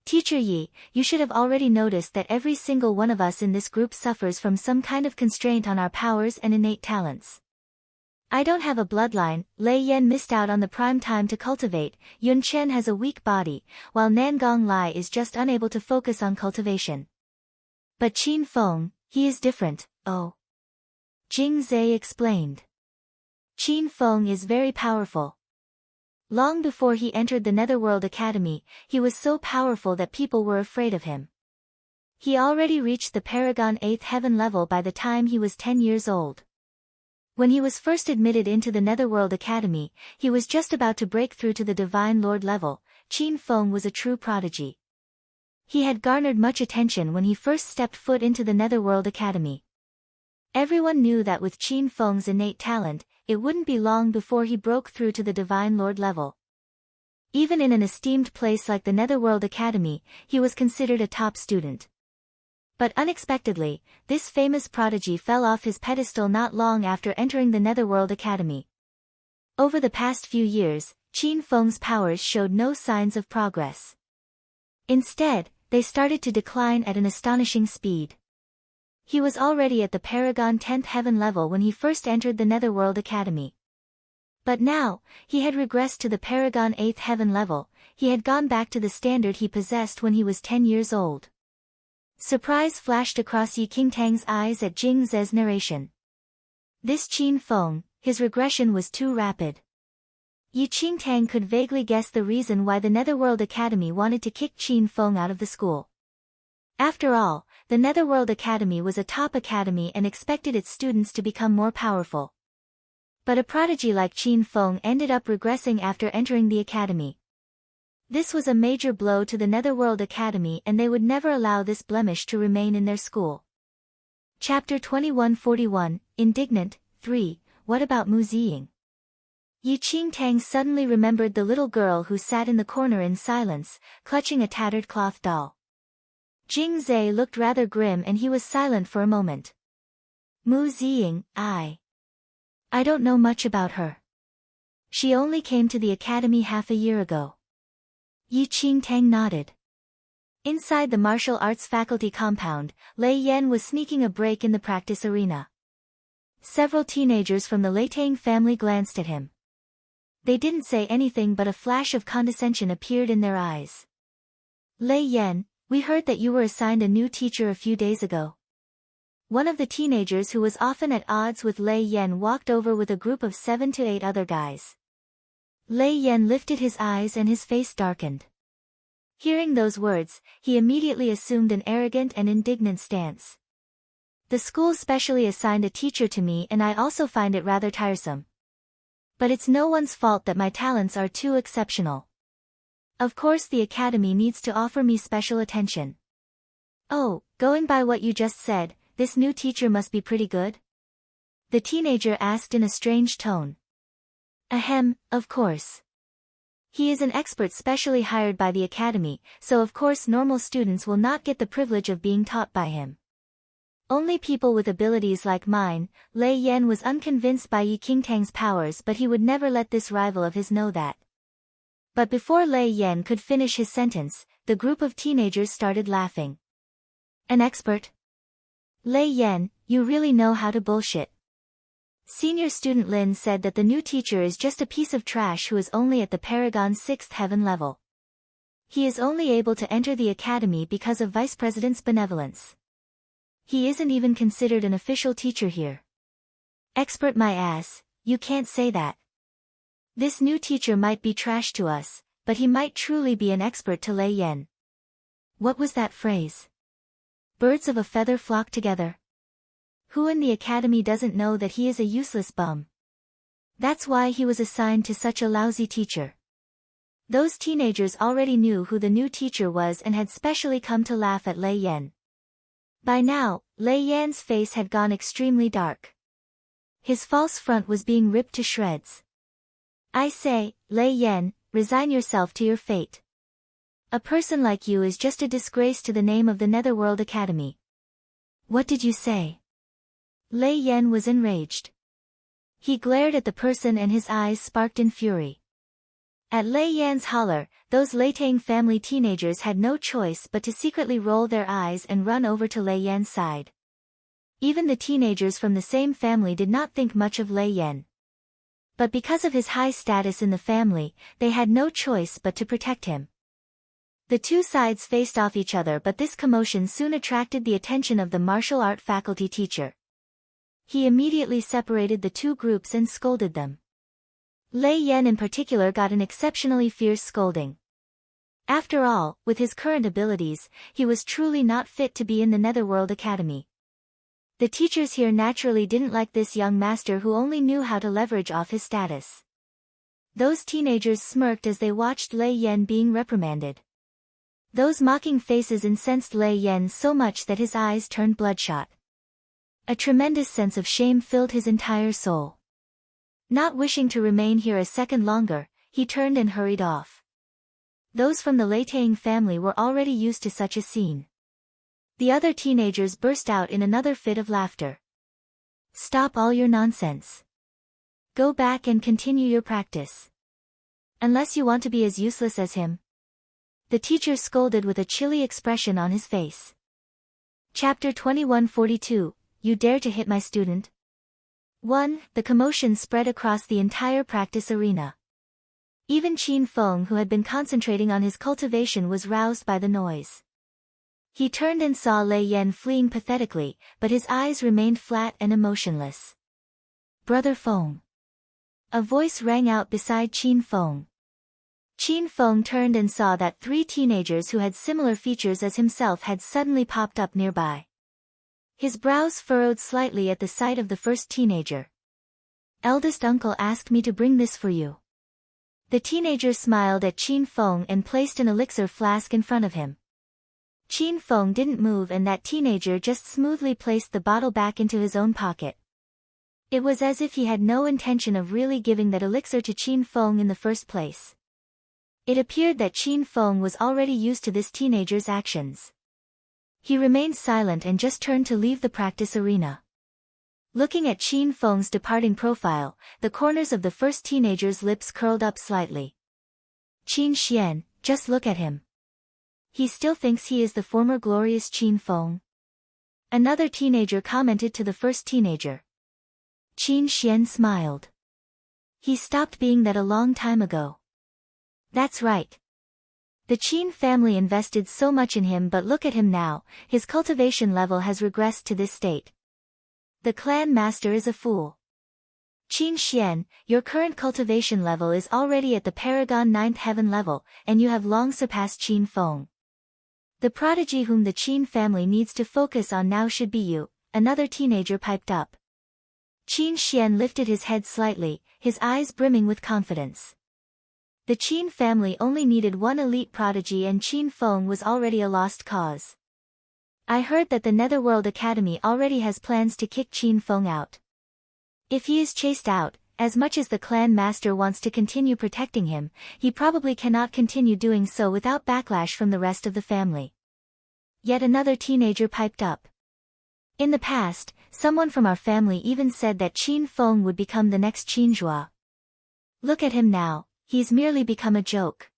Teacher Yi, you should have already noticed that every single one of us in this group suffers from some kind of constraint on our powers and innate talents. I don't have a bloodline. Lei Yan missed out on the prime time to cultivate. Yun Chen has a weak body, while Nangong Lai is just unable to focus on cultivation. But Qin Feng, he is different. Oh. Jing Ze explained. Qin Feng is very powerful. Long before he entered the Netherworld Academy, he was so powerful that people were afraid of him. He already reached the Paragon 8th Heaven level by the time he was 10 years old. When he was first admitted into the Netherworld Academy, he was just about to break through to the Divine Lord level. Qin Feng was a true prodigy. He had garnered much attention when he first stepped foot into the Netherworld Academy. Everyone knew that with Qin Feng's innate talent, it wouldn't be long before he broke through to the Divine Lord level. Even in an esteemed place like the Netherworld Academy, he was considered a top student. But unexpectedly, this famous prodigy fell off his pedestal not long after entering the Netherworld Academy. Over the past few years, Qin Feng's powers showed no signs of progress. Instead, they started to decline at an astonishing speed. He was already at the Paragon 10th Heaven level when he first entered the Netherworld Academy. But now, he had regressed to the Paragon 8th Heaven level. He had gone back to the standard he possessed when he was 10 years old. Surprise flashed across Yi Qingtang's eyes at Jing Ze's narration. This Qin Feng, his regression was too rapid. Yi Qingtang could vaguely guess the reason why the Netherworld Academy wanted to kick Qin Feng out of the school. After all, the Netherworld Academy was a top academy and expected its students to become more powerful. But a prodigy like Qin Feng ended up regressing after entering the academy. This was a major blow to the Netherworld Academy, and they would never allow this blemish to remain in their school. Chapter 2141, Indignant, 3, What about Mu Ziying? Yi Qingtang suddenly remembered the little girl who sat in the corner in silence, clutching a tattered cloth doll. Jing Zhe looked rather grim and he was silent for a moment. Mu Ziying, I don't know much about her. She only came to the academy half a year ago. Yi Qingtang nodded. Inside the martial arts faculty compound, Lei Yan was sneaking a break in the practice arena. Several teenagers from the Leitang family glanced at him. They didn't say anything, but a flash of condescension appeared in their eyes. Lei Yan, we heard that you were assigned a new teacher a few days ago. One of the teenagers who was often at odds with Lei Yan walked over with a group of 7 to 8 other guys. Lei Yan lifted his eyes and his face darkened. Hearing those words, he immediately assumed an arrogant and indignant stance. The school specially assigned a teacher to me, and I also find it rather tiresome. But it's no one's fault that my talents are too exceptional. Of course the academy needs to offer me special attention. Oh, going by what you just said, this new teacher must be pretty good? The teenager asked in a strange tone. Ahem, of course. He is an expert specially hired by the academy, so of course normal students will not get the privilege of being taught by him. Only people with abilities like mine. Lei Yan was unconvinced by Yi Qingtang's powers, but he would never let this rival of his know that. But before Lei Yan could finish his sentence, the group of teenagers started laughing. An expert? Lei Yan, you really know how to bullshit. Senior student Lin said that the new teacher is just a piece of trash who is only at the Paragon 6th heaven level. He is only able to enter the academy because of Vice President's benevolence. He isn't even considered an official teacher here. Expert my ass, you can't say that. This new teacher might be trash to us, but he might truly be an expert to Lei Yan. What was that phrase? Birds of a feather flock together. Who in the academy doesn't know that he is a useless bum? That's why he was assigned to such a lousy teacher. Those teenagers already knew who the new teacher was and had specially come to laugh at Lei Yan. By now, Lei Yan's face had gone extremely dark. His false front was being ripped to shreds. I say, Lei Yan, resign yourself to your fate. A person like you is just a disgrace to the name of the Netherworld Academy. What did you say? Lei Yan was enraged. He glared at the person and his eyes sparked in fury. At Lei Yan's holler, those Leitang family teenagers had no choice but to secretly roll their eyes and run over to Lei Yan's side. Even the teenagers from the same family did not think much of Lei Yan. But because of his high status in the family, they had no choice but to protect him. The two sides faced off each other, but this commotion soon attracted the attention of the martial art faculty teacher. He immediately separated the two groups and scolded them. Lei Yan in particular got an exceptionally fierce scolding. After all, with his current abilities, he was truly not fit to be in the Netherworld Academy. The teachers here naturally didn't like this young master who only knew how to leverage off his status. Those teenagers smirked as they watched Lei Yan being reprimanded. Those mocking faces incensed Lei Yan so much that his eyes turned bloodshot. A tremendous sense of shame filled his entire soul. Not wishing to remain here a second longer, he turned and hurried off. Those from the Leitang family were already used to such a scene. The other teenagers burst out in another fit of laughter. Stop all your nonsense. Go back and continue your practice. Unless you want to be as useless as him. The teacher scolded with a chilly expression on his face. Chapter 2142, You dare to hit my student? 1. The commotion spread across the entire practice arena. Even Qin Feng, who had been concentrating on his cultivation, was roused by the noise. He turned and saw Lei Yan fleeing pathetically, but his eyes remained flat and emotionless. Brother Feng. A voice rang out beside Qin Feng. Qin Feng turned and saw that 3 teenagers who had similar features as himself had suddenly popped up nearby. His brows furrowed slightly at the sight of the first teenager. Eldest uncle asked me to bring this for you. The teenager smiled at Qin Feng and placed an elixir flask in front of him. Qin Feng didn't move and that teenager just smoothly placed the bottle back into his own pocket. It was as if he had no intention of really giving that elixir to Qin Feng in the first place. It appeared that Qin Feng was already used to this teenager's actions. He remained silent and just turned to leave the practice arena. Looking at Qin Feng's departing profile, the corners of the first teenager's lips curled up slightly. Qin Xian, just look at him. He still thinks he is the former glorious Qin Feng. Another teenager commented to the first teenager. Qin Xian smiled. He stopped being that a long time ago. That's right. The Qin family invested so much in him, but look at him now, his cultivation level has regressed to this state. The clan master is a fool. Qin Xian, your current cultivation level is already at the Paragon 9th heaven level, and you have long surpassed Qin Feng. The prodigy whom the Qin family needs to focus on now should be you, another teenager piped up. Qin Xian lifted his head slightly, his eyes brimming with confidence. The Qin family only needed one elite prodigy and Qin Feng was already a lost cause. I heard that the Netherworld Academy already has plans to kick Qin Feng out. If he is chased out, as much as the clan master wants to continue protecting him, he probably cannot continue doing so without backlash from the rest of the family. Yet another teenager piped up. In the past, someone from our family even said that Qin Feng would become the next Qinjua. Look at him now, he's merely become a joke.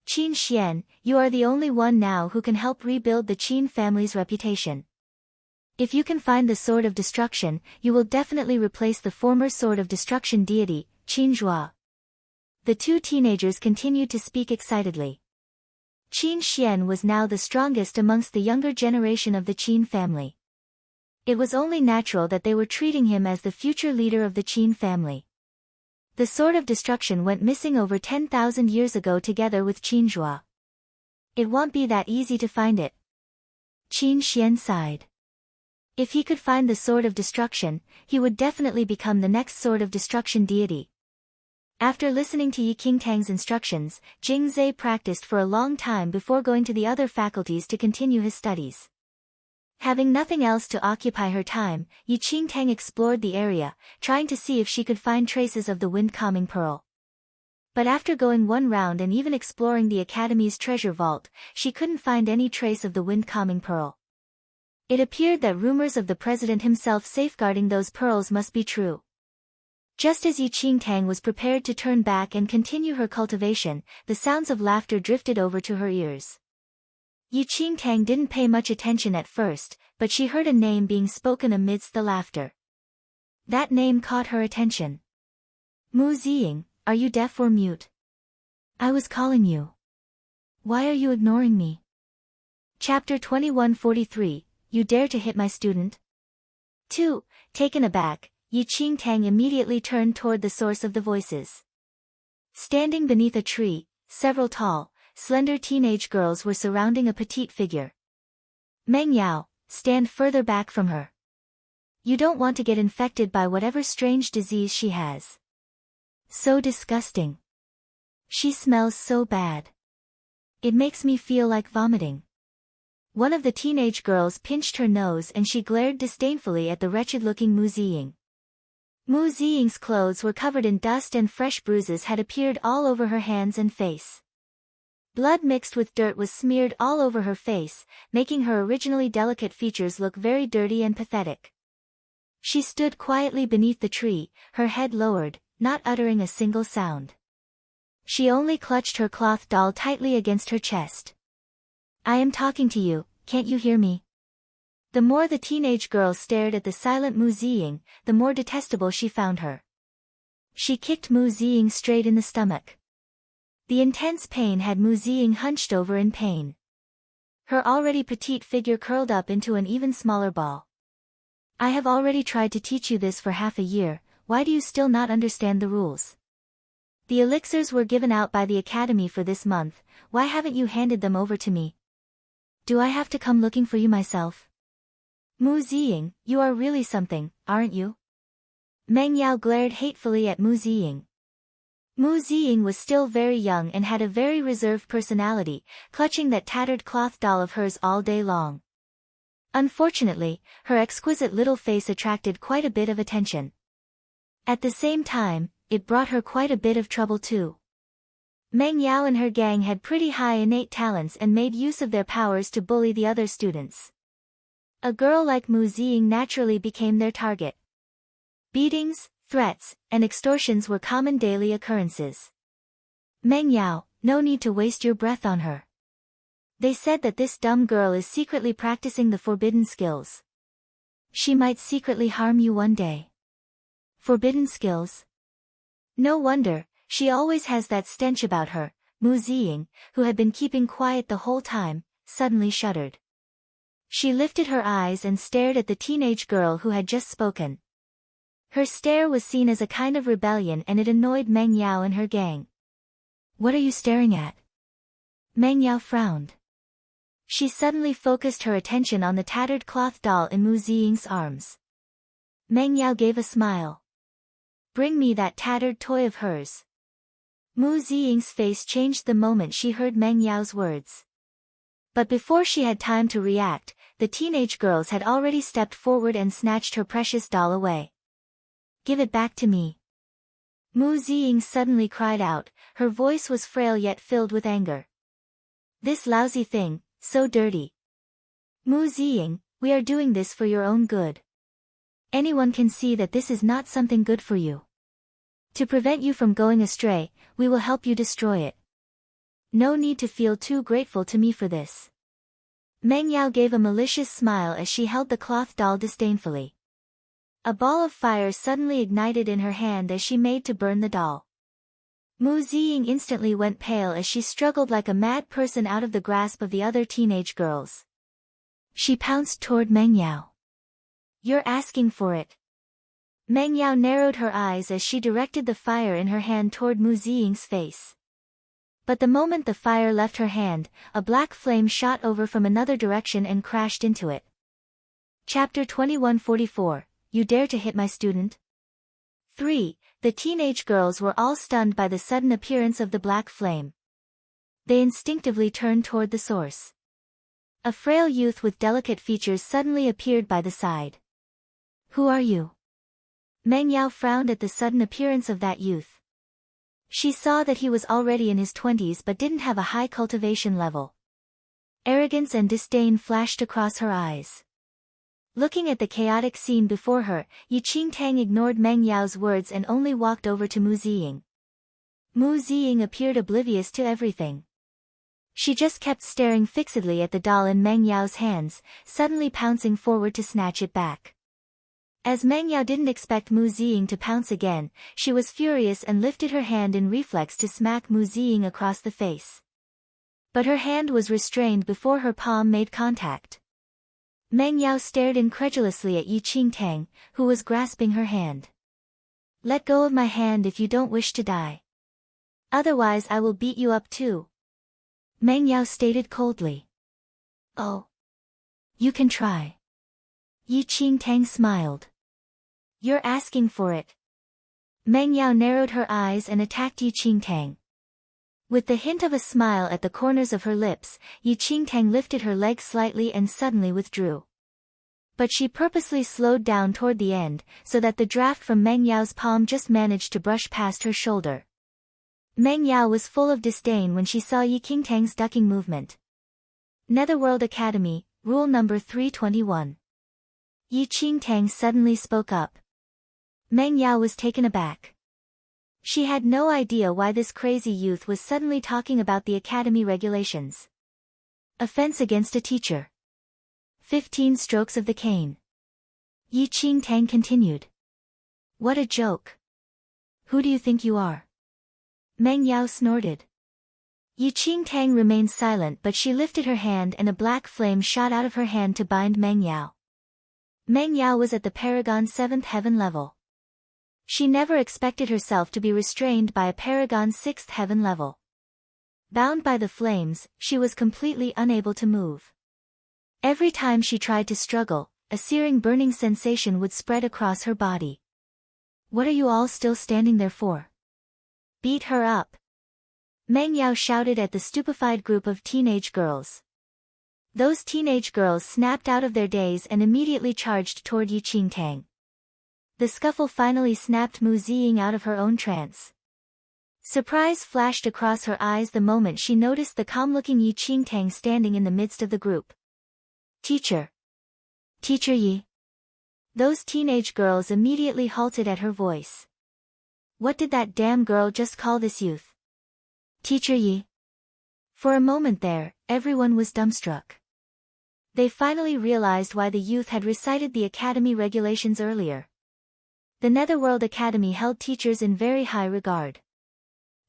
Qin Xian, you are the only one now who can help rebuild the Qin family's reputation. If you can find the Sword of Destruction, you will definitely replace the former Sword of Destruction deity, Qinjua. The 2 teenagers continued to speak excitedly. Qin Xian was now the strongest amongst the younger generation of the Qin family. It was only natural that they were treating him as the future leader of the Qin family. The Sword of Destruction went missing over 10,000 years ago together with Qinjua. It won't be that easy to find it. Qin Xian sighed. If he could find the Sword of Destruction, he would definitely become the next Sword of Destruction deity. After listening to Yi Qingtang's instructions, Jing Zhe practiced for a long time before going to the other faculties to continue his studies. Having nothing else to occupy her time, Yi Qingtang explored the area, trying to see if she could find traces of the wind-calming pearl. But after going one round and even exploring the Academy's treasure vault, she couldn't find any trace of the wind-calming pearl. It appeared that rumors of the president himself safeguarding those pearls must be true. Just as Yi Qingtang was prepared to turn back and continue her cultivation, the sounds of laughter drifted over to her ears. Yi Qingtang didn't pay much attention at first, but she heard a name being spoken amidst the laughter. That name caught her attention. Mu Ziying, are you deaf or mute? I was calling you. Why are you ignoring me? Chapter 2143, You dare to hit my student? 2. Taken aback, Yi Qingtang immediately turned toward the source of the voices. Standing beneath a tree, several tall, slender teenage girls were surrounding a petite figure. Meng Yao, stand further back from her. You don't want to get infected by whatever strange disease she has. So disgusting. She smells so bad. It makes me feel like vomiting. One of the teenage girls pinched her nose and she glared disdainfully at the wretched-looking Mu Ziying. Mu Ziying's clothes were covered in dust and fresh bruises had appeared all over her hands and face. Blood mixed with dirt was smeared all over her face, making her originally delicate features look very dirty and pathetic. She stood quietly beneath the tree, her head lowered, not uttering a single sound. She only clutched her cloth doll tightly against her chest. I am talking to you, can't you hear me? The more the teenage girl stared at the silent Mu Ziying, the more detestable she found her. She kicked Mu Ziying straight in the stomach. The intense pain had Mu Ziying hunched over in pain. Her already petite figure curled up into an even smaller ball. I have already tried to teach you this for half a year, why do you still not understand the rules? The elixirs were given out by the Academy for this month, why haven't you handed them over to me? Do I have to come looking for you myself? Mu Ziying, you are really something, aren't you? Meng Yao glared hatefully at Mu Ziying. Mu Ziying was still very young and had a very reserved personality, clutching that tattered cloth doll of hers all day long. Unfortunately, her exquisite little face attracted quite a bit of attention. At the same time, it brought her quite a bit of trouble too. Meng Yao and her gang had pretty high innate talents and made use of their powers to bully the other students. A girl like Mu Ziying naturally became their target. Beatings, threats, and extortions were common daily occurrences. Meng Yao, no need to waste your breath on her. They said that this dumb girl is secretly practicing the forbidden skills. She might secretly harm you one day. Forbidden skills? No wonder, she always has that stench about her. Mu Ziying, who had been keeping quiet the whole time, suddenly shuddered. She lifted her eyes and stared at the teenage girl who had just spoken. Her stare was seen as a kind of rebellion and it annoyed Meng Yao and her gang. What are you staring at? Meng Yao frowned. She suddenly focused her attention on the tattered cloth doll in Mu Ziying's arms. Meng Yao gave a smile. Bring me that tattered toy of hers. Mu Ziying's face changed the moment she heard Meng Yao's words. But before she had time to react, the teenage girls had already stepped forward and snatched her precious doll away. Give it back to me. Mu Ziying suddenly cried out, her voice was frail yet filled with anger. This lousy thing, so dirty. Mu Ziying, we are doing this for your own good. Anyone can see that this is not something good for you. To prevent you from going astray, we will help you destroy it. No need to feel too grateful to me for this. Meng Yao gave a malicious smile as she held the cloth doll disdainfully. A ball of fire suddenly ignited in her hand as she made to burn the doll. Mu Ziying instantly went pale as she struggled like a mad person out of the grasp of the other teenage girls. She pounced toward Meng Yao. You're asking for it. Meng Yao narrowed her eyes as she directed the fire in her hand toward Mu Ziying's face. But the moment the fire left her hand, a black flame shot over from another direction and crashed into it. Chapter 2144. You dare to hit my student? 3. The teenage girls were all stunned by the sudden appearance of the black flame. They instinctively turned toward the source. A frail youth with delicate features suddenly appeared by the side. Who are you? Meng Yao frowned at the sudden appearance of that youth. She saw that he was already in his 20s but didn't have a high cultivation level. Arrogance and disdain flashed across her eyes. Looking at the chaotic scene before her, Yi Qingtang ignored Meng Yao's words and only walked over to Mu Ziying. Mu Ziying appeared oblivious to everything. She just kept staring fixedly at the doll in Meng Yao's hands, suddenly pouncing forward to snatch it back. As Meng Yao didn't expect Mu Ziying to pounce again, she was furious and lifted her hand in reflex to smack Mu Ziying across the face. But her hand was restrained before her palm made contact. Meng Yao stared incredulously at Yi Qingtang, who was grasping her hand. Let go of my hand if you don't wish to die. Otherwise I will beat you up too. Meng Yao stated coldly. Oh. You can try. Yi Qingtang smiled. You're asking for it. Meng Yao narrowed her eyes and attacked Yi Qingtang. With the hint of a smile at the corners of her lips, Yi Qingtang lifted her leg slightly and suddenly withdrew. But she purposely slowed down toward the end, so that the draft from Meng Yao's palm just managed to brush past her shoulder. Meng Yao was full of disdain when she saw Yi Qingtang's ducking movement. Netherworld Academy, Rule number 321. Yi Qingtang suddenly spoke up. Meng Yao was taken aback. She had no idea why this crazy youth was suddenly talking about the academy regulations. Offense against a teacher. 15 strokes of the cane. Yi Qingtang continued. What a joke. Who do you think you are? Meng Yao snorted. Yi Qingtang remained silent but she lifted her hand and a black flame shot out of her hand to bind Meng Yao. Meng Yao was at the Paragon 7th heaven level. She never expected herself to be restrained by a paragon 6th heaven level. Bound by the flames, she was completely unable to move. Every time she tried to struggle, a searing burning sensation would spread across her body. What are you all still standing there for? Beat her up! Meng Yao shouted at the stupefied group of teenage girls. Those teenage girls snapped out of their daze and immediately charged toward Yi Qingtang. The scuffle finally snapped Mu Ziying out of her own trance. Surprise flashed across her eyes the moment she noticed the calm-looking Yi Qingtang standing in the midst of the group. Teacher! Teacher Yi! Those teenage girls immediately halted at her voice. What did that damn girl just call this youth? Teacher Yi! For a moment there, everyone was dumbstruck. They finally realized why the youth had recited the academy regulations earlier. The Netherworld Academy held teachers in very high regard.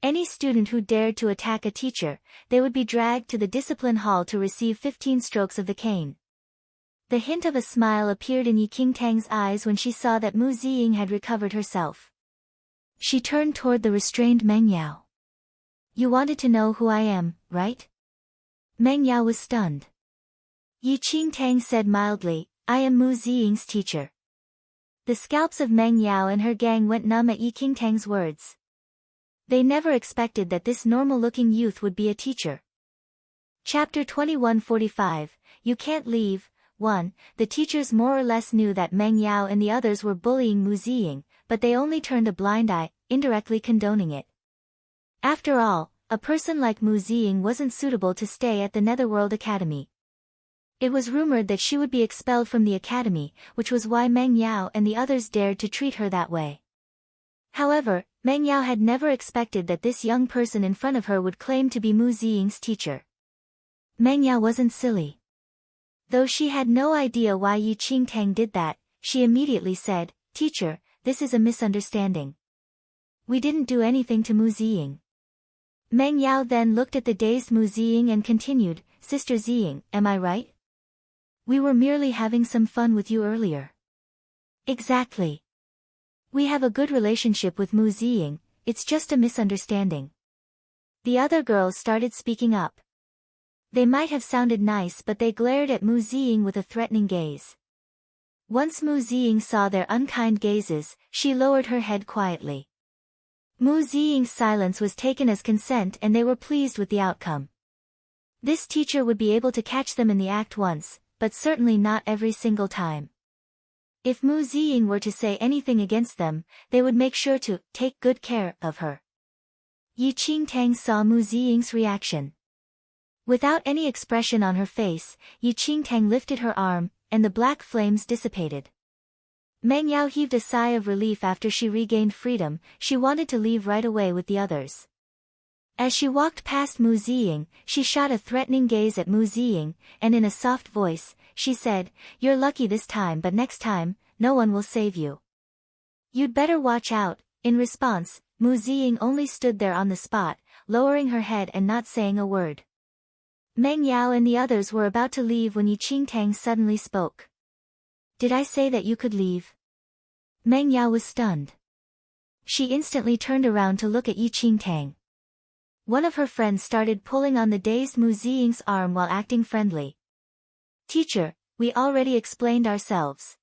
Any student who dared to attack a teacher, they would be dragged to the discipline hall to receive 15 strokes of the cane. The hint of a smile appeared in Yi Qingtang's eyes when she saw that Mu Ziying had recovered herself. She turned toward the restrained Meng Yao. You wanted to know who I am, right? Meng Yao was stunned. Yi Qingtang said mildly, I am Mu Ziying's teacher. The scalps of Meng Yao and her gang went numb at Yi Qingtang's words. They never expected that this normal-looking youth would be a teacher. Chapter 2145, You Can't Leave. 1. The teachers more or less knew that Meng Yao and the others were bullying Mu Ziying, but they only turned a blind eye, indirectly condoning it. After all, a person like Mu Ziying wasn't suitable to stay at the Netherworld Academy. It was rumored that she would be expelled from the academy, which was why Meng Yao and the others dared to treat her that way. However, Meng Yao had never expected that this young person in front of her would claim to be Mu Ziying's teacher. Meng Yao wasn't silly. Though she had no idea why Yi Qingtang did that, she immediately said, Teacher, this is a misunderstanding. We didn't do anything to Mu Ziying. Meng Yao then looked at the dazed Mu Ziying and continued, Sister Ziying, am I right? We were merely having some fun with you earlier. Exactly. We have a good relationship with Mu Ziying, it's just a misunderstanding. The other girls started speaking up. They might have sounded nice but they glared at Mu Ziying with a threatening gaze. Once Mu Ziying saw their unkind gazes, she lowered her head quietly. Mu Ziying's silence was taken as consent and they were pleased with the outcome. This teacher would be able to catch them in the act once, but certainly not every single time. If Mu Ziying were to say anything against them, they would make sure to take good care of her. Yi Qingtang saw Mu Ziying's reaction. Without any expression on her face, Yi Qingtang lifted her arm, and the black flames dissipated. Meng Yao heaved a sigh of relief after she regained freedom. She wanted to leave right away with the others. As she walked past Mu Ziying, she shot a threatening gaze at Mu Ziying, and in a soft voice, she said, You're lucky this time but next time, no one will save you. You'd better watch out. In response, Mu Ziying only stood there on the spot, lowering her head and not saying a word. Meng Yao and the others were about to leave when Yi Qingtang suddenly spoke. Did I say that you could leave? Meng Yao was stunned. She instantly turned around to look at Yi Qingtang. One of her friends started pulling on the dazed Mu Ziying's arm while acting friendly. Teacher, we already explained ourselves.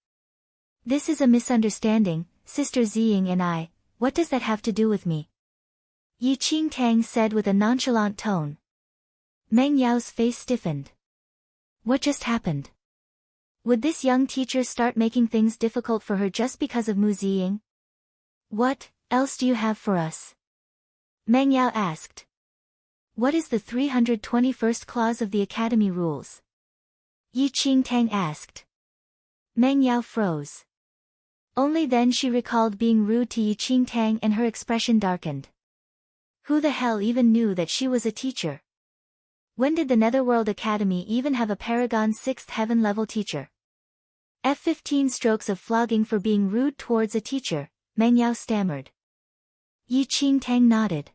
This is a misunderstanding, Sister Ziying and I, what does that have to do with me? Yi Qingtang said with a nonchalant tone. Meng Yao's face stiffened. What just happened? Would this young teacher start making things difficult for her just because of Mu Ziying? What else do you have for us? Meng Yao asked. What is the 321st clause of the Academy rules? Yi Qingtang asked. Meng Yao froze. Only then she recalled being rude to Yi Qingtang and her expression darkened. Who the hell even knew that she was a teacher? When did the Netherworld Academy even have a Paragon 6th Heaven level teacher? F15 strokes of flogging for being rude towards a teacher, Meng Yao stammered. Yi Qingtang nodded.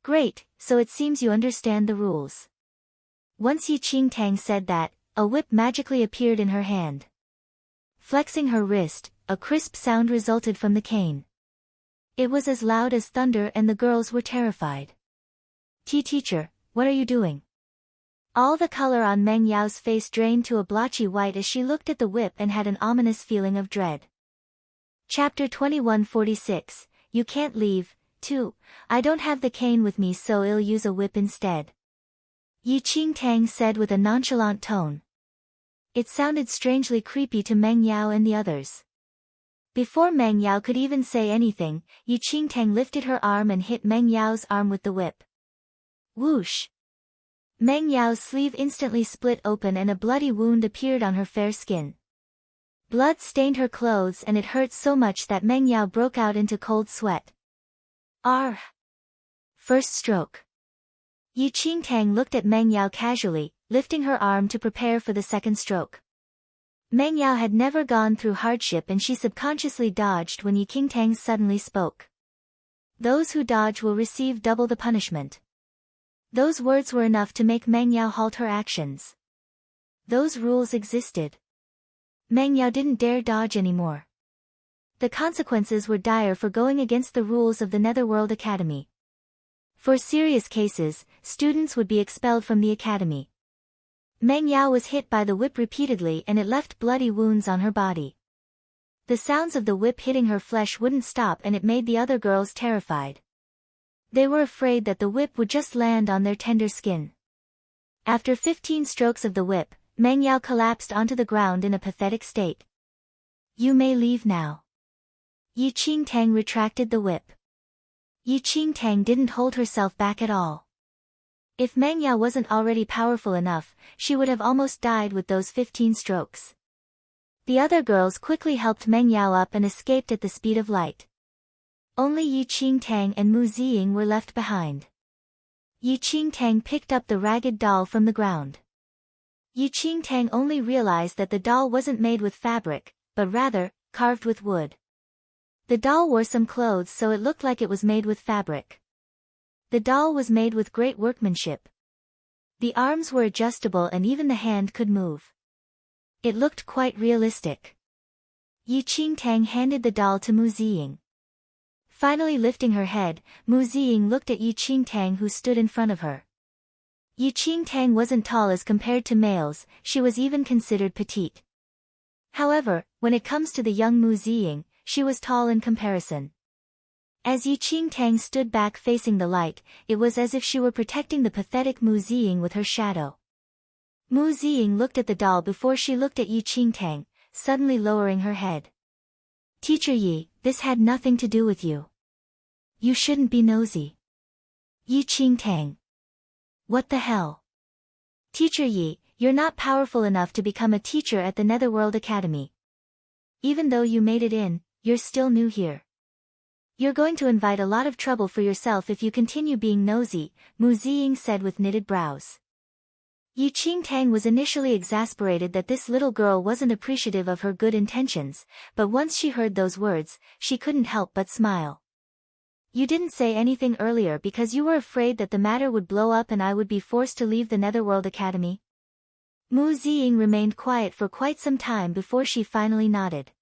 Great, so it seems you understand the rules. Once Yi Qingtang said that, a whip magically appeared in her hand. Flexing her wrist, a crisp sound resulted from the cane. It was as loud as thunder and the girls were terrified. Teacher, what are you doing? All the color on Meng Yao's face drained to a blotchy white as she looked at the whip and had an ominous feeling of dread. Chapter 2146, You Can't Leave, 2. I don't have the cane with me, so I'll use a whip instead. Yi Qingtang said with a nonchalant tone. It sounded strangely creepy to Meng Yao and the others. Before Meng Yao could even say anything, Yi Qingtang lifted her arm and hit Meng Yao's arm with the whip. Whoosh! Meng Yao's sleeve instantly split open and a bloody wound appeared on her fair skin. Blood stained her clothes and it hurt so much that Meng Yao broke out into cold sweat. First stroke. Yi Qingtang looked at Meng Yao casually, lifting her arm to prepare for the second stroke. Meng Yao had never gone through hardship and she subconsciously dodged when Yi Qingtang suddenly spoke. Those who dodge will receive double the punishment. Those words were enough to make Meng Yao halt her actions. Those rules existed. Meng Yao didn't dare dodge anymore. The consequences were dire for going against the rules of the Netherworld Academy. For serious cases, students would be expelled from the academy. Meng Yao was hit by the whip repeatedly and it left bloody wounds on her body. The sounds of the whip hitting her flesh wouldn't stop and it made the other girls terrified. They were afraid that the whip would just land on their tender skin. After 15 strokes of the whip, Meng Yao collapsed onto the ground in a pathetic state. You may leave now. Yi Qingtang retracted the whip. Yi Qingtang didn't hold herself back at all. If Meng Yao wasn't already powerful enough, she would have almost died with those 15 strokes. The other girls quickly helped Meng Yao up and escaped at the speed of light. Only Yi Qingtang and Mu Ziying were left behind. Yi Qingtang picked up the ragged doll from the ground. Yi Qingtang only realized that the doll wasn't made with fabric, but rather, carved with wood. The doll wore some clothes so it looked like it was made with fabric. The doll was made with great workmanship. The arms were adjustable and even the hand could move. It looked quite realistic. Yi Qingtang handed the doll to Mu Ziying. Finally lifting her head, Mu Ziying looked at Yi Qingtang who stood in front of her. Yi Qingtang wasn't tall as compared to males, she was even considered petite. However, when it comes to the young Mu Ziying, she was tall in comparison. As Yi Qingtang stood back facing the light, it was as if she were protecting the pathetic Mu Ziying with her shadow. Mu Ziying looked at the doll before she looked at Yi Qingtang, suddenly lowering her head. Teacher Yi, this had nothing to do with you. You shouldn't be nosy. Yi Qingtang. What the hell? Teacher Yi, you're not powerful enough to become a teacher at the Netherworld Academy. Even though you made it in, you're still new here. You're going to invite a lot of trouble for yourself if you continue being nosy, Mu Ziying said with knitted brows. Yi Qingtang was initially exasperated that this little girl wasn't appreciative of her good intentions, but once she heard those words, she couldn't help but smile. You didn't say anything earlier because you were afraid that the matter would blow up and I would be forced to leave the Netherworld Academy? Mu Ziying remained quiet for quite some time before she finally nodded.